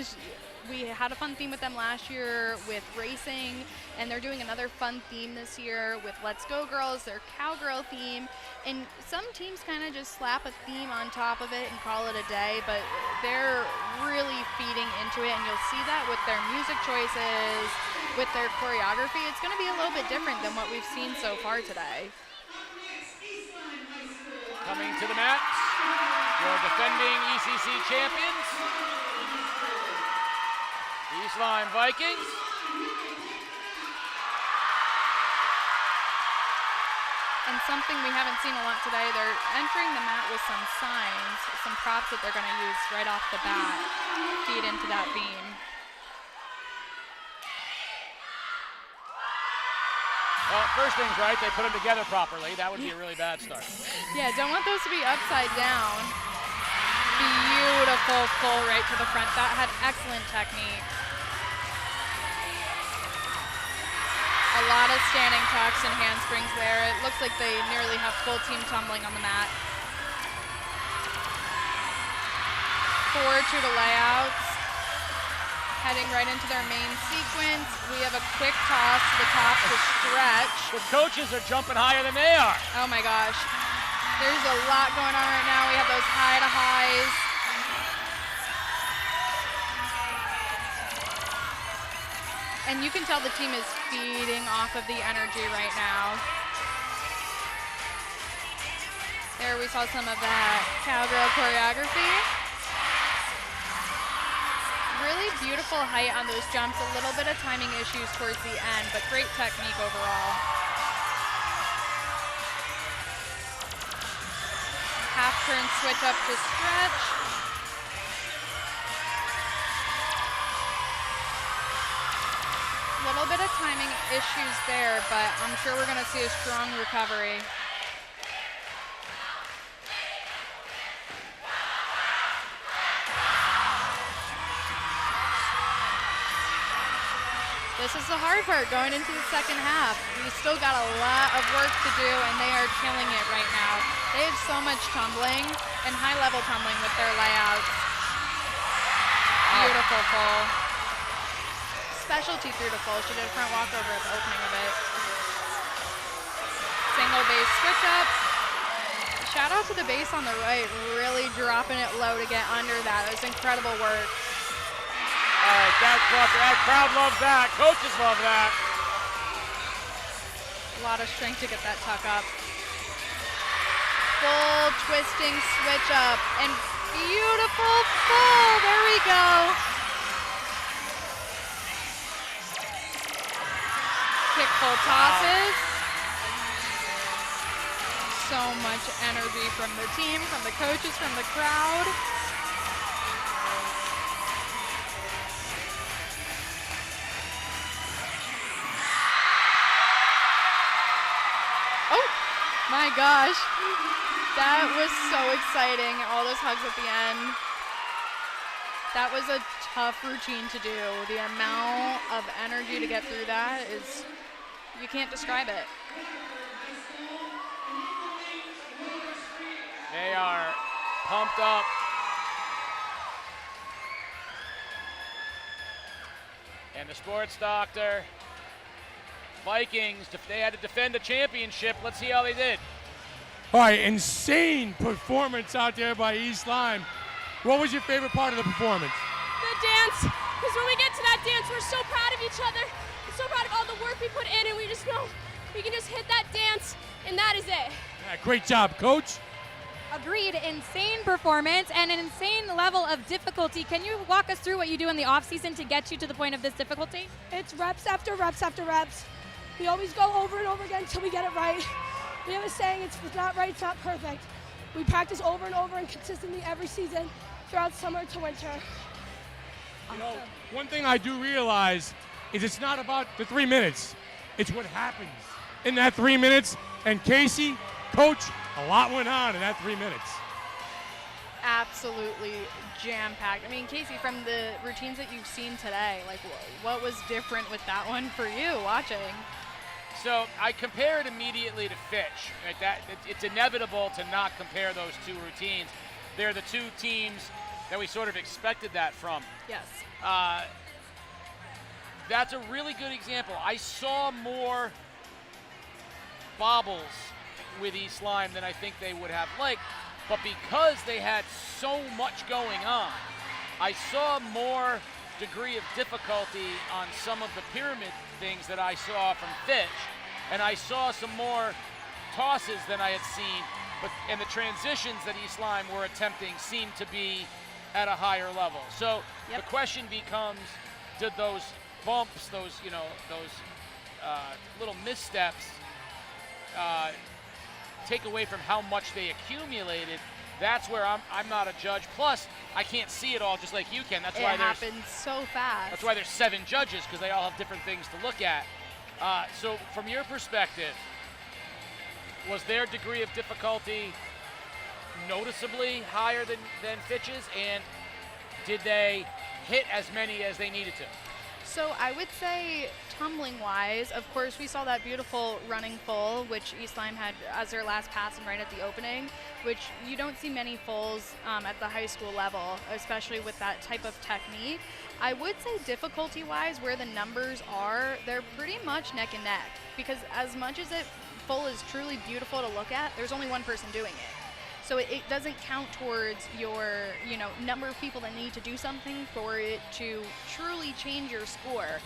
[SPEAKER 7] we had a fun theme with them last year with racing, and they're doing another fun theme this year with Let's Go Girls, their cowgirl theme. And some teams kind of just slap a theme on top of it and call it a day, but they're really feeding into it, and you'll see that with their music choices, with their choreography. It's going to be a little bit different than what we've seen so far today.
[SPEAKER 6] Coming to the mat, your defending ECC champions, the East Lyme Vikings.
[SPEAKER 7] And something we haven't seen a lot today, they're entering the mat with some signs, some props that they're going to use right off the bat, feed into that theme.
[SPEAKER 6] Well, first things right, they put them together properly. That would be a really bad start.
[SPEAKER 7] Yeah, don't want those to be upside down. Beautiful pull right to the front. That had excellent technique. A lot of standing tucks and handsprings there. It looks like they nearly have full team tumbling on the mat. 4 to the layouts.
[SPEAKER 5] Heading right into their main sequence. We have a quick toss to the top to stretch.
[SPEAKER 6] The coaches are jumping higher than they are.
[SPEAKER 5] Oh my gosh. There's a lot going on right now. We have those high to highs. And you can tell the team is feeding off of the energy right now. There we saw some of that cowgirl choreography. Really beautiful height on those jumps, a little bit of timing issues towards the end, but great technique overall. Half turn switch up to stretch. A little bit of timing issues there, but I'm sure we're gonna see a strong recovery. This is the hard part going into the second half. We still got a lot of work to do, and they are killing it right now. They have so much tumbling and high-level tumbling with their layouts. Beautiful full. Specialty through to full. She did a front walkover at the opening of it. Single base switch up. Shout out to the base on the right, really dropping it low to get under that. It was incredible work.
[SPEAKER 6] All right, that crowd loves that. Coaches love that.
[SPEAKER 5] A lot of strength to get that tuck up. Full twisting switch up and beautiful full. There we go. Kick full tosses. So much energy from the team, from the coaches, from the crowd. My gosh, that was so exciting. All those hugs at the end. That was a tough routine to do. The amount of energy to get through that is, you can't describe it.
[SPEAKER 6] They are pumped up. And the sports doctor. Vikings, they had to defend the championship. Let's see how they did.
[SPEAKER 8] All right, insane performance out there by East Lyme. What was your favorite part of the performance?
[SPEAKER 14] The dance, because when we get to that dance, we're so proud of each other. We're so proud of all the work we put in, and we just know we can just hit that dance, and that is it.
[SPEAKER 8] Yeah, great job, Coach.
[SPEAKER 9] Agreed. Insane performance and an insane level of difficulty. Can you walk us through what you do in the off season to get you to the point of this difficulty?
[SPEAKER 14] It's reps after reps after reps. We always go over and over again until we get it right. We have a saying, it's not right, it's not perfect. We practice over and over and consistently every season throughout summer to winter.
[SPEAKER 8] You know, one thing I do realize is it's not about the 3 minutes. It's what happens in that 3 minutes. And Casey, Coach, a lot went on in that 3 minutes.
[SPEAKER 5] Absolutely jam-packed. I mean, Casey, from the routines that you've seen today, like what was different with that one for you watching?
[SPEAKER 6] So I compare it immediately to Fitch. Right? It's inevitable to not compare those two routines. They're the two teams that we sort of expected that from.
[SPEAKER 5] Yes.
[SPEAKER 6] That's a really good example. I saw more bobbles with East Lyme than I think they would have liked, but because they had so much going on, I saw more degree of difficulty on some of the pyramid things that I saw from Fitch, and I saw some more tosses than I had seen, and the transitions that East Lyme were attempting seemed to be at a higher level. So the question becomes, did those bumps, those little missteps take away from how much they accumulated? That's where I'm not a judge. Plus, I can't see it all just like you can. That's why
[SPEAKER 5] it happens so fast.
[SPEAKER 6] That's why there's 7 judges, because they all have different things to look at. So from your perspective, was their degree of difficulty noticeably higher than Fitch's, and did they hit as many as they needed to?
[SPEAKER 5] So I would say tumbling-wise, of course, we saw that beautiful running full, which East Lyme had as their last pass and right at the opening, which you don't see many fulls at the high school level, especially with that type of technique. I would say difficulty-wise, where the numbers are, they're pretty much neck and neck, because as much as it full is truly beautiful to look at, there's only one person doing it. So it doesn't count towards your, number of people that need to do something for it to truly change your score.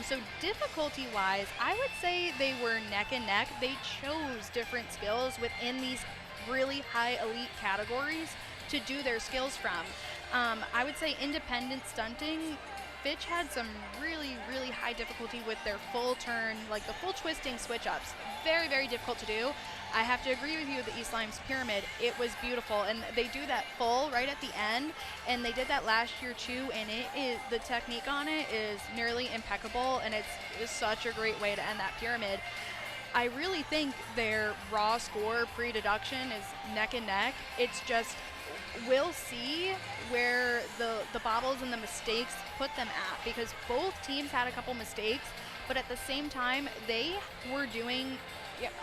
[SPEAKER 5] So difficulty-wise, I would say they were neck and neck. They chose different skills within these really high elite categories to do their skills from. I would say independent stunting, Fitch had some really, really high difficulty with their full turn, like the full twisting switch-ups. Very, very difficult to do. I have to agree with you with the East Lyme's pyramid. It was beautiful, and they do that full right at the end, and they did that last year too, and the technique on it is nearly impeccable, and it's such a great way to end that pyramid. I really think their raw score pre-deduction is neck and neck. It's just, we'll see where the bobbles and the mistakes put them at, because both teams had a couple mistakes, but at the same time, they were doing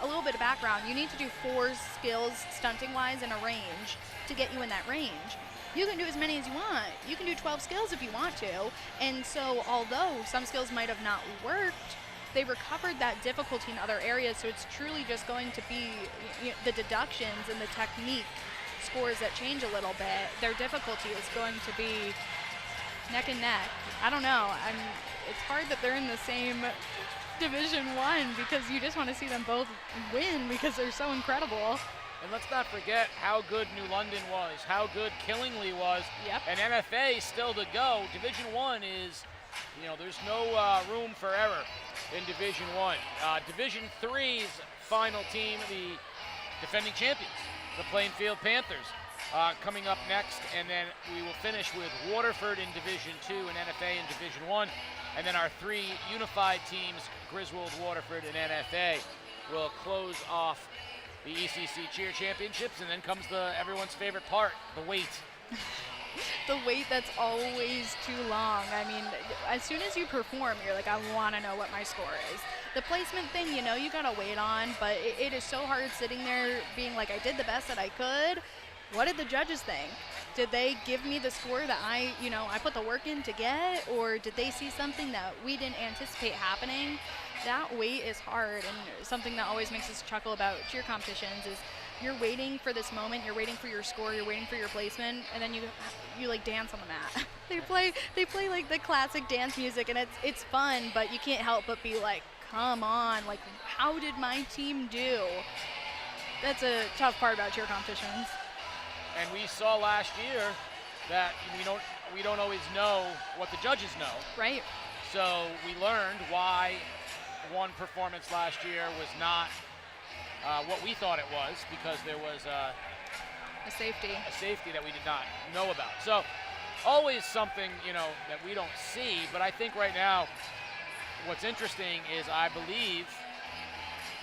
[SPEAKER 5] a little bit of background. You need to do 4 skills stunting-wise in a range to get you in that range. You can do as many as you want. You can do 12 skills if you want to. And so although some skills might have not worked, they recovered that difficulty in other areas. So it's truly just going to be the deductions and the technique scores that change a little bit. Their difficulty is going to be neck and neck. I don't know. It's hard that they're in the same Division I, because you just want to see them both win because they're so incredible.
[SPEAKER 6] And let's not forget how good New London was, how good Killingley was, and NFA still to go. Division I is, there's no room for error in Division I. Division III's final team, the defending champions, the Plainfield Panthers, coming up next, and then we will finish with Waterford in Division II and NFA in Division I. And then our 3 unified teams, Griswold, Waterford, and NFA, will close off the ECC Cheer Championships, and then comes everyone's favorite part, the wait.
[SPEAKER 5] The wait that's always too long. I mean, as soon as you perform, you're like, I want to know what my score is. The placement thing, you got to wait on, but it is so hard sitting there being like, I did the best that I could. What did the judges think? Did they give me the score that I put the work in to get, or did they see something that we didn't anticipate happening? That wait is hard, and something that always makes us chuckle about cheer competitions is you're waiting for this moment, you're waiting for your score, you're waiting for your placement, and then you like dance on the mat. they play like the classic dance music, and it's fun, but you can't help but be like, come on, like, how did my team do? That's a tough part about cheer competitions.
[SPEAKER 6] And we saw last year that we don't always know what the judges know.
[SPEAKER 5] Right.
[SPEAKER 6] So we learned why one performance last year was not what we thought it was, because there was
[SPEAKER 5] a safety
[SPEAKER 6] that we did not know about. So always something that we don't see. But I think right now what's interesting is I believe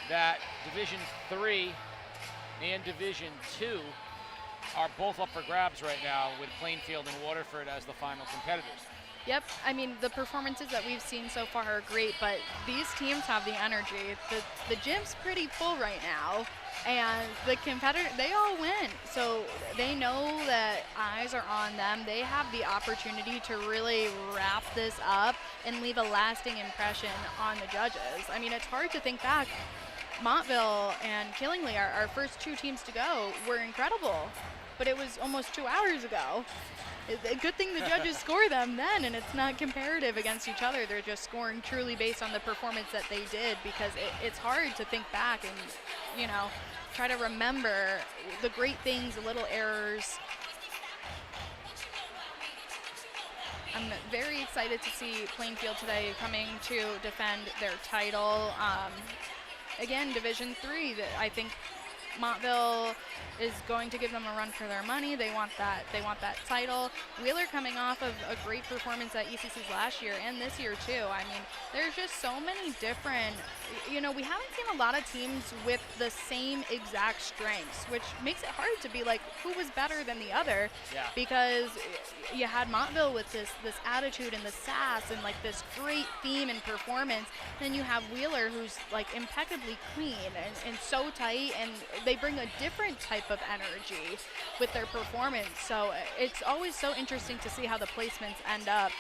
[SPEAKER 6] that Division III and Division II are both up for grabs right now, with Plainfield and Waterford as the final competitors.
[SPEAKER 5] Yep, I mean, the performances that we've seen so far are great, but these teams have the energy. The gym's pretty full right now, and the competitor, they all win. So they know that eyes are on them. They have the opportunity to really wrap this up and leave a lasting impression on the judges. I mean, it's hard to think back. Montville and Killingley, our first 2 teams to go, were incredible, but it was almost 2 hours ago. A good thing the judges score them then, and it's not comparative against each other. They're just scoring truly based on the performance that they did, because it's hard to think back and, try to remember the great things, the little errors. I'm very excited to see Plainfield today coming to defend their title. Again, Division III, I think Montville is going to give them a run for their money. They want that title. Wheeler coming off of a great performance at ECC's last year and this year too. I mean, there's just so many different, we haven't seen a lot of teams with the same exact strengths, which makes it hard to be like who was better than the other.
[SPEAKER 6] Yeah.
[SPEAKER 5] Because you had Montville with this attitude and the sass and like this great theme and performance. Then you have Wheeler who's like impeccably clean and so tight, and they bring a different type of energy with their performance. So it's always so interesting to see how the placements end up,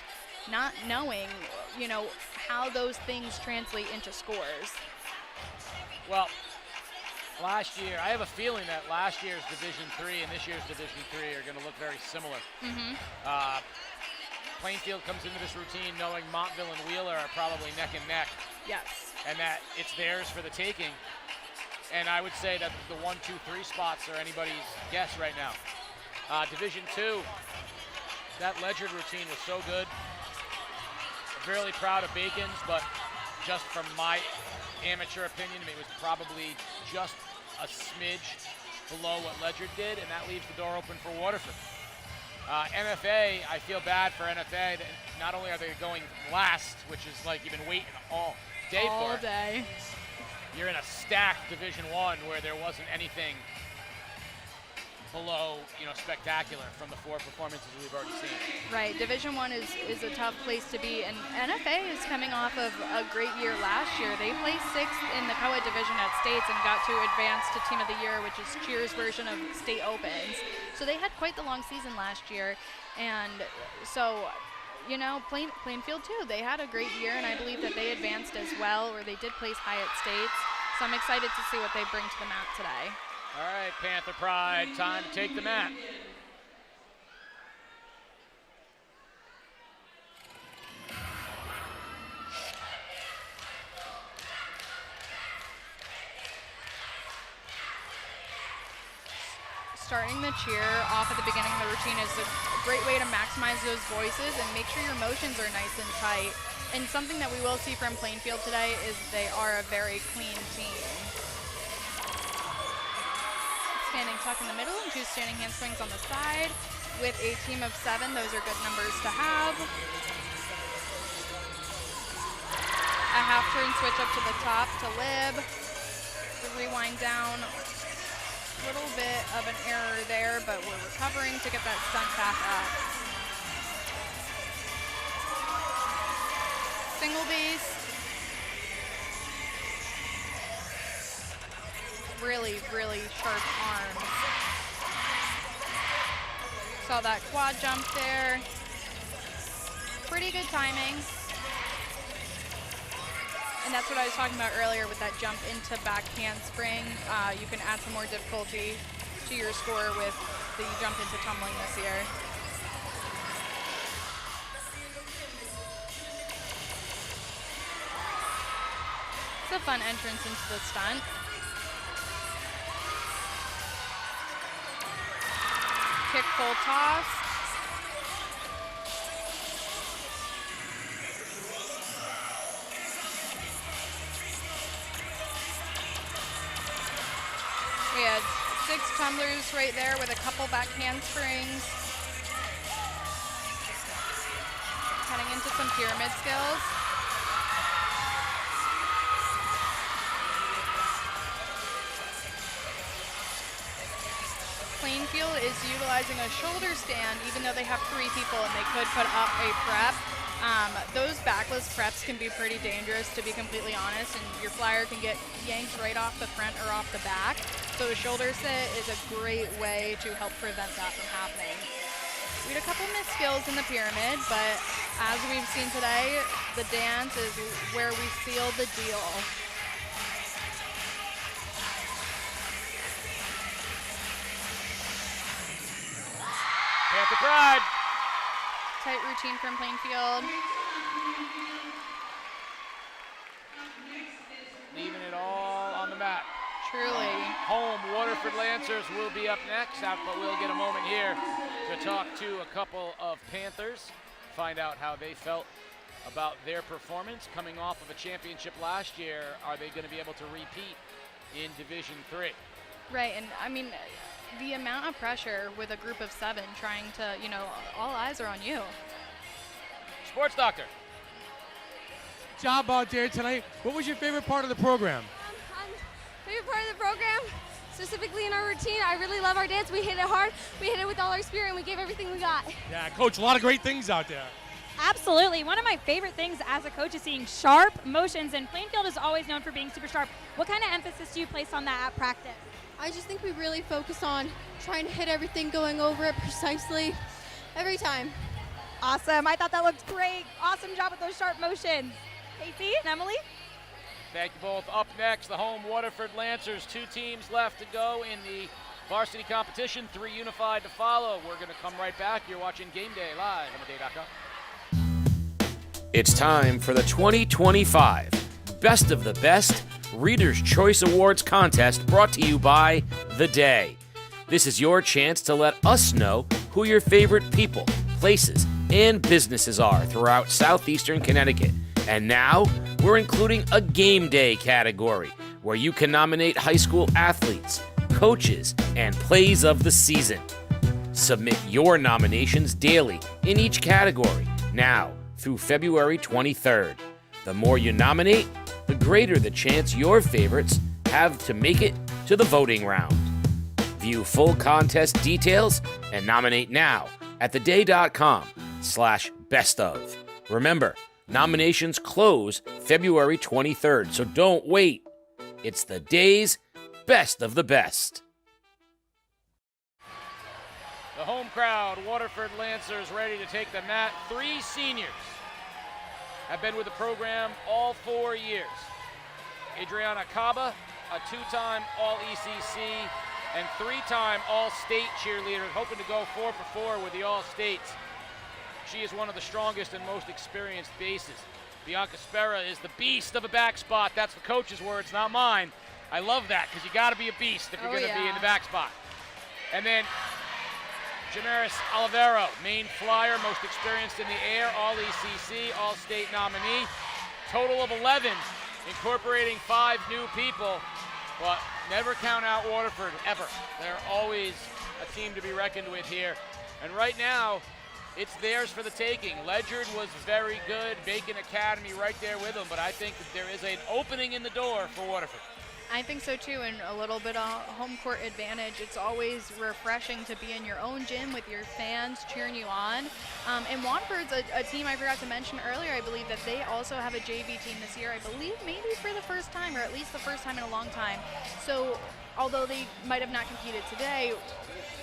[SPEAKER 5] not knowing, how those things translate into scores.
[SPEAKER 6] Well, last year, I have a feeling that last year's Division III and this year's Division III are going to look very similar. Plainfield comes into this routine knowing Montville and Wheeler are probably neck and neck.
[SPEAKER 5] Yes.
[SPEAKER 6] And that it's theirs for the taking. And I would say that the 1, 2, 3 spots are anybody's guess right now. Division II, that Ledyard routine was so good. Really proud of Bacon's, but just from my amateur opinion, it was probably just a smidge below what Ledyard did, and that leaves the door open for Waterford. NFA, I feel bad for NFA. Not only are they going last, which is like you've been waiting all day for.
[SPEAKER 5] All day.
[SPEAKER 6] You're in a stacked Division I where there wasn't anything below, spectacular from the 4 performances we've already seen.
[SPEAKER 5] Right, Division I is a tough place to be, and NFA is coming off of a great year last year. They placed 6th in the co-ed division at States and got to advance to Team of the Year, which is Cheer's version of State Opens. So they had quite the long season last year, and so, Plainfield too, they had a great year, and I believe that they advanced as well, or they did place high at States. So I'm excited to see what they bring to the mat today.
[SPEAKER 6] All right, Panther Pride, time to take the mat.
[SPEAKER 5] Starting the cheer off at the beginning of the routine is a great way to maximize those voices and make sure your motions are nice and tight. And something that we will see from Plainfield today is they are a very clean team. Standing tuck in the middle and 2 standing handsprings on the side. With a team of 7, those are good numbers to have. A half turn switch up to the top to lib. The rewind down. A little bit of an error there, but we're recovering to get that stunt back up. Single base. Really, really sharp arms. Saw that quad jump there. Pretty good timing. And that's what I was talking about earlier with that jump into back handspring. You can add some more difficulty to your score with the jump into tumbling this year. It's a fun entrance into the stunt. Kick full toss. We had 6 tumblers right there with a couple back handsprings. Heading into some pyramid skills. Plainfield is utilizing a shoulder stand, even though they have 3 people and they could put up a prep. Those backless preps can be pretty dangerous, to be completely honest, and your flyer can get yanked right off the front or off the back. So a shoulder sit is a great way to help prevent that from happening. We had a couple missed skills in the pyramid, but as we've seen today, the dance is where we seal the deal.
[SPEAKER 6] Panther Pride.
[SPEAKER 5] Tight routine from Plainfield.
[SPEAKER 6] Leaving it all on the mat.
[SPEAKER 5] Truly.
[SPEAKER 6] Home Waterford Lancers will be up next, but we'll get a moment here to talk to a couple of Panthers, find out how they felt about their performance coming off of a championship last year. Are they going to be able to repeat in Division III?
[SPEAKER 5] Right, and I mean, the amount of pressure with a group of 7 trying to, you know, all eyes are on you.
[SPEAKER 6] Sports Doctor.
[SPEAKER 8] Job out there tonight. What was your favorite part of the program?
[SPEAKER 3] Favorite part of the program, specifically in our routine, I really love our dance. We hit it hard, we hit it with all our spirit, and we gave everything we got.
[SPEAKER 8] Yeah, Coach, a lot of great things out there.
[SPEAKER 9] Absolutely. One of my favorite things as a coach is seeing sharp motions, and Plainfield is always known for being super sharp. What kind of emphasis do you place on that at practice?
[SPEAKER 16] I just think we really focus on trying to hit everything, going over it precisely every time.
[SPEAKER 9] Awesome. I thought that looked great. Awesome job with those sharp motions. Casey and Emily?
[SPEAKER 6] Thank you both. Up next, the home Waterford Lancers. 2 teams left to go in the varsity competition, 3 unified to follow. We're going to come right back. You're watching Game Day live on theday.com.
[SPEAKER 10] It's time for the 2025 Best of the Best Reader's Choice Awards contest, brought to you by The Day. This is your chance to let us know who your favorite people, places, and businesses are throughout southeastern Connecticut. And now, we're including a Game Day category, where you can nominate high school athletes, coaches, and plays of the season. Submit your nominations daily in each category, now through February 23rd. The more you nominate, the greater the chance your favorites have to make it to the voting round. View full contest details and nominate now at theday.com/bestof. Remember, nominations close February 23rd, so don't wait. It's the day's best of the best.
[SPEAKER 6] The home crowd, Waterford Lancers, ready to take the mat. 3 seniors have been with the program all 4 years. Adriana Caba, a 2-time All-ECC and 3-time All-State cheerleader, hoping to go 4 for 4 with the All-States. She is one of the strongest and most experienced bases. Bianca Spera is the beast of a back spot. That's the coach's words, not mine. I love that, because you got to be a beast if you're going to be in the back spot. And then Jamaris Olivero, main flyer, most experienced in the air, All-ECC, All-State nominee. Total of 11, incorporating 5 new people. But never count out Waterford, ever. They're always a team to be reckoned with here. And right now, it's theirs for the taking. Ledyard was very good, Bacon Academy right there with them, but I think that there is an opening in the door for Waterford.
[SPEAKER 5] I think so too, and a little bit of home court advantage. It's always refreshing to be in your own gym with your fans cheering you on. And Waterford's a team I forgot to mention earlier. I believe that they also have a JV team this year. I believe maybe for the first time, or at least the first time in a long time. So although they might have not competed today,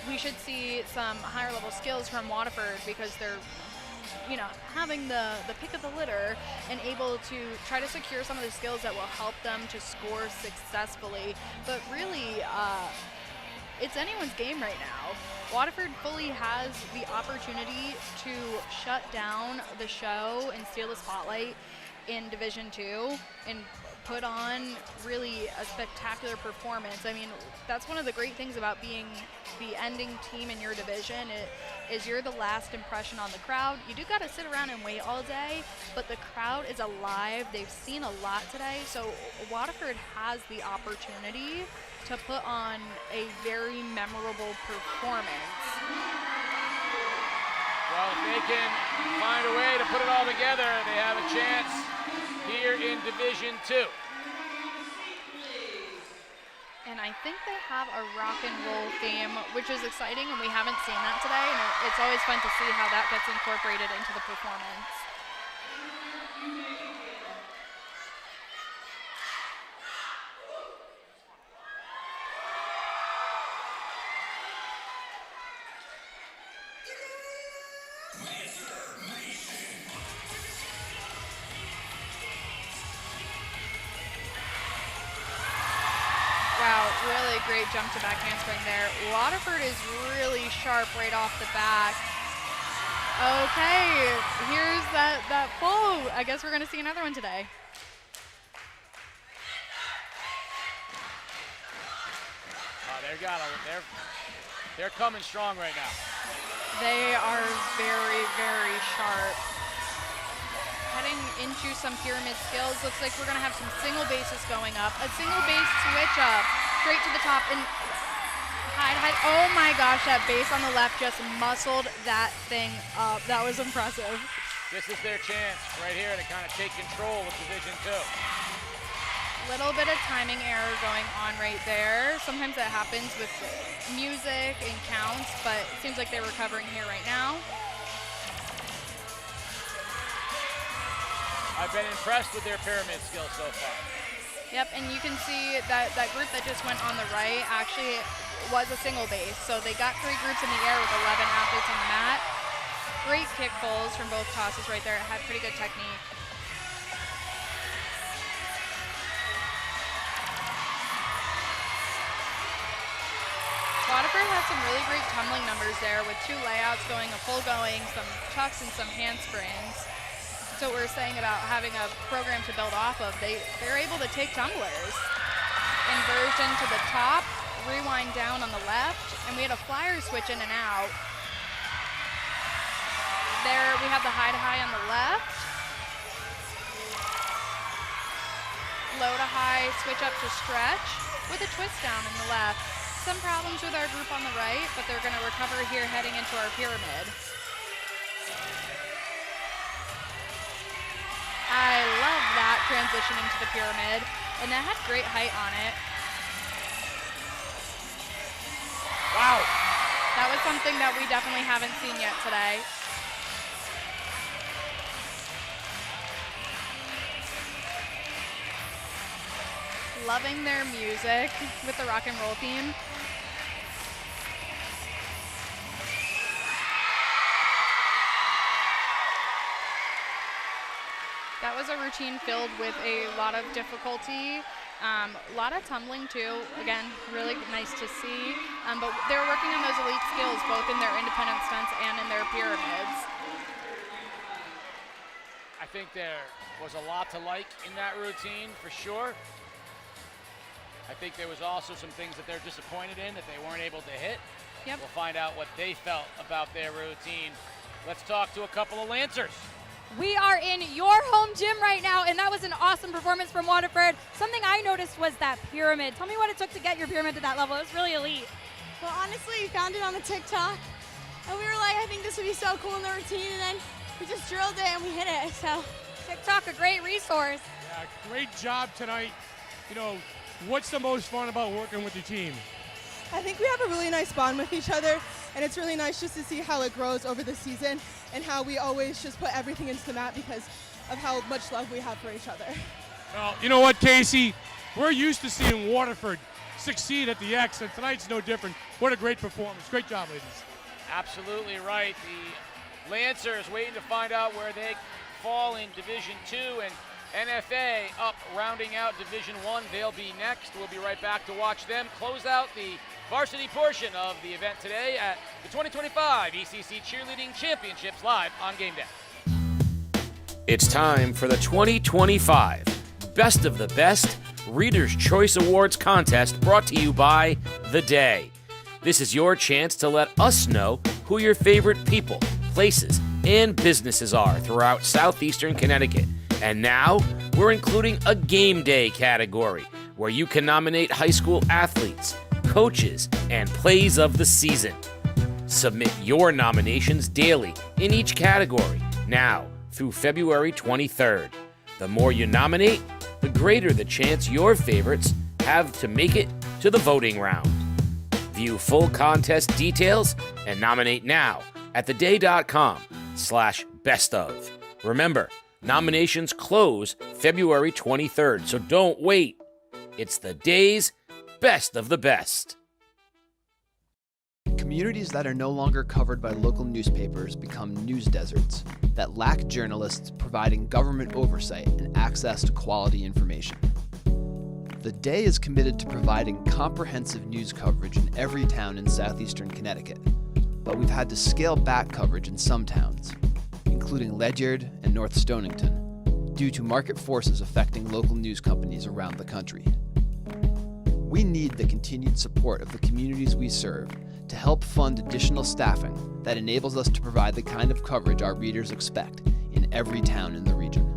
[SPEAKER 5] we should see some higher level skills from Waterford, because they're, you know, having the pick of the litter and able to try to secure some of the skills that will help them to score successfully. But really, it's anyone's game right now. Waterford fully has the opportunity to shut down the show and steal the spotlight in Division II and put on really a spectacular performance. I mean, that's one of the great things about being the ending team in your division. Is you're the last impression on the crowd. You do got to sit around and wait all day, but the crowd is alive. They've seen a lot today, so Waterford has the opportunity to put on a very memorable performance.
[SPEAKER 6] Well, if they can find a way to put it all together, they have a chance here in Division II.
[SPEAKER 5] And I think they have a rock and roll theme, which is exciting, and we haven't seen that today, and it's always fun to see how that gets incorporated into the performance. Really great jump to back handspring there. Waterford is really sharp right off the bat. Okay, here's that full. I guess we're going to see another one today.
[SPEAKER 6] They're coming strong right now.
[SPEAKER 5] They are very, very sharp. Heading into some pyramid skills. Looks like we're going to have some single bases going up. A single base switch up straight to the top. And Oh my gosh, that base on the left just muscled that thing up. That was impressive.
[SPEAKER 6] This is their chance right here to kind of take control of Division II.
[SPEAKER 5] Little bit of timing error going on right there. Sometimes that happens with music and counts, but it seems like they're recovering here right now.
[SPEAKER 6] I've been impressed with their pyramid skills so far.
[SPEAKER 5] Yep, and you can see that group that just went on the right actually was a single base. So they got 3 groups in the air with 11 athletes on the mat. Great kick pulls from both tosses right there. It had pretty good technique. Waterford has some really great tumbling numbers there with 2 layouts going, a full going, some chucks and some handsprings. So what we're saying about having a program to build off of, they're able to take tumblers. Inversion to the top, rewind down on the left, and we had a flyer switch in and out. There we have the high to high on the left. Low to high, switch up to stretch with a twist down in the left. Some problems with our group on the right, but they're going to recover here heading into our pyramid. I love that transitioning to the pyramid, and that had great height on it.
[SPEAKER 6] Wow.
[SPEAKER 5] That was something that we definitely haven't seen yet today. Loving their music with the rock and roll theme. That was a routine filled with a lot of difficulty, a lot of tumbling too. Again, really nice to see. But they're working on those elite skills both in their independent stunts and in their pyramids.
[SPEAKER 6] I think there was a lot to like in that routine for sure. I think there was also some things that they're disappointed in that they weren't able to hit.
[SPEAKER 5] Yep.
[SPEAKER 6] We'll find out what they felt about their routine. Let's talk to a couple of Lancers.
[SPEAKER 9] We are in your home gym right now, and that was an awesome performance from Waterford. Something I noticed was that pyramid. Tell me what it took to get your pyramid to that level. It was really elite.
[SPEAKER 13] Well, honestly, we found it on the TikTok, and we were like, I think this would be so cool in the routine, and then we just drilled it and we hit it, so.
[SPEAKER 9] TikTok, a great resource.
[SPEAKER 8] Yeah, great job tonight. You know, what's the most fun about working with the team?
[SPEAKER 13] I think we have a really nice bond with each other, and it's really nice just to see how it grows over the season and how we always just put everything into the mat because of how much love we have for each other.
[SPEAKER 8] Well, you know what, Casey? We're used to seeing Waterford succeed at the X, and tonight's no different. What a great performance. Great job, ladies.
[SPEAKER 6] Absolutely right. The Lancers waiting to find out where they fall in Division II, and NFA up rounding out Division I. They'll be next. We'll be right back to watch them close out the varsity portion of the event today at the 2025 ECC Cheerleading Championships live on Game Day.
[SPEAKER 10] It's time for the 2025 Best of the Best Reader's Choice Awards contest brought to you by The Day. This is your chance to let us know who your favorite people, places, and businesses are throughout southeastern Connecticut. And now, we're including a game day category where you can nominate high school athletes, coaches, and plays of the season. Submit your nominations daily in each category, now through February 23rd. The more you nominate, the greater the chance your favorites have to make it to the voting round. View full contest details and nominate now at theday.com/bestof. Remember, nominations close February 23rd, so don't wait. It's the Day's Best of the Best.
[SPEAKER 11] Communities that are no longer covered by local newspapers become news deserts that lack journalists providing government oversight and access to quality information. The Day is committed to providing comprehensive news coverage in every town in southeastern Connecticut, but we've had to scale back coverage in some towns, including Ledyard and North Stonington, due to market forces affecting local news companies around the country. We need the continued support of the communities we serve to help fund additional staffing that enables us to provide the kind of coverage our readers expect in every town in the region.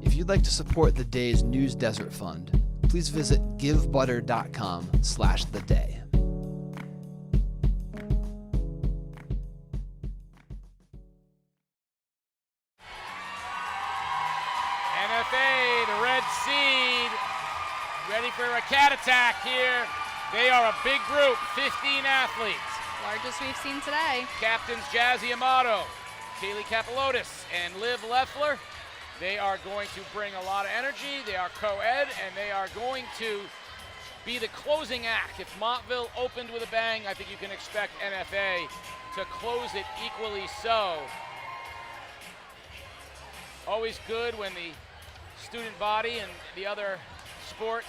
[SPEAKER 11] If you'd like to support the Day's News Desert Fund, please visit givebutter.com/theday.
[SPEAKER 6] NFA, the red seed, ready for a cat attack here. They are a big group, 15 athletes.
[SPEAKER 5] Largest we've seen today.
[SPEAKER 6] Captains Jazzy Amato, Kaylee Kapelotis, and Liv Leffler. They are going to bring a lot of energy. They are co-ed, and they are going to be the closing act. If Montville opened with a bang, I think you can expect NFA to close it equally so. Always good when the student body and the other sports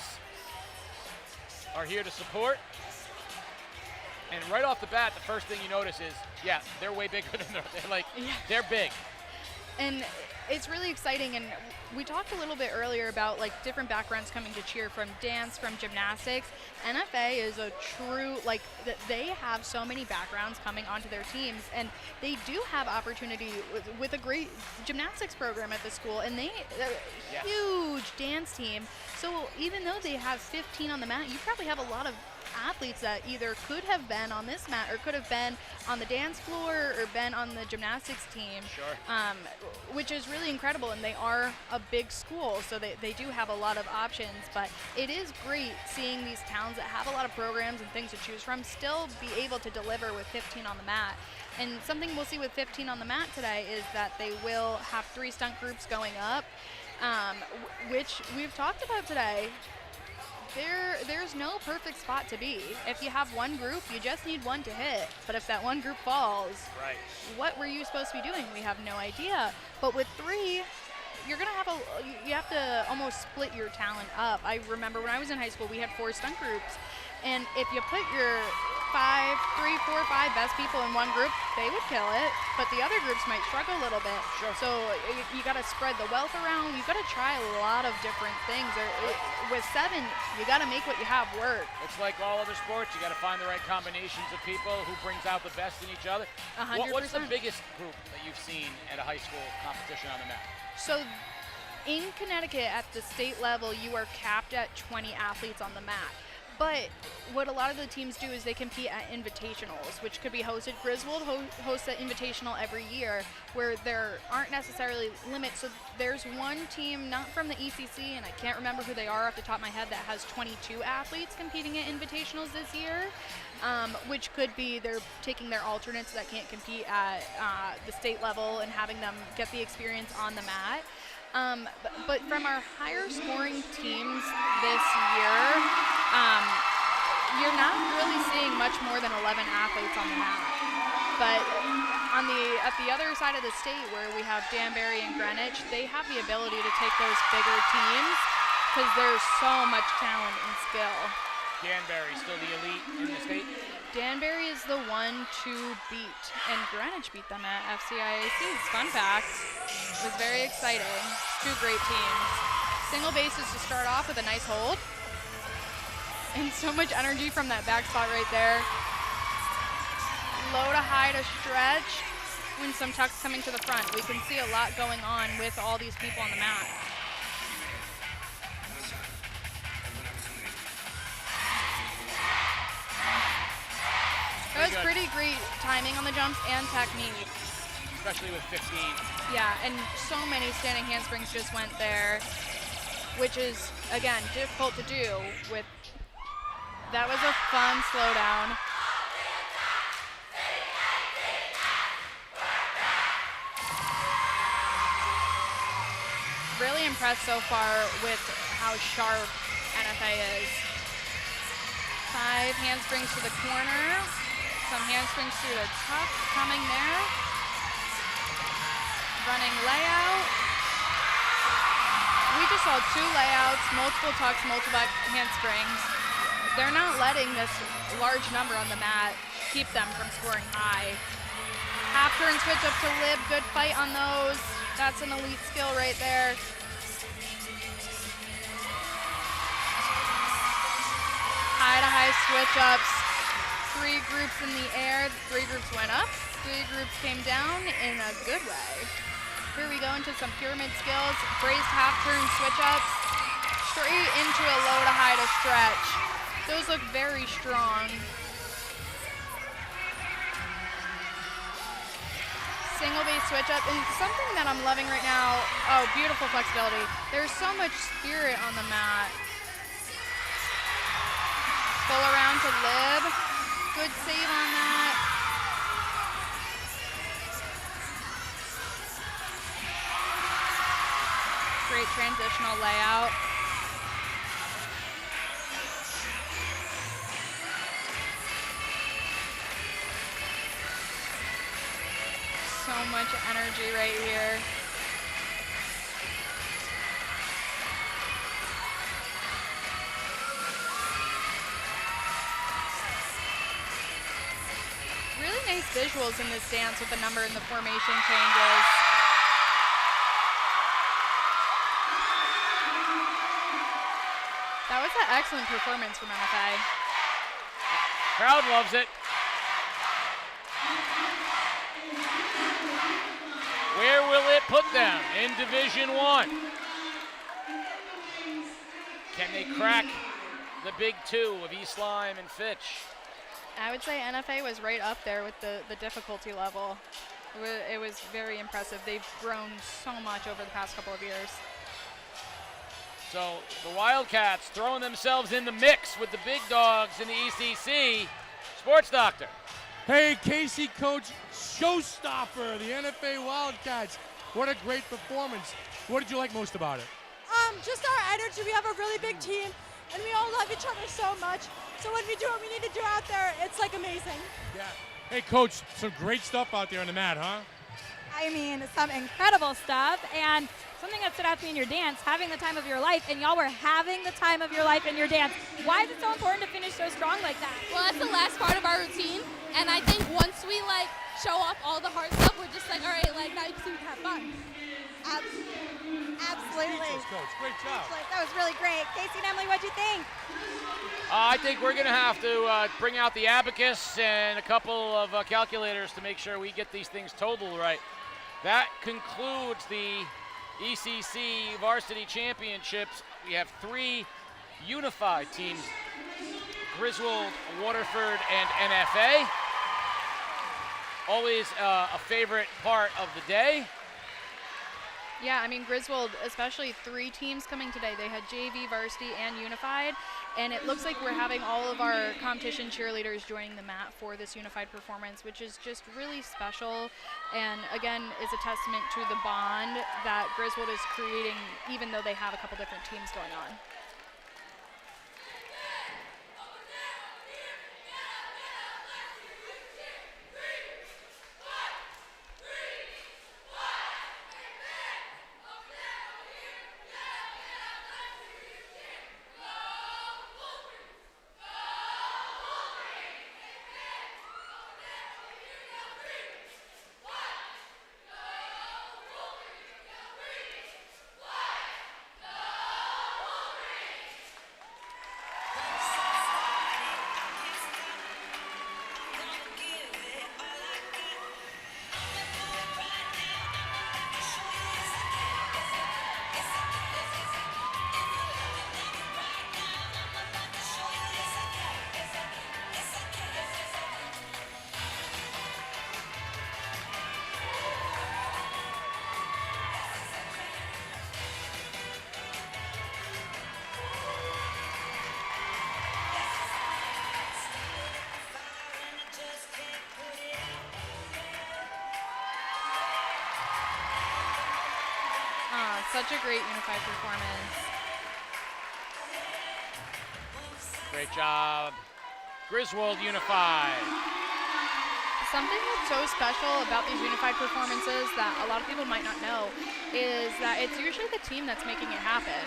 [SPEAKER 6] are here to support. And right off the bat, the first thing you notice is, yeah, they're way bigger than they're big.
[SPEAKER 5] And it's really exciting, and we talked a little bit earlier about like different backgrounds coming to cheer, from dance, from gymnastics. NFA is a true, they have so many backgrounds coming onto their teams, and they do have opportunity with a great gymnastics program at the school, and huge dance team. So even though they have 15 on the mat, you probably have a lot of athletes that either could have been on this mat or could have been on the dance floor or been on the gymnastics team, which is really incredible. And they are a big school, so they do have a lot of options. But it is great seeing these towns that have a lot of programs and things to choose from still be able to deliver with 15 on the mat. And something we'll see with 15 on the mat today is that they will have 3 stunt groups going up, which we've talked about today. There's no perfect spot to be. If you have one group, you just need one to hit. But if that one group falls, what were you supposed to be doing? We have no idea. But with 3, you're gonna have you have to almost split your talent up. I remember when I was in high school, we had 4 stunt groups, and if you put your 3, 4, 5 best people in one group, they would kill it, but the other groups might struggle a little bit. So you got to spread the wealth around. You got to try a lot of different things. With 7, you got to make what you have work.
[SPEAKER 6] It's like all other sports. You got to find the right combinations of people who brings out the best in each other.
[SPEAKER 5] 100%.
[SPEAKER 6] What's the biggest group that you've seen at a high school competition on the mat?
[SPEAKER 5] So in Connecticut at the state level, you are capped at 20 athletes on the mat. But what a lot of the teams do is they compete at invitationals, which could be hosted. Griswold hosts an invitational every year where there aren't necessarily limits. So there's one team, not from the ECC, and I can't remember who they are off the top of my head, that has 22 athletes competing at invitationals this year, which could be they're taking their alternates that can't compete at the state level and having them get the experience on the mat. But from our higher scoring teams this year, you're not really seeing much more than 11 athletes on the mat. But at the other side of the state, where we have Danbury and Greenwich, they have the ability to take those bigger teams because there's so much talent and skill.
[SPEAKER 6] Danbury still the elite in the state?
[SPEAKER 5] Danbury is the one to beat, and Greenwich beat them at FCIAC's. Fun fact. It was very exciting. 2 great teams. Single bases to start off with a nice hold. And so much energy from that back spot right there. Low to high to stretch. And some tucks coming to the front. We can see a lot going on with all these people on the mat. That was pretty great timing on the jumps and technique.
[SPEAKER 6] Especially with 15.
[SPEAKER 5] Yeah, and so many standing handsprings just went there, which is, again, difficult to do with. That was a fun slowdown. Really impressed so far with how sharp NFA is. 5 handsprings to the corner. Some handsprings through the tuck coming there. Running layout. We just saw 2 layouts, multiple tucks, multiple handsprings. They're not letting this large number on the mat keep them from scoring high. Half turn switch up to Lib, good fight on those. That's an elite skill right there. High to high switch ups. 3 groups in the air, 3 groups went up, 3 groups came down in a good way. Here we go into some pyramid skills. Braced half turn switch ups. Straight into a low to high to stretch. Those look very strong. single base switch up, and something that I'm loving right now, oh, beautiful flexibility. There's so much spirit on the mat. Full around to Lib. Good save on that. Great transitional layout. So much energy right here. Really nice visuals in this dance with the number and the formation changes. That was an excellent performance from MFA.
[SPEAKER 6] Crowd loves it. Where will it put them in Division 1? Can they crack the big two of East Lyme and Fitch?
[SPEAKER 5] I would say NFA was right up there with the difficulty level. It was very impressive. They've grown so much over the past couple of years.
[SPEAKER 6] So the Wildcats throwing themselves in the mix with the big dogs in the ECC. Sports Doctor.
[SPEAKER 8] Hey, Casey, Coach, showstopper, the NFA Wildcats. What a great performance. What did you like most about it?
[SPEAKER 13] Just our energy. We have a really big team, and we all love each other so much. So when we do what we need to do out there, it's like amazing.
[SPEAKER 8] Yeah. Hey, Coach, some great stuff out there on the mat, huh?
[SPEAKER 9] I mean, some incredible stuff, and something that stood out to me in your dance, having the time of your life, and y'all were having the time of your life in your dance. Why is it so important to finish so strong like that?
[SPEAKER 3] Well, that's the last part of our routine, and I think once we show off all the hard stuff, we're just like, all right, now you can have fun.
[SPEAKER 13] Absolutely.
[SPEAKER 8] Coach, great job.
[SPEAKER 13] That was really great. Casey and Emily, what'd you think?
[SPEAKER 6] I think we're going to have to bring out the abacus and a couple of calculators to make sure we get these things total right. That concludes the ECC Varsity Championships. We have 3 unified teams, Griswold, Waterford, and NFA. Always a favorite part of the day.
[SPEAKER 5] Yeah, I mean, Griswold, especially 3 teams coming today. They had JV, varsity, and unified, and it looks like we're having all of our competition cheerleaders joining the mat for this unified performance, which is just really special, and again, is a testament to the bond that Griswold is creating, even though they have a couple different teams going on. Such a great unified performance.
[SPEAKER 6] Great job. Griswold unified.
[SPEAKER 5] Something that's so special about these unified performances that a lot of people might not know is that it's usually the team that's making it happen.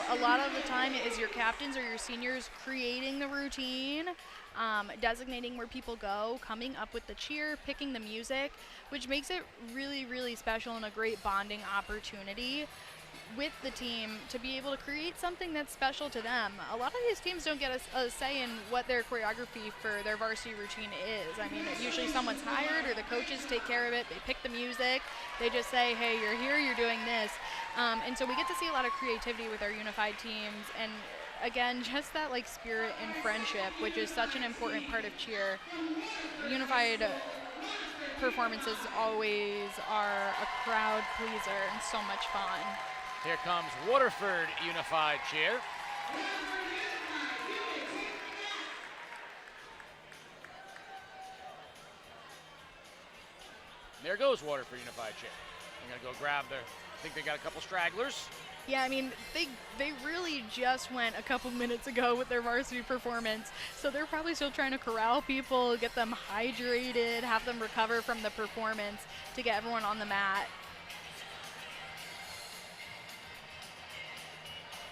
[SPEAKER 5] A lot of the time it is your captains or your seniors creating the routine, designating where people go, coming up with the cheer, picking the music, which makes it really, really special and a great bonding opportunity with the team to be able to create something that's special to them. A lot of these teams don't get a say in what their choreography for their varsity routine is. I mean, usually someone's hired or the coaches take care of it. They pick the music. They just say, hey, you're here, you're doing this. And so we get to see a lot of creativity with our unified teams. And again, just that spirit and friendship, which is such an important part of cheer. Unified performances always are a crowd pleaser and so much fun.
[SPEAKER 6] Here comes Waterford Unified Cheer. There goes Waterford Unified Cheer. They're going to go grab their, I think they got a couple stragglers.
[SPEAKER 5] Yeah, I mean, they really just went a couple minutes ago with their varsity performance, so they're probably still trying to corral people, get them hydrated, have them recover from the performance to get everyone on the mat.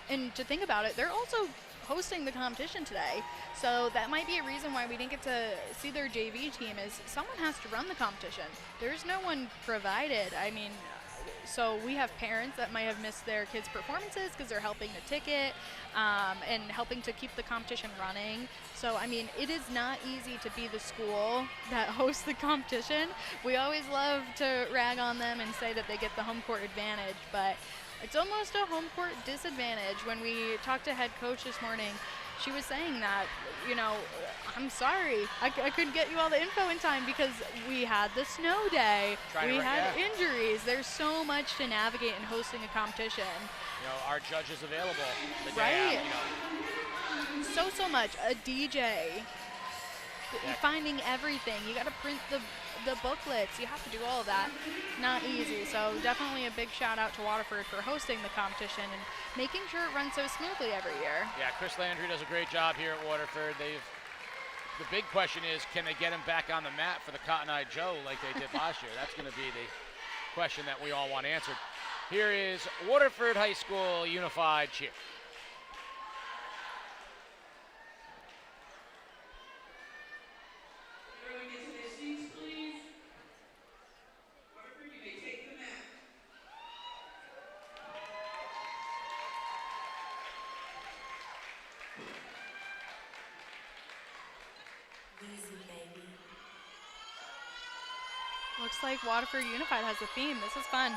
[SPEAKER 5] And to think about it, they're also hosting the competition today, so that might be a reason why we didn't get to see their JV team, is someone has to run the competition. There's no one provided. I mean, so we have parents that might have missed their kids' performances because they're helping the ticket and helping to keep the competition running. So, I mean, it is not easy to be the school that hosts the competition. We always love to rag on them and say that they get the home court advantage, but it's almost a home court disadvantage. When we talked to head coach this morning, she was saying that, you know, I'm sorry, I couldn't get you all the info in time because we had the snow day, we had injuries. There's so much to navigate in hosting a competition.
[SPEAKER 6] You know, our judges available the day out, you know. So
[SPEAKER 5] much. A DJ, finding everything. You got to print the booklets. You have to do all of that. Not easy. So definitely a big shout out to Waterford for hosting the competition and making sure it runs so smoothly every year.
[SPEAKER 6] Yeah, Chris Landry does a great job here at Waterford. The big question is, can they get him back on the mat for the Cotton Eye Joe like they did last year? That's going to be the question that we all want answered. Here is Waterford High School Unified Cheer.
[SPEAKER 5] Looks like Waterford Unified has a theme. This is fun.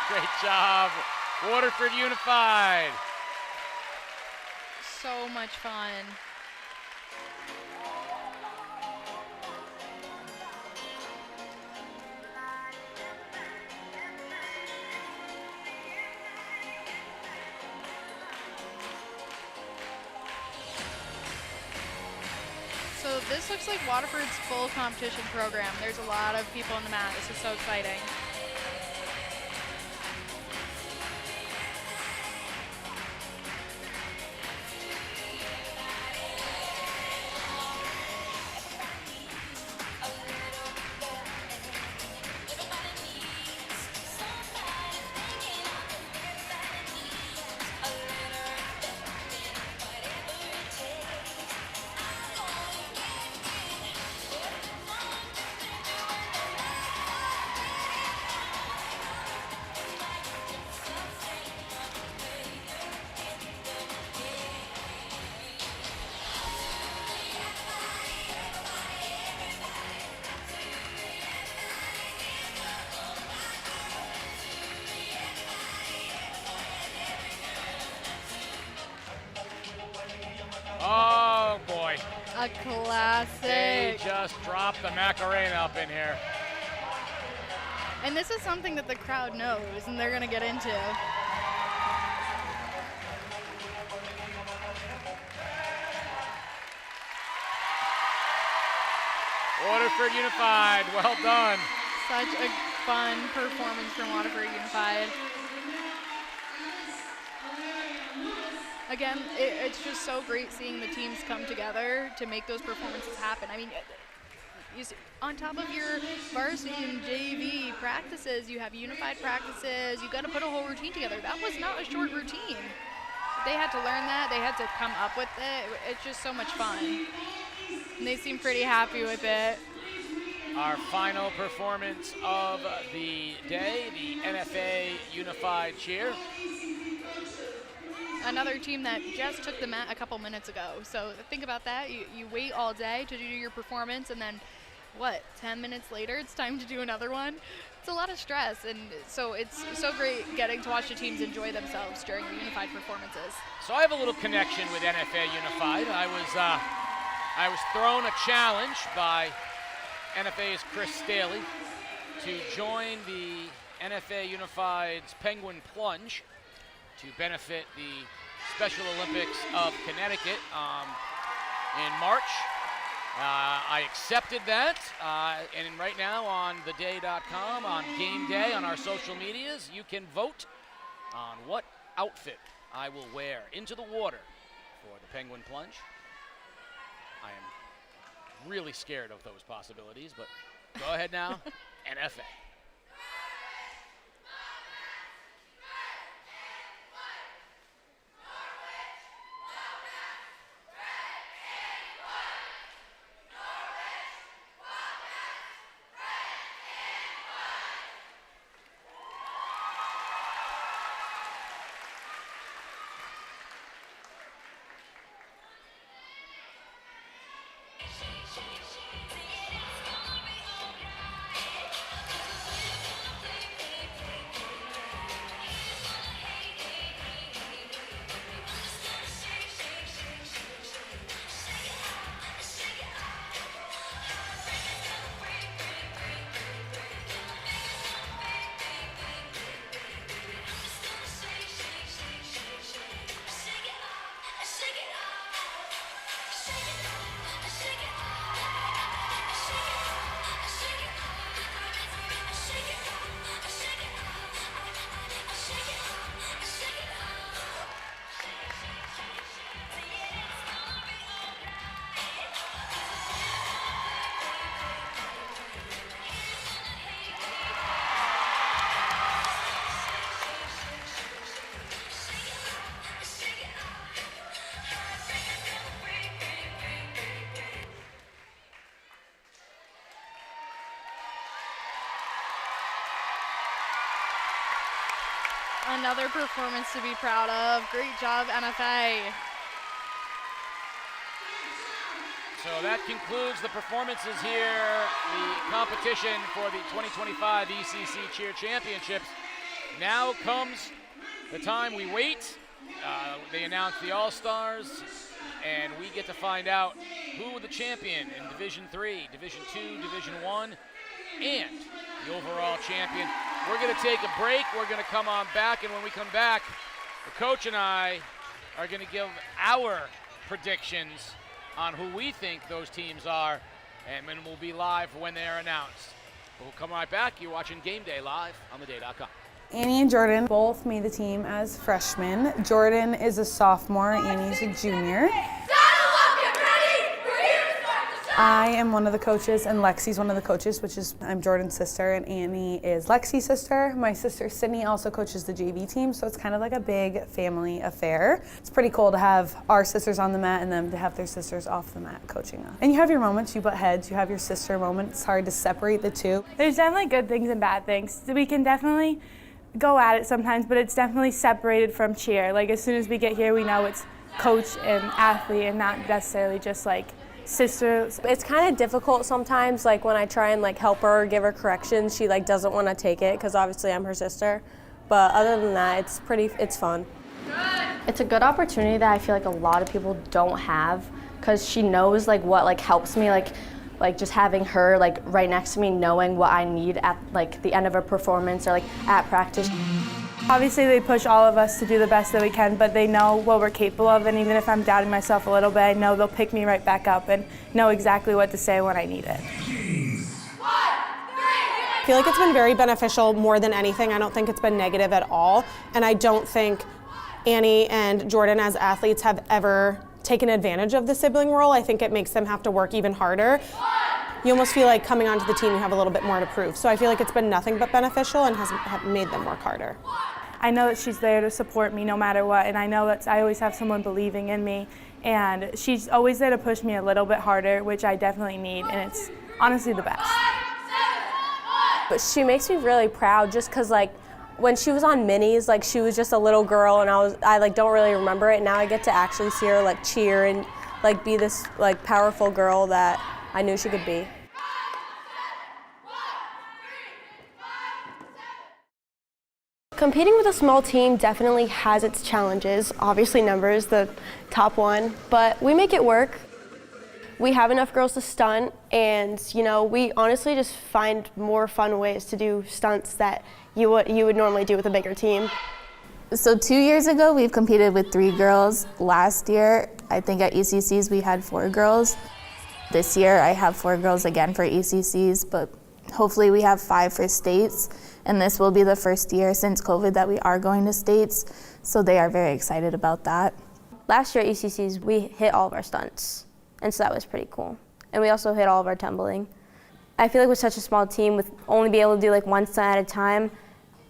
[SPEAKER 5] Great job, Waterford Unified. So much fun. So this looks like Waterford's full competition program. There's a lot of people on the mat. This is so exciting.
[SPEAKER 6] Oh boy.
[SPEAKER 5] A classic.
[SPEAKER 6] They just dropped the Macarena up in here.
[SPEAKER 5] And this is something that the crowd knows and they're gonna get into.
[SPEAKER 6] Waterford Unified, well done.
[SPEAKER 5] Such a fun performance from Waterford Unified. Again, it's just so great seeing the teams come together to make those performances happen. I mean, on top of your varsity and JV practices, you have unified practices. You got to put a whole routine together. That was not a short routine. They had to learn that. They had to come up with it. It's just so much fun. And they seem pretty happy with it.
[SPEAKER 6] Our final performance of the day, the NFA Unified Cheer.
[SPEAKER 5] Another team that just took the mat a couple minutes ago. So think about that. You wait all day to do your performance, and then, 10 minutes later, it's time to do another one? It's a lot of stress, and so it's so great getting to watch the teams enjoy themselves during the unified performances.
[SPEAKER 6] So I have a little connection with NFA Unified. I was thrown a challenge by NFA's Chris Staley to join the NFA Unified's Penguin Plunge to benefit the Special Olympics of Connecticut in March. I accepted that, and right now on theday.com, on game day, on our social medias, you can vote on what outfit I will wear into the water for the Penguin Plunge. I am really scared of those possibilities, but go ahead now, NFA.
[SPEAKER 5] Another performance to be proud of. Great job, NFA.
[SPEAKER 6] So that concludes the performances here, the competition for the 2025 ECC Cheer Championships. Now comes the time we wait. They announce the All-Stars, and we get to find out who the champion in Division 3, Division 2, Division 1, and the overall champion. We're going to take a break. We're going to come on back, and when we come back, the coach and I are going to give our predictions on who we think those teams are, and then we'll be live when they are announced. We'll come right back. You're watching Game Day live on theday.com.
[SPEAKER 17] Annie and Jordan both made the team as freshmen. Jordan is a sophomore, Annie's a junior. I am one of the coaches, and Lexi's one of the coaches, I'm Jordan's sister, and Annie is Lexi's sister. My sister Sydney also coaches the JV team, so it's kind of like a big family affair. It's pretty cool to have our sisters on the mat and them to have their sisters off the mat coaching us. And you have your moments, you butt heads, you have your sister moment. It's hard to separate the two.
[SPEAKER 18] There's definitely good things and bad things. We can definitely go at it sometimes, but it's definitely separated from cheer. Like as soon as we get here, we know it's coach and athlete and not necessarily just like sisters.
[SPEAKER 19] It's kind of difficult sometimes, like when I try and like help her or give her corrections, she like doesn't want to take it because obviously I'm her sister. But other than that, it's fun.
[SPEAKER 20] It's a good opportunity that I feel like a lot of people don't have, because she knows like what like helps me, like just having her like right next to me, knowing what I need at like the end of a performance or like at practice.
[SPEAKER 18] Obviously they push all of us to do the best that we can, but they know what we're capable of, and even if I'm doubting myself a little bit, I know they'll pick me right back up and know exactly what to say when I need it.
[SPEAKER 21] feel like it's been very beneficial more than anything. I don't think it's been negative at all. And I don't think Annie and Jordan as athletes have ever taken advantage of the sibling role. I think it makes them have to work even harder. You almost feel like coming onto the team you have a little bit more to prove. So I feel like it's been nothing but beneficial and has made them work harder.
[SPEAKER 18] I know that she's there to support me no matter what, and I know that I always have someone believing in me, and she's always there to push me a little bit harder, which I definitely need, and it's honestly the best.
[SPEAKER 19] But she makes me really proud just because, like, when she was on minis, like, she was just a little girl, and I like don't really remember it. Now I get to actually see her like cheer and like be this like powerful girl that I knew she could be. Competing with a small team definitely has its challenges. Obviously numbers, the top one, but we make it work. We have enough girls to stunt, and you know, we honestly just find more fun ways to do stunts that you would normally do with a bigger team.
[SPEAKER 22] So 2 years ago, we've competed with 3 girls. Last year, I think at ECCs we had 4 girls. This year, I have 4 girls again for ECCs, but hopefully we have 5 for states. And this will be the first year since COVID that we are going to states, so they are very excited about that.
[SPEAKER 19] Last year at ECCs, we hit all of our stunts, and so that was pretty cool. And we also hit all of our tumbling. I feel like with such a small team, with only being able to do like one stunt at a time,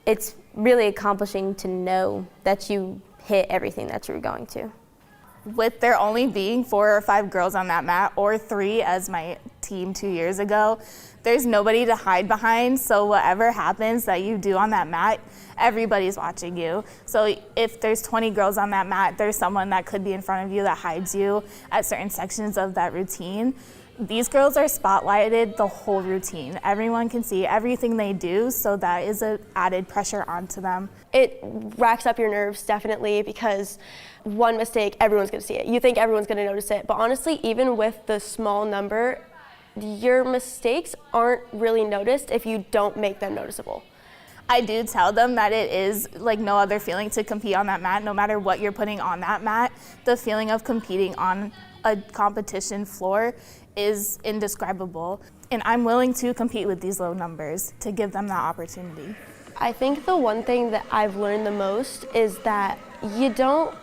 [SPEAKER 19] it's really accomplishing to know that you hit everything that you're going to.
[SPEAKER 22] With there only being 4 or 5 girls on that mat, or 3 as my team 2 years ago, there's nobody to hide behind, so whatever happens that you do on that mat, everybody's watching you. So if there's 20 girls on that mat, there's someone that could be in front of you that hides you at certain sections of that routine. These girls are spotlighted the whole routine. Everyone can see everything they do, so that is an added pressure onto them.
[SPEAKER 19] It racks up your nerves, definitely, because one mistake, everyone's gonna see it. You think everyone's gonna notice it, but honestly, even with the small number, your mistakes aren't really noticed if you don't make them noticeable.
[SPEAKER 22] I do tell them that it is like no other feeling to compete on that mat, no matter what you're putting on that mat. The feeling of competing on a competition floor is indescribable. And I'm willing to compete with these low numbers to give them that opportunity.
[SPEAKER 19] I think the one thing that I've learned the most is that you don't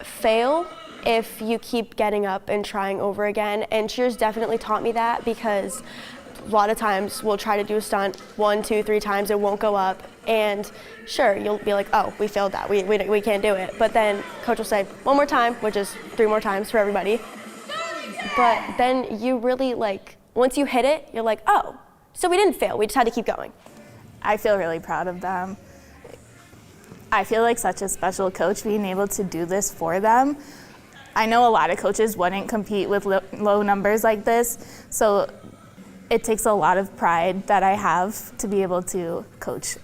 [SPEAKER 19] fail if you keep getting up and trying over again. And cheers definitely taught me that, because a lot of times we'll try to do a stunt 1, 2, 3 times, it won't go up. And sure, you'll be like, oh, we failed that, we can't do it. But then coach will say, 1 more time, which is 3 more times for everybody. But then you really like, once you hit it, you're like, oh, so we didn't fail, we just had to keep going.
[SPEAKER 22] I feel really proud of them. I feel like such a special coach being able to do this for them. I know a lot of coaches wouldn't compete with low numbers like this, so it takes a lot of pride that I have to be able to coach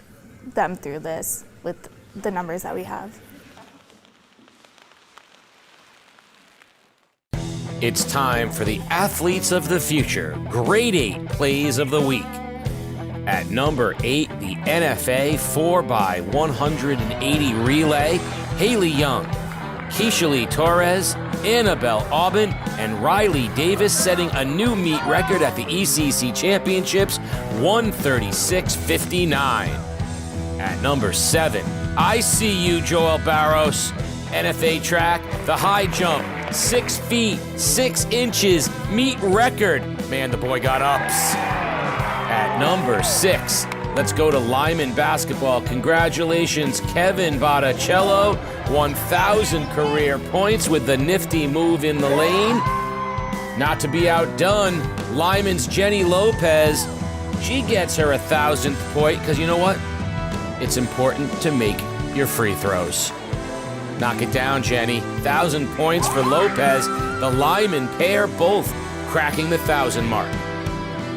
[SPEAKER 22] them through this with the numbers that we have.
[SPEAKER 10] It's time for the Athletes of the Future Grade 8 Plays of the Week. At number 8, the NFA 4x180 relay, Haley Young, Keisha Lee Torres, Annabelle Aubin, and Riley Davis setting a new meet record at the ECC Championships, 136.59. At number 7, I See You, Joel Barros, NFA track, the high jump, 6 feet, 6 inches, meet record. Man, the boy got ups. At number 6, let's go to Lyman basketball. Congratulations, Kevin Botticello, 1,000 career points with the nifty move in the lane. Not to be outdone, Lyman's Jenny Lopez, she gets her 1,000th point, because you know what? It's important to make your free throws. Knock it down, Jenny. 1,000 points for Lopez. The Lyman pair both cracking the 1,000 mark.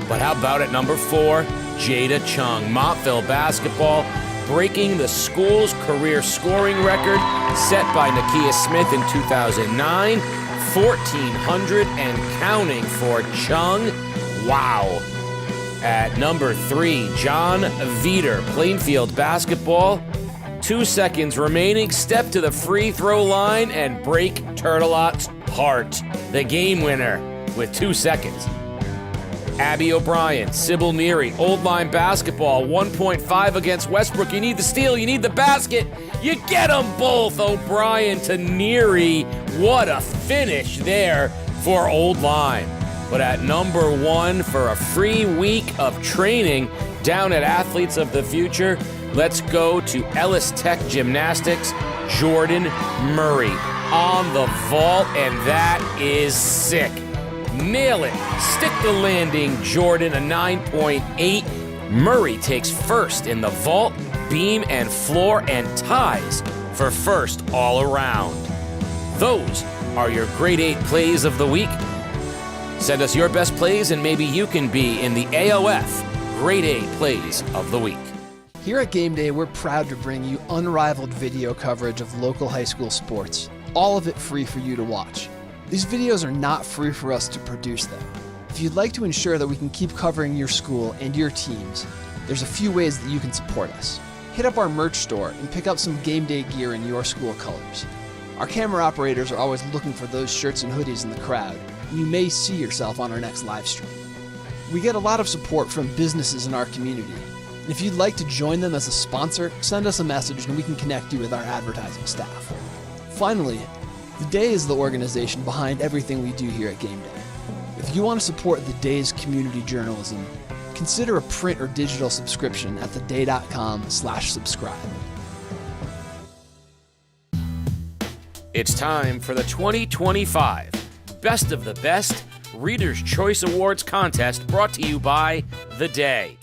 [SPEAKER 10] But how about at number 4, Jada Chung, Montville basketball, breaking the school's career scoring record set by Nakia Smith in 2009, 1,400 and counting for Chung. Wow. At number 3, John Veeder, Plainfield basketball, 2 seconds remaining, step to the free throw line and break Turtelot's heart. The game winner with 2 seconds. Abby O'Brien, Sybil Neary, Old Lyme basketball, 1.5 against Westbrook. You need the steal, you need the basket. You get them both, O'Brien to Neary. What a finish there for Old Lyme. But at number one for a free week of training down at Athletes of the Future, let's go to Ellis Tech Gymnastics, Jordan Murray on the vault, and that is sick. Nail it. Stick the landing, Jordan, a 9.8. Murray takes first in the vault, beam, and floor, and ties for first all around. Those are your grade 8 plays of the week. Send us your best plays, and maybe you can be in the AOF grade 8 plays of the week.
[SPEAKER 11] Here at Game Day, we're proud to bring you unrivaled video coverage of local high school sports, all of it free for you to watch. These videos are not free for us to produce them. If you'd like to ensure that we can keep covering your school and your teams, there's a few ways that you can support us. Hit up our merch store and pick up some Game Day gear in your school colors. Our camera operators are always looking for those shirts and hoodies in the crowd, and you may see yourself on our next live stream. We get a lot of support from businesses in our community, and if you'd like to join them as a sponsor, send us a message and we can connect you with our advertising staff. Finally, The Day is the organization behind everything we do here at Game Day. If you want to support The Day's community journalism, consider a print or digital subscription at theday.com/subscribe.
[SPEAKER 10] It's time for the 2025 Best of the Best Reader's Choice Awards contest, brought to you by The Day.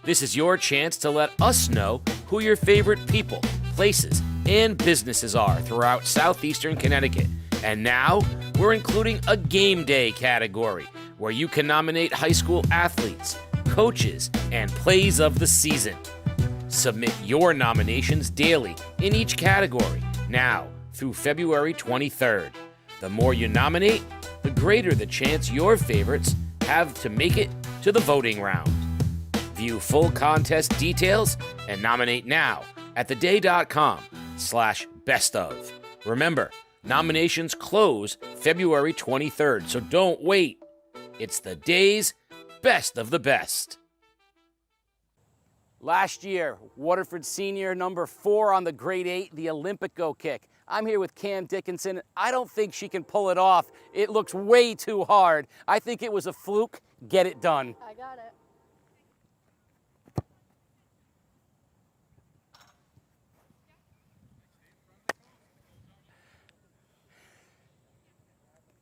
[SPEAKER 10] This is your chance to let us know who your favorite people, places, and businesses are throughout southeastern Connecticut. And now we're including a Game Day category where you can nominate high school athletes, coaches, and plays of the season. Submit your nominations daily in each category now through February 23rd. The more you nominate, the greater the chance your favorites have to make it to the voting round. View full contest details and nominate now at theday.com/bestof. Remember, nominations close February 23rd, so don't wait. It's The Day's Best of the Best.
[SPEAKER 15] Last year, Waterford senior number 4 on the grade 8, the Olympico kick. I'm here with Cam Dickinson. I don't think she can pull it off. It looks way too hard. I think it was a fluke. Get it done.
[SPEAKER 12] I got it.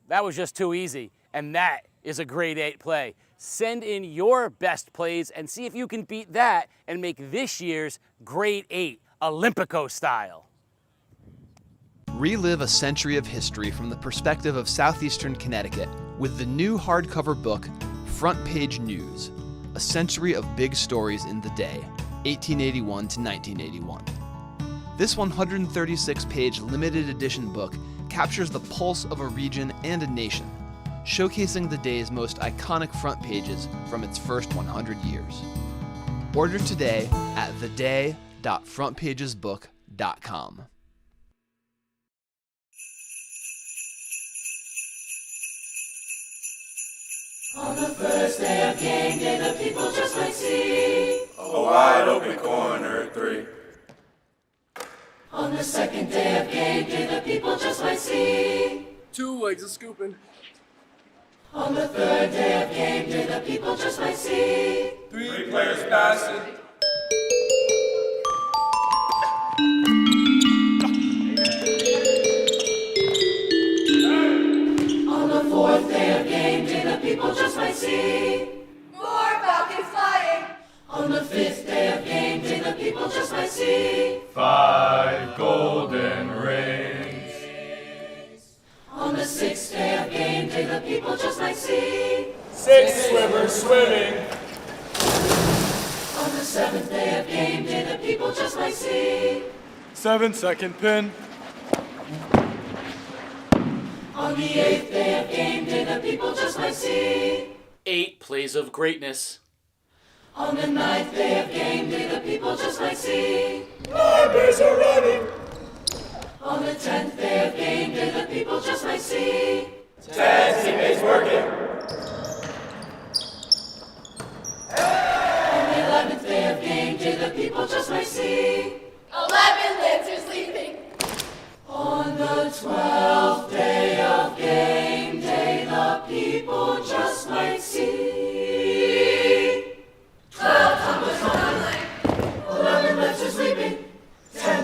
[SPEAKER 15] That was just too easy, and that is a grade 8 play. Send in your best plays and see if you can beat that and make this year's grade 8 Olympico style.
[SPEAKER 11] Relive a century of history from the perspective of southeastern Connecticut with the new hardcover book, Front Page News, A Century of Big Stories in the Day, 1881 to 1981. This 136-page limited edition book captures the pulse of a region and a nation, showcasing the day's most iconic front pages from its first 100 years. Order today at theday.frontpagesbook.com.
[SPEAKER 1] On the first day of game day, the people just might see a wide open corner 3. On the second day of game day, the people just might see
[SPEAKER 2] 2 legs of scooping.
[SPEAKER 1] On the third day of game day, the people just might see
[SPEAKER 2] 3 players passing.
[SPEAKER 1] On the fourth day of game day, the people just might see more falcons flying. On the fifth day of game day, the people just might see
[SPEAKER 2] 5 golden rings.
[SPEAKER 1] On the sixth day of game day, the people just might see
[SPEAKER 2] 6 swimmers swimming.
[SPEAKER 1] On the seventh day of game day, the people just might see
[SPEAKER 2] 7-second pin.
[SPEAKER 1] On the eighth day of game day, the people just might see
[SPEAKER 10] 8 plays of greatness.
[SPEAKER 1] On the ninth day of game day, the people just might see
[SPEAKER 2] 9 bears are running.
[SPEAKER 1] On the 10th day of game day, the people just might see
[SPEAKER 2] 10 teammates working.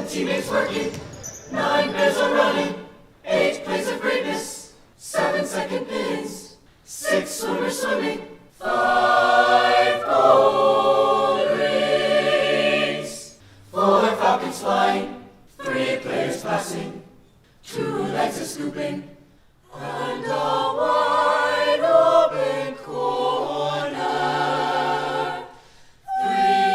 [SPEAKER 1] teammates working. 9 pairs are running. 8 plays of greatness. 7 second pins. 6 swimmers swimming. 5 gold rings. 4 falcons flying. 3 players passing. 2 legs are scooping. And a wide open corner. 3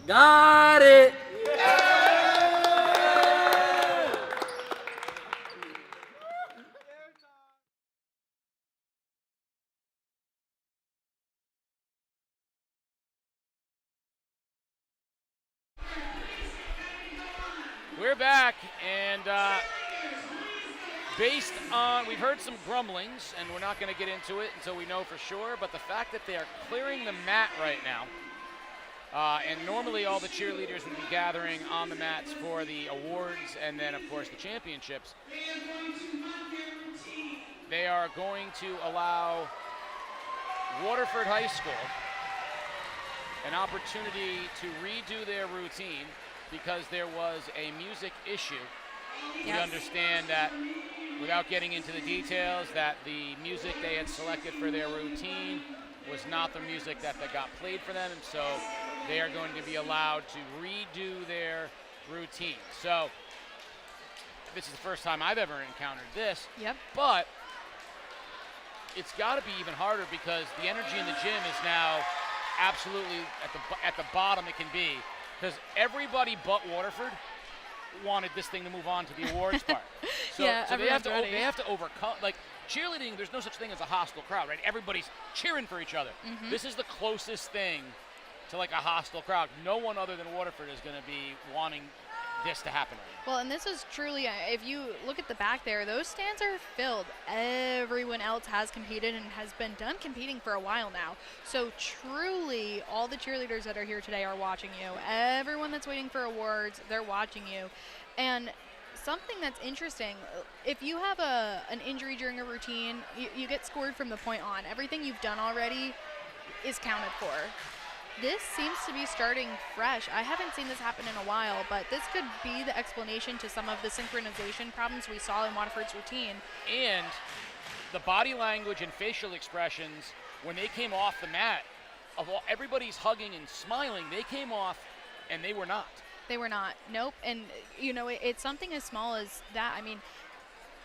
[SPEAKER 15] Got it.
[SPEAKER 6] We're back, and based on, we've heard some grumblings, and we're not going to get into it until we know for sure, but the fact that they are clearing the mat right now, and normally all the cheerleaders would be gathering on the mats for the awards and then, of course, the championships. They are going to allow Waterford High School an opportunity to redo their routine because there was a music issue. We understand that, without getting into the details, that the music they had selected for their routine was not the music that got played for them, and so they are going to be allowed to redo their routine. So this is the first time I've ever encountered this.
[SPEAKER 5] Yep.
[SPEAKER 6] But it's got to be even harder because the energy in the gym is now absolutely at the bottom it can be, because everybody but Waterford wanted this thing to move on to the awards part. So,
[SPEAKER 5] Yeah,
[SPEAKER 6] so they have
[SPEAKER 5] everyone's
[SPEAKER 6] to overcome, like, cheerleading, there's no such thing as a hostile crowd, right? Everybody's cheering for each other.
[SPEAKER 5] Mhm.
[SPEAKER 6] This is the closest thing to like a hostile crowd. No one other than Waterford is going to be wanting this to happen right now.
[SPEAKER 5] Well, and this is truly, if you look at the back there, those stands are filled. Everyone else has competed and has been done competing for a while now. So truly, all the cheerleaders that are here today are watching you. Everyone that's waiting for awards, they're watching you. And something that's interesting, if you have an injury during a routine, you get scored from the point on. Everything you've done already is counted for. This seems to be starting fresh. I haven't seen this happen in a while, but this could be the explanation to some of the synchronization problems we saw in Waterford's routine.
[SPEAKER 6] And the body language and facial expressions, when they came off the mat, everybody's hugging and smiling, they came off and they were not.
[SPEAKER 5] They were not. Nope. And, you know, it's something as small as that. I mean,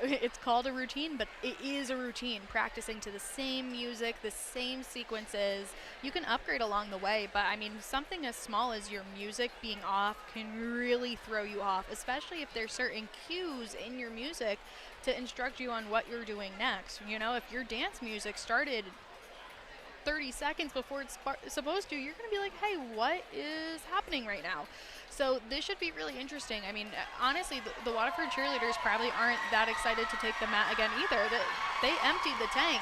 [SPEAKER 5] it's called a routine, but it is a routine, practicing to the same music, the same sequences. You can upgrade along the way, but I mean, something as small as your music being off can really throw you off, especially if there's certain cues in your music to instruct you on what you're doing next. You know, if your dance music started 30 seconds before it's supposed to, you're going to be like, hey, what is happening right now? So this should be really interesting. I mean, honestly, the Waterford cheerleaders probably aren't that excited to take the mat again either. They emptied the tank.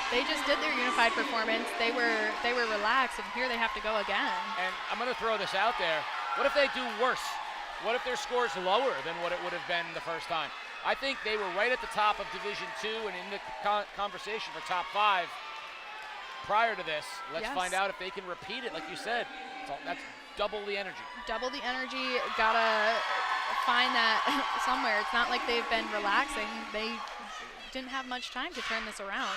[SPEAKER 5] They just did their unified performance. They were relaxed, and here they have to go again.
[SPEAKER 6] And I'm going to throw this out there. What if they do worse? What if their score's lower than what it would have been the first time? I think they were right at the top of Division II and in the conversation for top 5 prior to this. Let's find out if they can repeat it, like you said. That's double the energy.
[SPEAKER 5] Double the energy. Gotta find that somewhere. It's not like they've been relaxing. They didn't have much time to turn this around.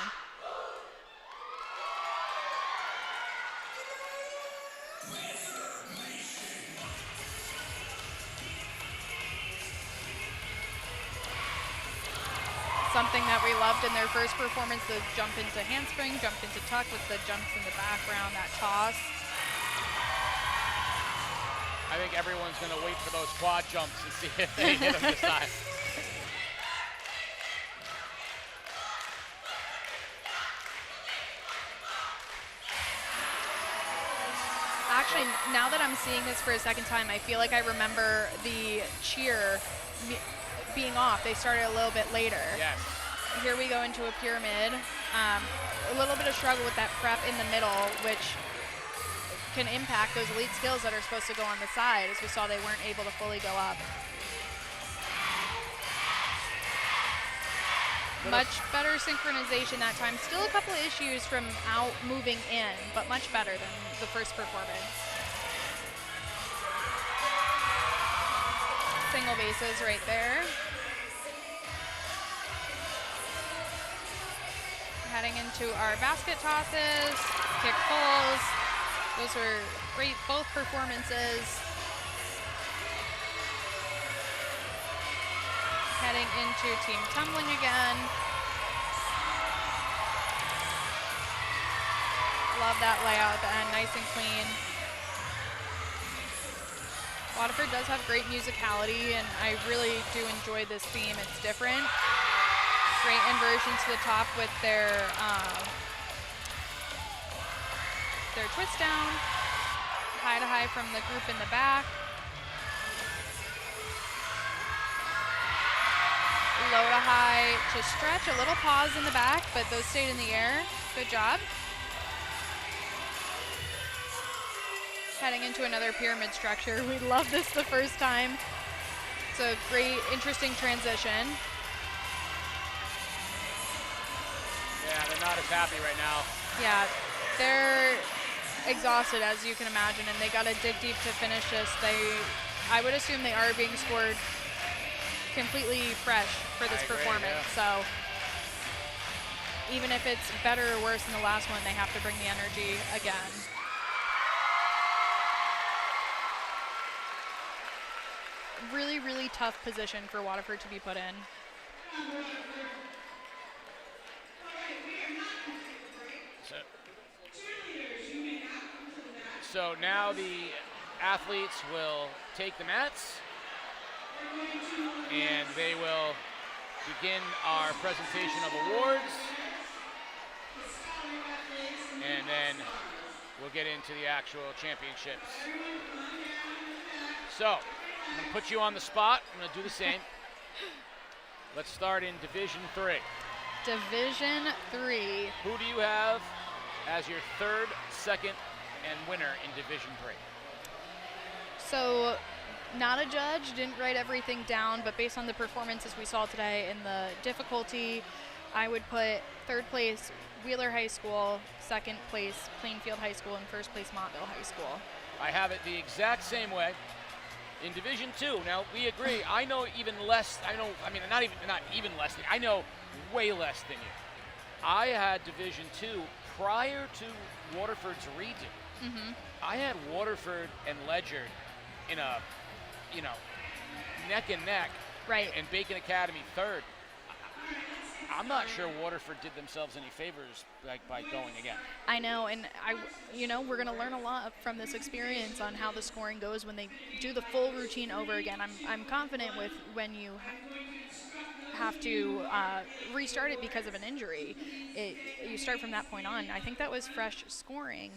[SPEAKER 5] Something that we loved in their first performance, the jump into handspring, jump into tuck with the jumps in the background, that toss.
[SPEAKER 6] I think everyone's going to wait for those quad jumps and see if they hit them this time.
[SPEAKER 5] Actually, now that I'm seeing this for a second time, I feel like I remember the cheer being off. They started a little bit later.
[SPEAKER 6] Yes.
[SPEAKER 5] Here we go into a pyramid. A little bit of struggle with that prep in the middle, which can impact those elite skills that are supposed to go on the side. As we saw, they weren't able to fully go up. Much better synchronization that time. Still a couple of issues from out moving in, but much better than the first performance. Single bases right there. Heading into our basket tosses, kick pulls. Those were great, both performances. Heading into team tumbling again. Love that layout at the end, nice and clean. Waterford does have great musicality, and I really do enjoy this theme. It's different. Great inversion to the top with their twist down. High to high from the group in the back. Low to high to stretch, a little pause in the back, but those stayed in the air. Good job. Heading into another pyramid structure. We loved this the first time. It's a great, interesting transition.
[SPEAKER 6] Yeah, they're not as happy right now.
[SPEAKER 5] Yeah, they're exhausted, as you can imagine, and they got to dig deep to finish this. I would assume they are being scored completely fresh for this performance. So even if it's better or worse than the last one, they have to bring the energy again. Really, really tough position for Waterford to be put in.
[SPEAKER 6] So now the athletes will take the mats and they will begin our presentation of awards, and then we'll get into the actual championships. So I'm going to put you on the spot. I'm going to do the same. Let's start in Division 3.
[SPEAKER 5] Division 3.
[SPEAKER 6] Who do you have as your third, second, and winner in Division 3?
[SPEAKER 5] So, not a judge, didn't write everything down, but based on the performances we saw today and the difficulty, I would put third place Wheeler High School, second place Plainfield High School, and first place Montville High School.
[SPEAKER 6] I have it the exact same way. In Division 2, now we agree, I know even less, not even less, I know way less than you. I had Division 2 prior to Waterford's redo.
[SPEAKER 5] Mm-hmm.
[SPEAKER 6] I had Waterford and Ledyard in a, neck and neck.
[SPEAKER 5] Right.
[SPEAKER 6] And Bacon Academy third. I'm not sure Waterford did themselves any favors by going again.
[SPEAKER 5] I know, and we're going to learn a lot from this experience on how the scoring goes when they do the full routine over again. I'm confident with when you have to restart it because of an injury. You start from that point on. I think that was fresh scoring.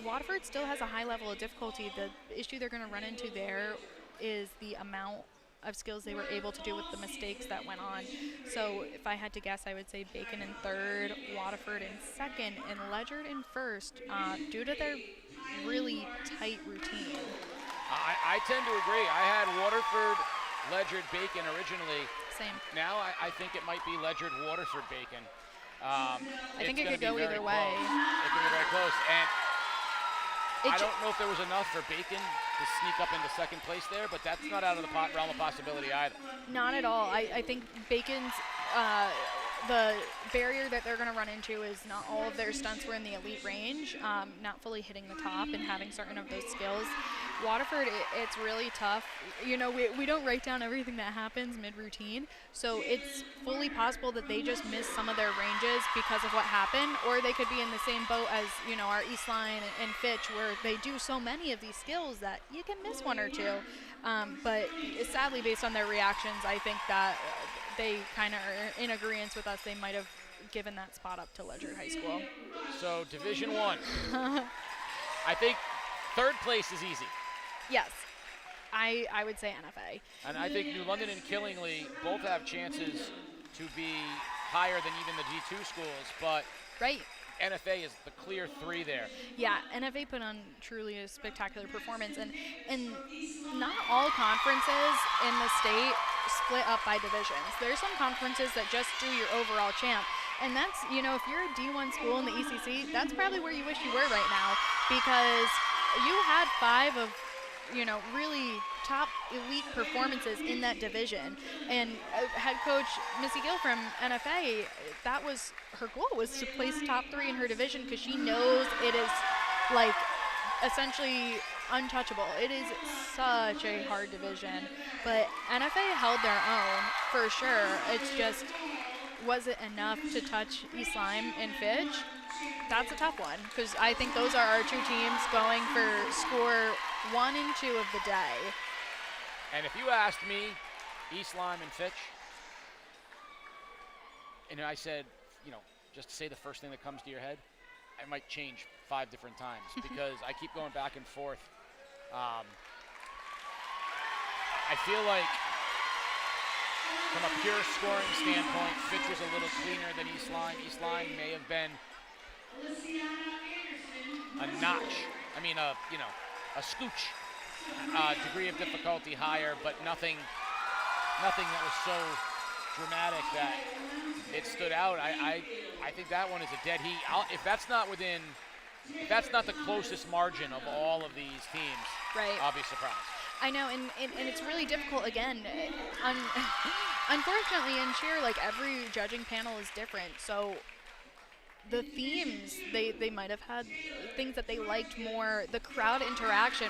[SPEAKER 5] Waterford still has a high level of difficulty. The issue they're going to run into there is the amount of skills they were able to do with the mistakes that went on. So if I had to guess, I would say Bacon in third, Waterford in second, and Ledyard in first, due to their really tight routine.
[SPEAKER 6] I tend to agree. I had Waterford, Ledyard, Bacon originally.
[SPEAKER 5] Same.
[SPEAKER 6] Now I think it might be Ledyard, Waterford, Bacon.
[SPEAKER 5] I think it could go either way.
[SPEAKER 6] It could be very close. And I don't know if there was enough for Bacon to sneak up into second place there, but that's not out of the realm of possibility either.
[SPEAKER 5] Not at all. I think Bacon's, the barrier that they're going to run into is not all of their stunts were in the elite range, not fully hitting the top and having certain of those skills. Waterford, it's really tough. We don't write down everything that happens mid-routine, so it's fully possible that they just miss some of their ranges because of what happened, or they could be in the same boat as, our East Line and Fitch, where they do so many of these skills that you can miss one or two. But sadly, based on their reactions, I think that they kind of are in agreement with us. They might have given that spot up to Ledyard High School.
[SPEAKER 6] So Division 1. I think third place is easy.
[SPEAKER 5] Yes, I would say NFA.
[SPEAKER 6] And I think New London and Killingly both have chances to be higher than even the D2 schools, but
[SPEAKER 5] right.
[SPEAKER 6] NFA is the clear 3 there.
[SPEAKER 5] Yeah, NFA put on truly a spectacular performance, and not all conferences in the state split up by divisions. There's some conferences that just do your overall champ. And that's, you know, if you're a D1 school in the ECC, that's probably where you wish you were right now, because you had 5 of, you know, really top elite performances in that division. And head coach Missy Gill from NFA, that was her goal, was to place top 3 in her division, because she knows it is like essentially untouchable. It is such a hard division, but NFA held their own for sure. It's just, was it enough to touch East Lyme and Fitch? That's a tough one, because I think those are our 2 teams going for score 1 and 2 of the day.
[SPEAKER 6] And if you asked me, East Lyme and Fitch, and I said, you know, just to say the first thing that comes to your head, I might change 5 different times because I keep going back and forth. I feel like from a pure scoring standpoint, Fitch was a little cleaner than East Lyme. East Lyme may have been a notch, a scooch degree of difficulty higher, but nothing that was so dramatic that it stood out. I think that one is a dead heat. If that's not the closest margin of all of these teams,
[SPEAKER 5] right,
[SPEAKER 6] I'll be surprised.
[SPEAKER 5] I know, and it's really difficult, again, unfortunately in cheer, like, every judging panel is different, so the themes, they might have had things that they liked more, the crowd interaction,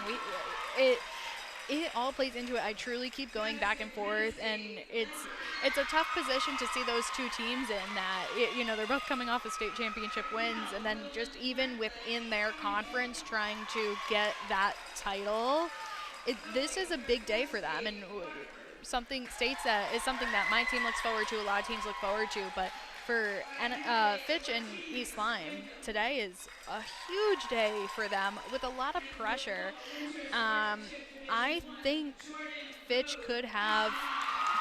[SPEAKER 5] it all plays into it. I truly keep going back and forth, and it's a tough position to see those 2 teams in that, you know, they're both coming off of state championship wins, and then just even within their conference trying to get that title. This is a big day for them, and something states that is something that my team looks forward to, a lot of teams look forward to, but for Fitch and East Lyme, today is a huge day for them with a lot of pressure. I think Fitch could have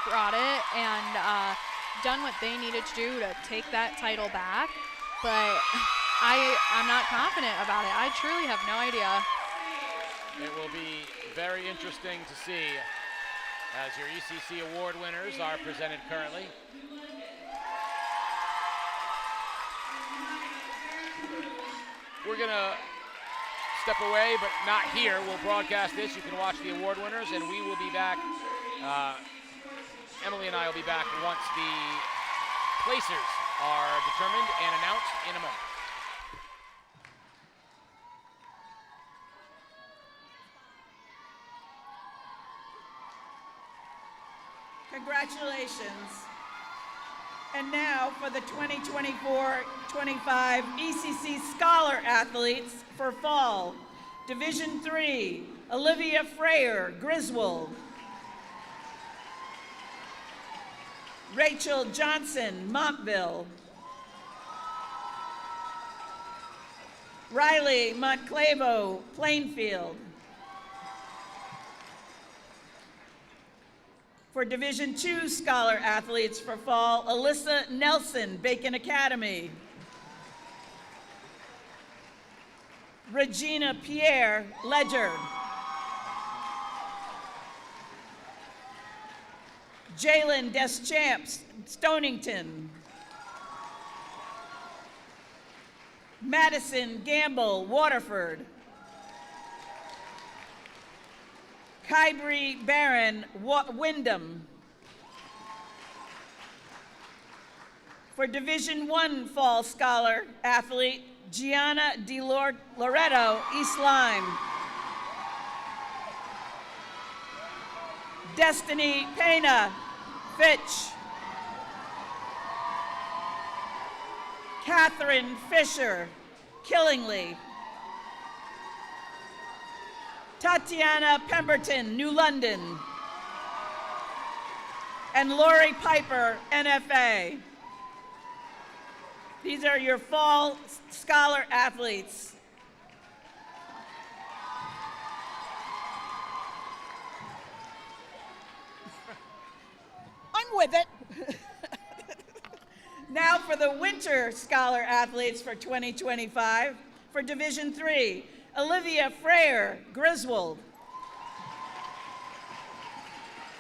[SPEAKER 5] brought it and done what they needed to do to take that title back, but I'm not confident about it. I truly have no idea.
[SPEAKER 6] It will be very interesting to see as your ECC award winners are presented currently. We're going to step away, but not here. We'll broadcast this. You can watch the award winners, and we will be back. Emily and I will be back once the placers are determined and announced in a moment.
[SPEAKER 4] Congratulations. And now for the 2024-25 ECC Scholar Athletes for Fall. Division 3, Olivia Freyer, Griswold. Rachel Johnson, Montville. Riley Montclavo, Plainfield. For Division 2 Scholar Athletes for Fall, Alyssa Nelson, Bacon Academy. Regina Pierre, Ledyard. Jalen Deschamps, Stonington. Madison Gamble, Waterford. Kybri Barron, Wyndham. For Division 1 Fall Scholar Athlete, Gianna Loretto, East Lyme. Destiny Pena, Fitch. Catherine Fisher, Killingly. Tatiana Pemberton, New London. And Lori Piper, NFA. These are your Fall Scholar Athletes. I'm with it. Now for the Winter Scholar Athletes for 2025. For Division 3, Olivia Freyer, Griswold.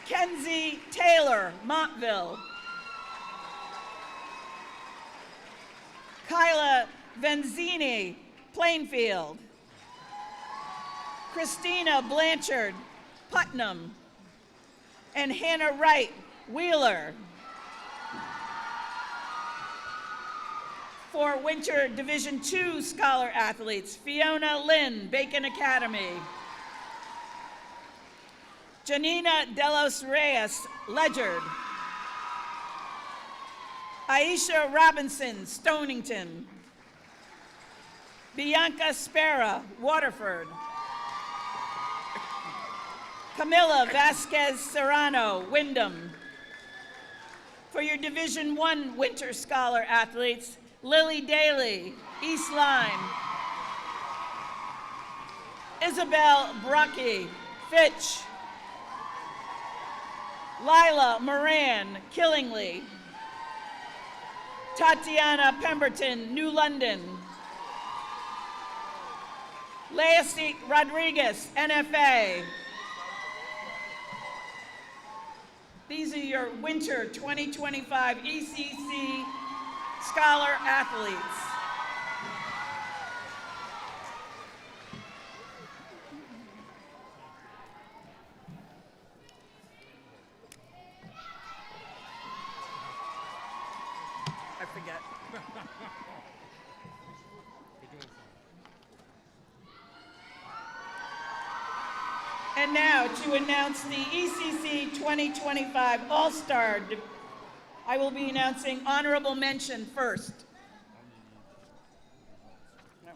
[SPEAKER 4] Kenzie Taylor, Montville. Kyla Venzini, Plainfield. Christina Blanchard, Putnam. And Hannah Wright, Wheeler. For Winter Division II Scholar Athletes, Fiona Lynn, Bacon Academy. Janina Delos Reyes, Ledyard. Aisha Robinson, Stonington. Bianca Spera, Waterford. Camila Vasquez Serrano, Wyndham. For your Division I Winter Scholar Athletes, Lily Daly, East Lyme. Isabel Brocky, Fitch. Lila Moran, Killingly. Tatiana Pemberton, New London. Lacy Rodriguez, NFA. These are your Winter 2025 ECC Scholar Athletes. I forget. And now to announce the ECC 2025 All-Star, I will be announcing honorable mention first. No,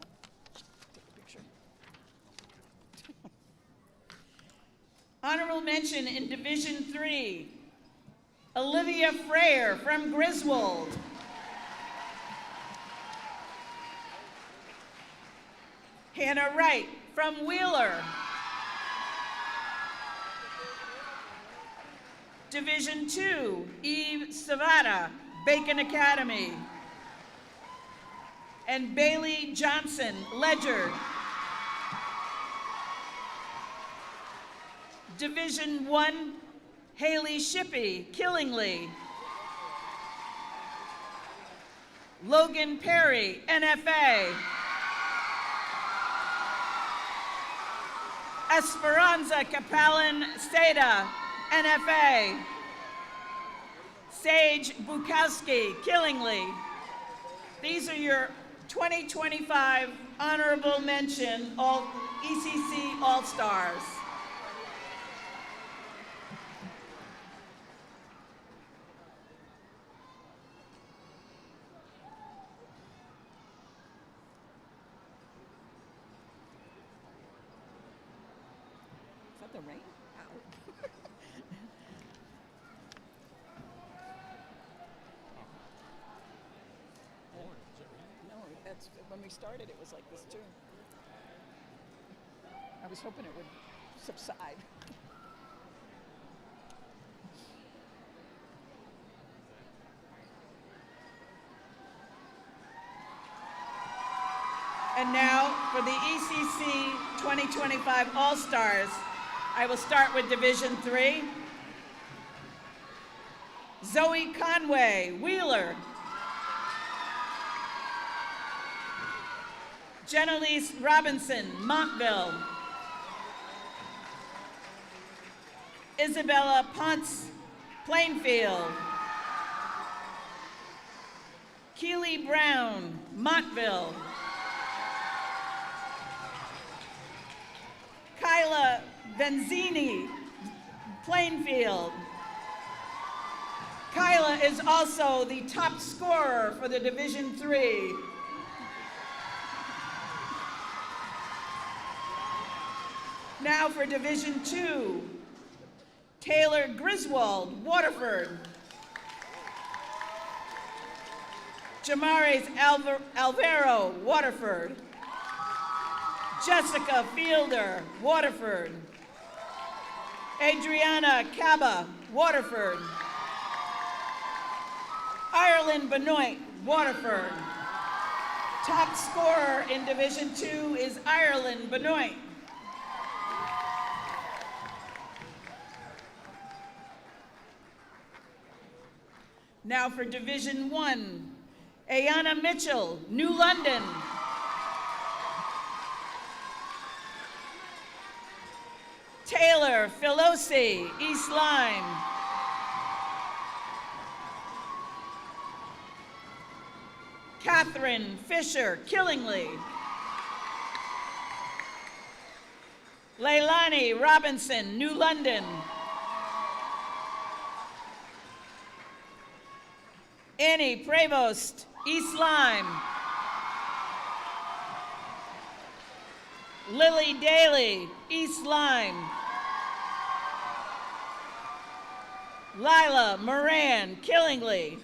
[SPEAKER 4] take a picture. Honorable mention in Division III, Olivia Freyer from Griswold. Hannah Wright from Wheeler. Division II, Eve Savada, Bacon Academy. And Bailey Johnson, Ledyard. Division I, Haley Shippey, Killingly. Logan Perry, NFA. Esperanza Capellan Seda, NFA. Sage Bukowski, Killingly. These are your 2025 honorable mention all ECC All-Stars. Is that the rain? That's when we started, it was like this too. I was hoping it would subside. And now for the ECC 2025 All-Stars, I will start with Division III. Zoe Conway, Wheeler. Jenalise Robinson, Montville. Isabella Ponce, Plainfield. Keely Brown, Montville. Kyla Benzini, Plainfield. Kyla is also the top scorer for the Division III. Now for Division II, Taylor Griswold, Waterford. Jamares Alvaro, Waterford. Jessica Fielder, Waterford. Adriana Caba, Waterford. Ireland Benoit, Waterford. Top scorer in Division II is Ireland Benoit. Now for Division 1, Ayana Mitchell, New London. Taylor Filosi, East Lyme. Catherine Fisher, Killingly. Leilani Robinson, New London. Annie Prevost, East Lyme. Lily Daly, East Lyme. Lila Moran, Killingly.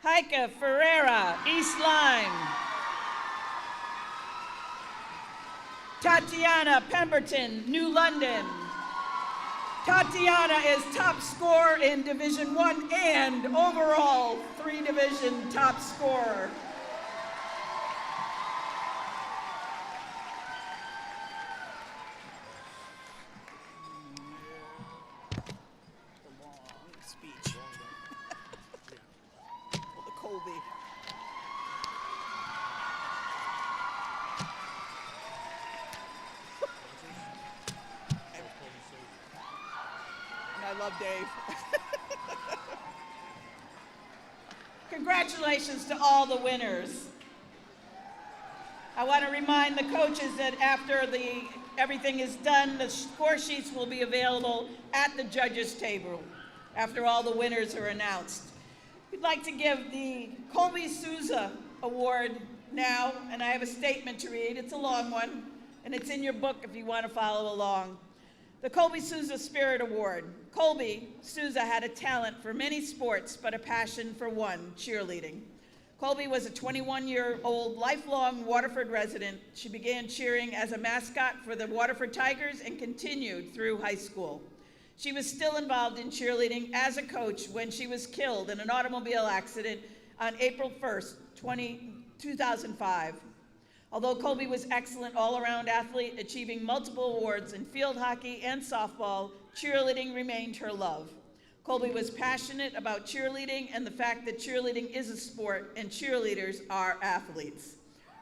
[SPEAKER 4] Heike Ferreira, East Lyme. Tatiana Pemberton, New London. Tatiana is top scorer in Division 1 and overall 3-division top scorer. Speech. Well, the Colby. And I love Dave. Congratulations to all the winners. I want to remind the coaches that after everything is done, the score sheets will be available at the judges' table after all the winners are announced. We'd like to give the Colby Souza Award now, and I have a statement to read. It's a long one, and it's in your book if you want to follow along. The Colby Souza Spirit Award. Colby Souza had a talent for many sports, but a passion for one, cheerleading. Colby was a 21-year-old lifelong Waterford resident. She began cheering as a mascot for the Waterford Tigers and continued through high school. She was still involved in cheerleading as a coach when she was killed in an automobile accident on April 1st, 2005. Although Colby was excellent all-around athlete, achieving multiple awards in field hockey and softball, cheerleading remained her love. Colby was passionate about cheerleading and the fact that cheerleading is a sport and cheerleaders are athletes.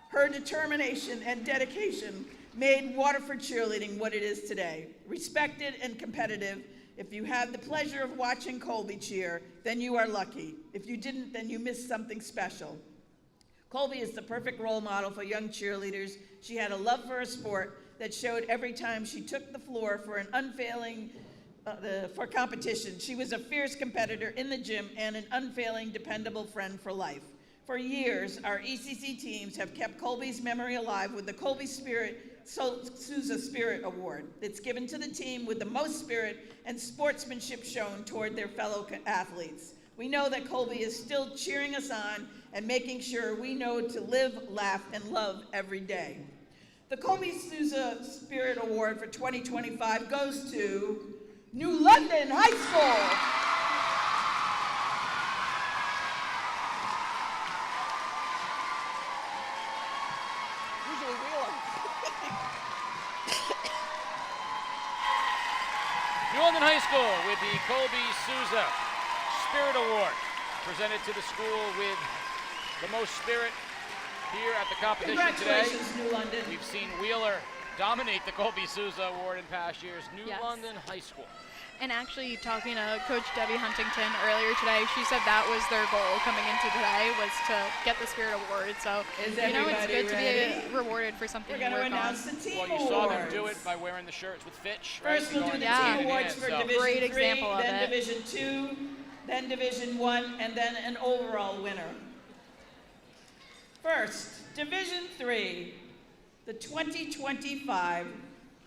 [SPEAKER 4] Her determination and dedication made Waterford cheerleading what it is today. Respected and competitive. If you had the pleasure of watching Colby cheer, then you are lucky. If you didn't, then you missed something special. Colby is the perfect role model for young cheerleaders. She had a love for a sport that showed every time she took the floor for an unfailing for competition. She was a fierce competitor in the gym and an unfailing, dependable friend for life. For years, our ECC teams have kept Colby's memory alive with the Colby Souza Spirit Award. It's given to the team with the most spirit and sportsmanship shown toward their fellow athletes. We know that Colby is still cheering us on and making sure we know to live, laugh, and love every day. The Colby Souza Spirit Award for 2025 goes to New London High School. Usually Wheeler.
[SPEAKER 6] New London High School with the Colby Souza Spirit Award, presented to the school with the most spirit here at the competition today.
[SPEAKER 4] Congratulations, New London.
[SPEAKER 6] We've seen Wheeler dominate the Colby Souza Award in past years. New
[SPEAKER 5] Yes.
[SPEAKER 6] London High School.
[SPEAKER 5] And actually, talking to Coach Debbie Huntington earlier today, she said that was their goal coming into today, was to get the Spirit Award. So,
[SPEAKER 4] Is
[SPEAKER 5] it's good
[SPEAKER 4] ready?
[SPEAKER 5] to be rewarded for something
[SPEAKER 4] We're
[SPEAKER 5] you
[SPEAKER 4] going to
[SPEAKER 5] work
[SPEAKER 4] announce
[SPEAKER 5] on.
[SPEAKER 4] the team
[SPEAKER 6] Well, you
[SPEAKER 4] awards.
[SPEAKER 6] saw them do it by wearing the shirts with Fitch. Right?
[SPEAKER 4] First, we'll do the
[SPEAKER 5] Yeah.
[SPEAKER 4] team awards for Division
[SPEAKER 5] Great
[SPEAKER 4] 3,
[SPEAKER 5] example of
[SPEAKER 4] then
[SPEAKER 5] it.
[SPEAKER 4] Division 2, then Division 1, and then an overall winner. First, Division 3, the 2025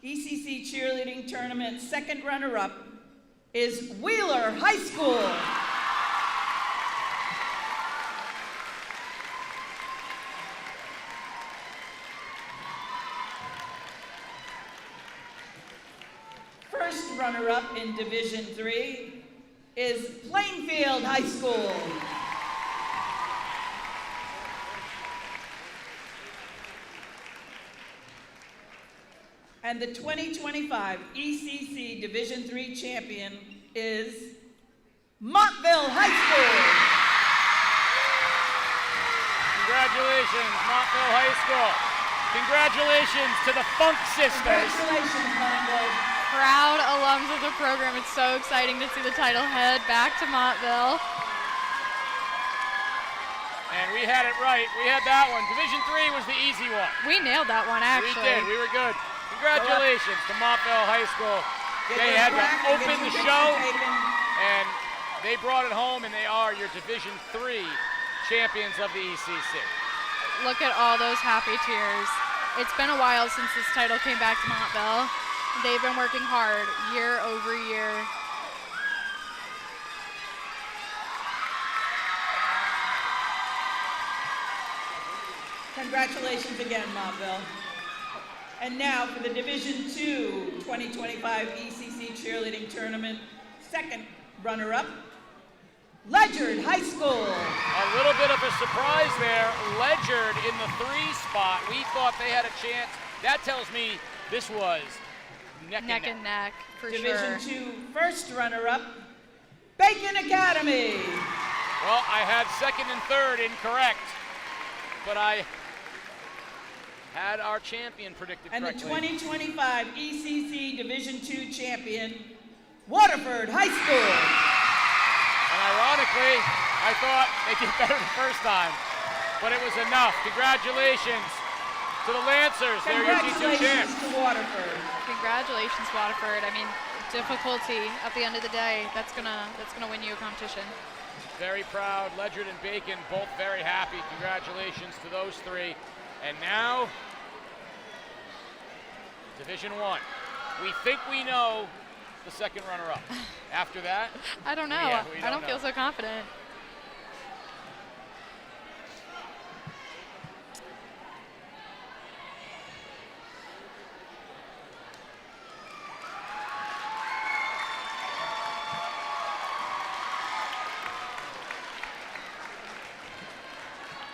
[SPEAKER 4] ECC Cheerleading Tournament second runner-up is Wheeler High School. First runner-up in Division 3 is Plainfield High School. And the 2025 ECC Division III champion is Montville High School.
[SPEAKER 6] Congratulations, Montville High School. Congratulations to the Funk Sisters.
[SPEAKER 4] Congratulations, Montville.
[SPEAKER 5] Proud alums of the program. It's so exciting to see the title head back to Montville.
[SPEAKER 6] And we had it right. We had that one. Division III was the easy one.
[SPEAKER 5] We nailed that one, actually.
[SPEAKER 6] We did. We were good. Congratulations to Montville High School. They had to open the show, and they brought it home, and they are your Division III champions of the ECC.
[SPEAKER 5] Look at all those happy tears. It's been a while since this title came back to Montville. They've been working hard year over year.
[SPEAKER 4] Congratulations again, Montville. And now for the Division II 2025 ECC Cheerleading Tournament, second runner-up, Ledyard High School.
[SPEAKER 6] A little bit of a surprise there. Ledyard in the 3 spot. We thought they had a chance. That tells me this was neck
[SPEAKER 5] and neck, for
[SPEAKER 4] Division
[SPEAKER 5] sure.
[SPEAKER 4] II first runner-up, Bacon Academy.
[SPEAKER 6] Well, I had second and third incorrect, but I had our champion predicted
[SPEAKER 4] And
[SPEAKER 6] correctly.
[SPEAKER 4] the 2025 ECC Division II champion, Waterford High School.
[SPEAKER 6] And ironically, I thought they did better the first time, but it was enough. Congratulations to the Lancers. They're your D2 champs.
[SPEAKER 4] Congratulations to Waterford.
[SPEAKER 5] Congratulations, Waterford. I mean, difficulty at the end of the day, that's gonna win you a competition.
[SPEAKER 6] Very proud. Ledyard and Bacon both very happy. Congratulations to those 3. And now, Division I. We think we know the second runner-up. After that,
[SPEAKER 5] I don't know.
[SPEAKER 6] Yeah,
[SPEAKER 5] I don't feel so confident.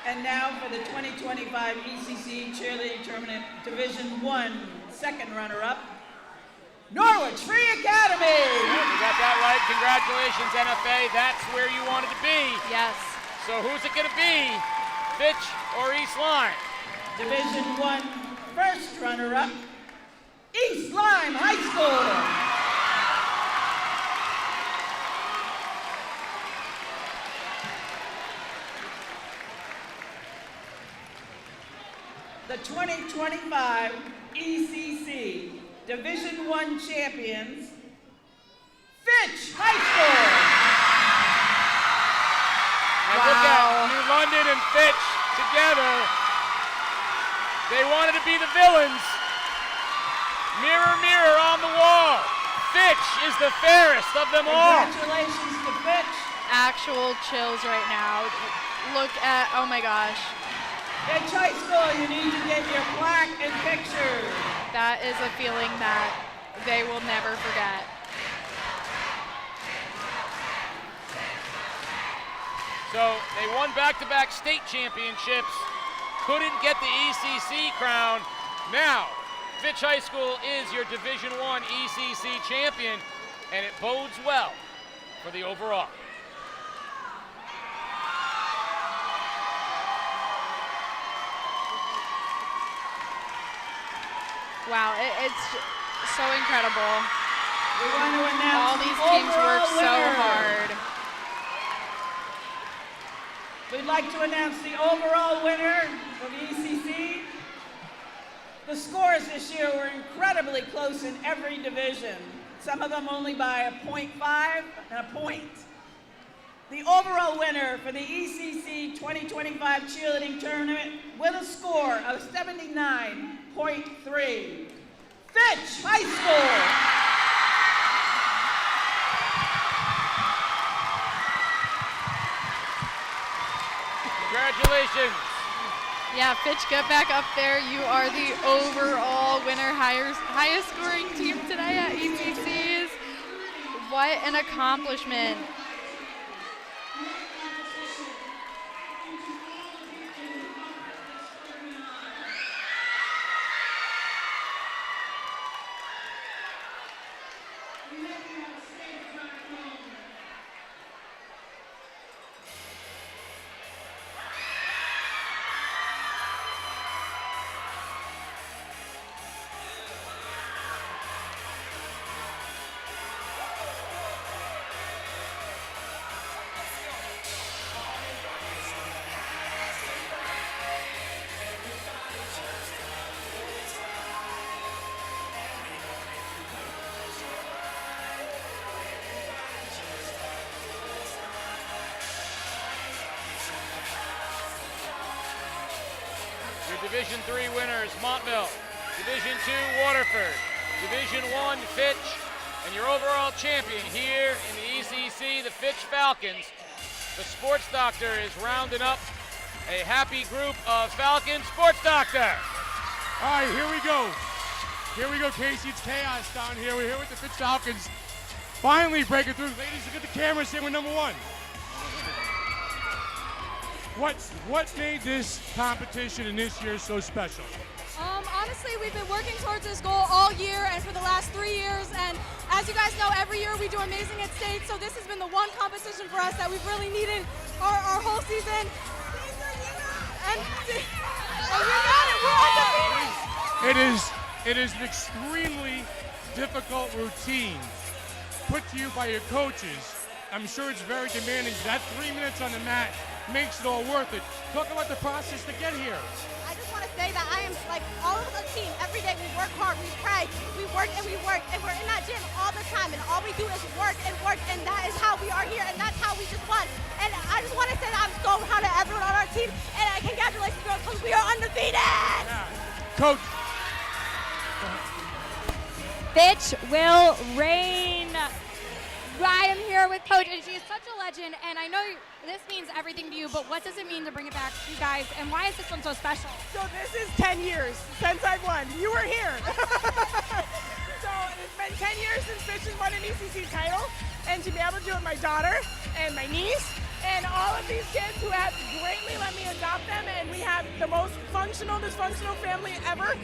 [SPEAKER 4] And now for the 2025 ECC Cheerleading Tournament Division I second runner-up, Norwich Free Academy.
[SPEAKER 6] Yeah, we got that right. Congratulations, NFA. That's where you wanted to be.
[SPEAKER 5] Yes.
[SPEAKER 6] So who's it going to be? Fitch or East Lyme?
[SPEAKER 4] Division I first runner-up, East Lyme High School. The 2025 ECC Division I champions, Fitch High School.
[SPEAKER 6] And look at New London and Fitch together. They wanted to be the villains. Mirror, mirror on the wall. Fitch is the fairest of them all.
[SPEAKER 4] Congratulations to Fitch.
[SPEAKER 5] Actual chills right now. Look at, oh my gosh.
[SPEAKER 4] Fitch High School, you need to get your plaque and picture.
[SPEAKER 5] That is a feeling that they will never forget.
[SPEAKER 6] So they won back-to-back state championships, couldn't get the ECC crown. Now, Fitch High School is your Division I ECC champion, and it bodes well for the overall.
[SPEAKER 5] Wow, it's so incredible.
[SPEAKER 4] We want to announce
[SPEAKER 5] all these teams work so
[SPEAKER 4] winner.
[SPEAKER 5] hard.
[SPEAKER 4] We'd like to announce the overall winner of ECC. The scores this year were incredibly close in every division, some of them only by a 0.5 and a point. The overall winner for the ECC 2025 Cheerleading Tournament with a score of 79.3, Fitch High School.
[SPEAKER 6] Congratulations.
[SPEAKER 5] Yeah, Fitch, get back up there. You are the overall winner, highest scoring team today at ECCs. What an accomplishment.
[SPEAKER 6] Division III winners, Montville. Division II, Waterford. Division I, Fitch. And your overall champion here in the ECC, the Fitch Falcons. The Sports Doctor is rounding up a happy group of Falcons. Sports Doctor!
[SPEAKER 8] All right, here we go. Here we go, Casey. It's chaos down here. We're here with the Fitch Falcons. Finally breaking through. Ladies, look at the camera and say we're number one. What made this competition and this year so special?
[SPEAKER 3] Honestly, we've been working towards this goal all year and for the last 3 years. And as you guys know, every year we do amazing at state. So this has been the one competition for us that we've really needed our whole season. And we got it. We're undefeated.
[SPEAKER 8] It is an extremely difficult routine put to you by your coaches. I'm sure it's very demanding. That 3 minutes on the mat makes it all worth it. Talk about the process to get here.
[SPEAKER 12] I just want to say that I am like all of the team. Every day we work hard, we pray, we work, and we're in that gym all the time, and all we do is work, and that is how we are here, and that's how we just won. And I just want to say that I'm so proud of everyone on our team, and congratulations, girls, because we are undefeated.
[SPEAKER 8] Yeah. Coach.
[SPEAKER 9] Fitch will reign. I am here with Coach, and she is such a legend, and I know this means everything to you, but what does it mean to bring it back to you guys, and why is this one so special?
[SPEAKER 4] So this is 10 years since I've won. You were here. So it's been 10 years since Fitch has won an ECC title, and to be able to do it with my daughter and my niece and all of these kids who have greatly let me adopt them, and we have the most functional, dysfunctional family ever.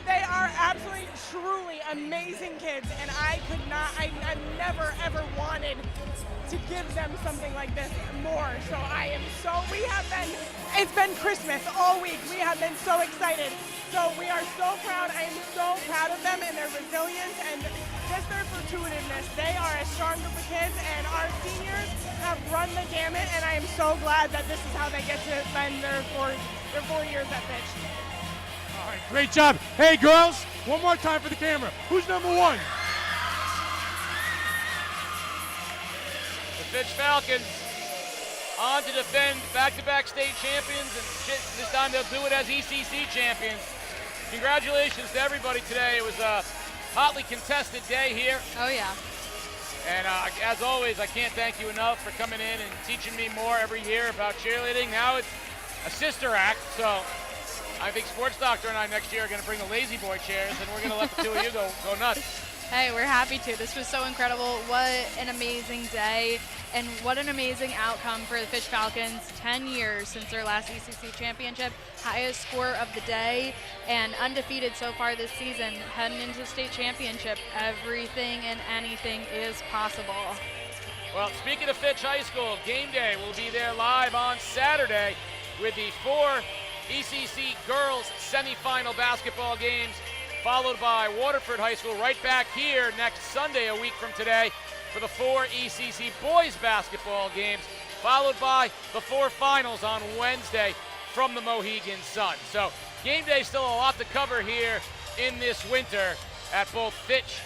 [SPEAKER 4] They are absolutely, truly amazing kids, and I never, ever wanted to give them something like this more. So it's been Christmas all week. We have been so excited. So we are so proud. I am so proud of them and their resilience and just their fortuitiveness. They are a strong group of kids, and our seniors have run the gamut, and I am so glad that this is how they get to spend their 4 years at Fitch.
[SPEAKER 8] All right, great job. Hey, girls, one more time for the camera. Who's number one?
[SPEAKER 6] The Fitch Falcons on to defend back-to-back state champions, and this time they'll do it as ECC champions. Congratulations to everybody today. It was a hotly contested day here.
[SPEAKER 5] Oh, yeah.
[SPEAKER 6] And as always, I can't thank you enough for coming in and teaching me more every year about cheerleading. Now it's a sister act, so I think Sports Doctor and I next year are going to bring the lazy boy chairs, and we're going to let the two of you go nuts.
[SPEAKER 5] Hey, we're happy to. This was so incredible. What an amazing day, and what an amazing outcome for the Fitch Falcons. 10 years since their last ECC championship, highest score of the day, and undefeated so far this season. Heading into the state championship, everything and anything is possible.
[SPEAKER 6] Well, speaking of Fitch High School, game day will be there live on Saturday with the 4 ECC girls semifinal basketball games, followed by Waterford High School right back here next Sunday, a week from today, for the 4 ECC boys basketball games, followed by the 4 finals on Wednesday from the Mohegan Sun. So game day still a lot to cover here in this winter at both Fitch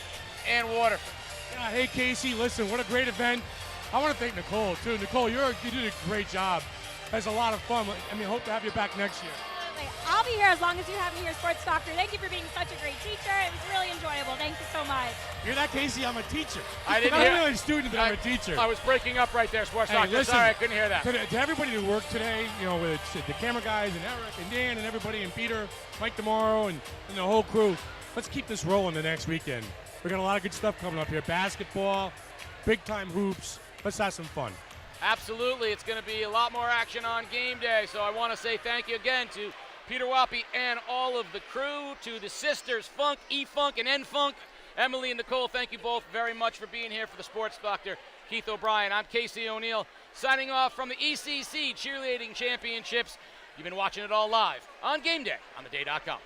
[SPEAKER 6] and Waterford.
[SPEAKER 8] Yeah, hey, Casey, listen, what a great event. I want to thank Nicole, too. Nicole, you did a great job. It's a lot of fun. I mean, hope to have you back next year.
[SPEAKER 9] I'll be here as long as you have me here, Sports Doctor. Thank you for being such a great teacher. It was really enjoyable. Thank you so much.
[SPEAKER 8] You're not Casey, I'm a teacher.
[SPEAKER 6] I didn't
[SPEAKER 8] Not
[SPEAKER 6] hear.
[SPEAKER 8] really a student, but I'm a teacher.
[SPEAKER 6] I was breaking up right there, Sports Doctor.
[SPEAKER 8] Listen,
[SPEAKER 6] Sorry, I couldn't hear that.
[SPEAKER 8] To everybody who worked today, you know, with the camera guys and Eric and Dan and everybody and Peter, Mike tomorrow and the whole crew, let's keep this rolling the next weekend. We got a lot of good stuff coming up here. Basketball, big-time hoops. Let's have some fun.
[SPEAKER 6] Absolutely. It's going to be a lot more action on game day. So I want to say thank you again to Peter Wappy and all of the crew, to the sisters Funk, E-Funk, and N-Funk. Emily and Nicole, thank you both very much for being here for the Sports Doctor, Keith O'Brien. I'm Casey O'Neill, signing off from the ECC Cheerleading Championships. You've been watching it all live on Game Day on theday.com.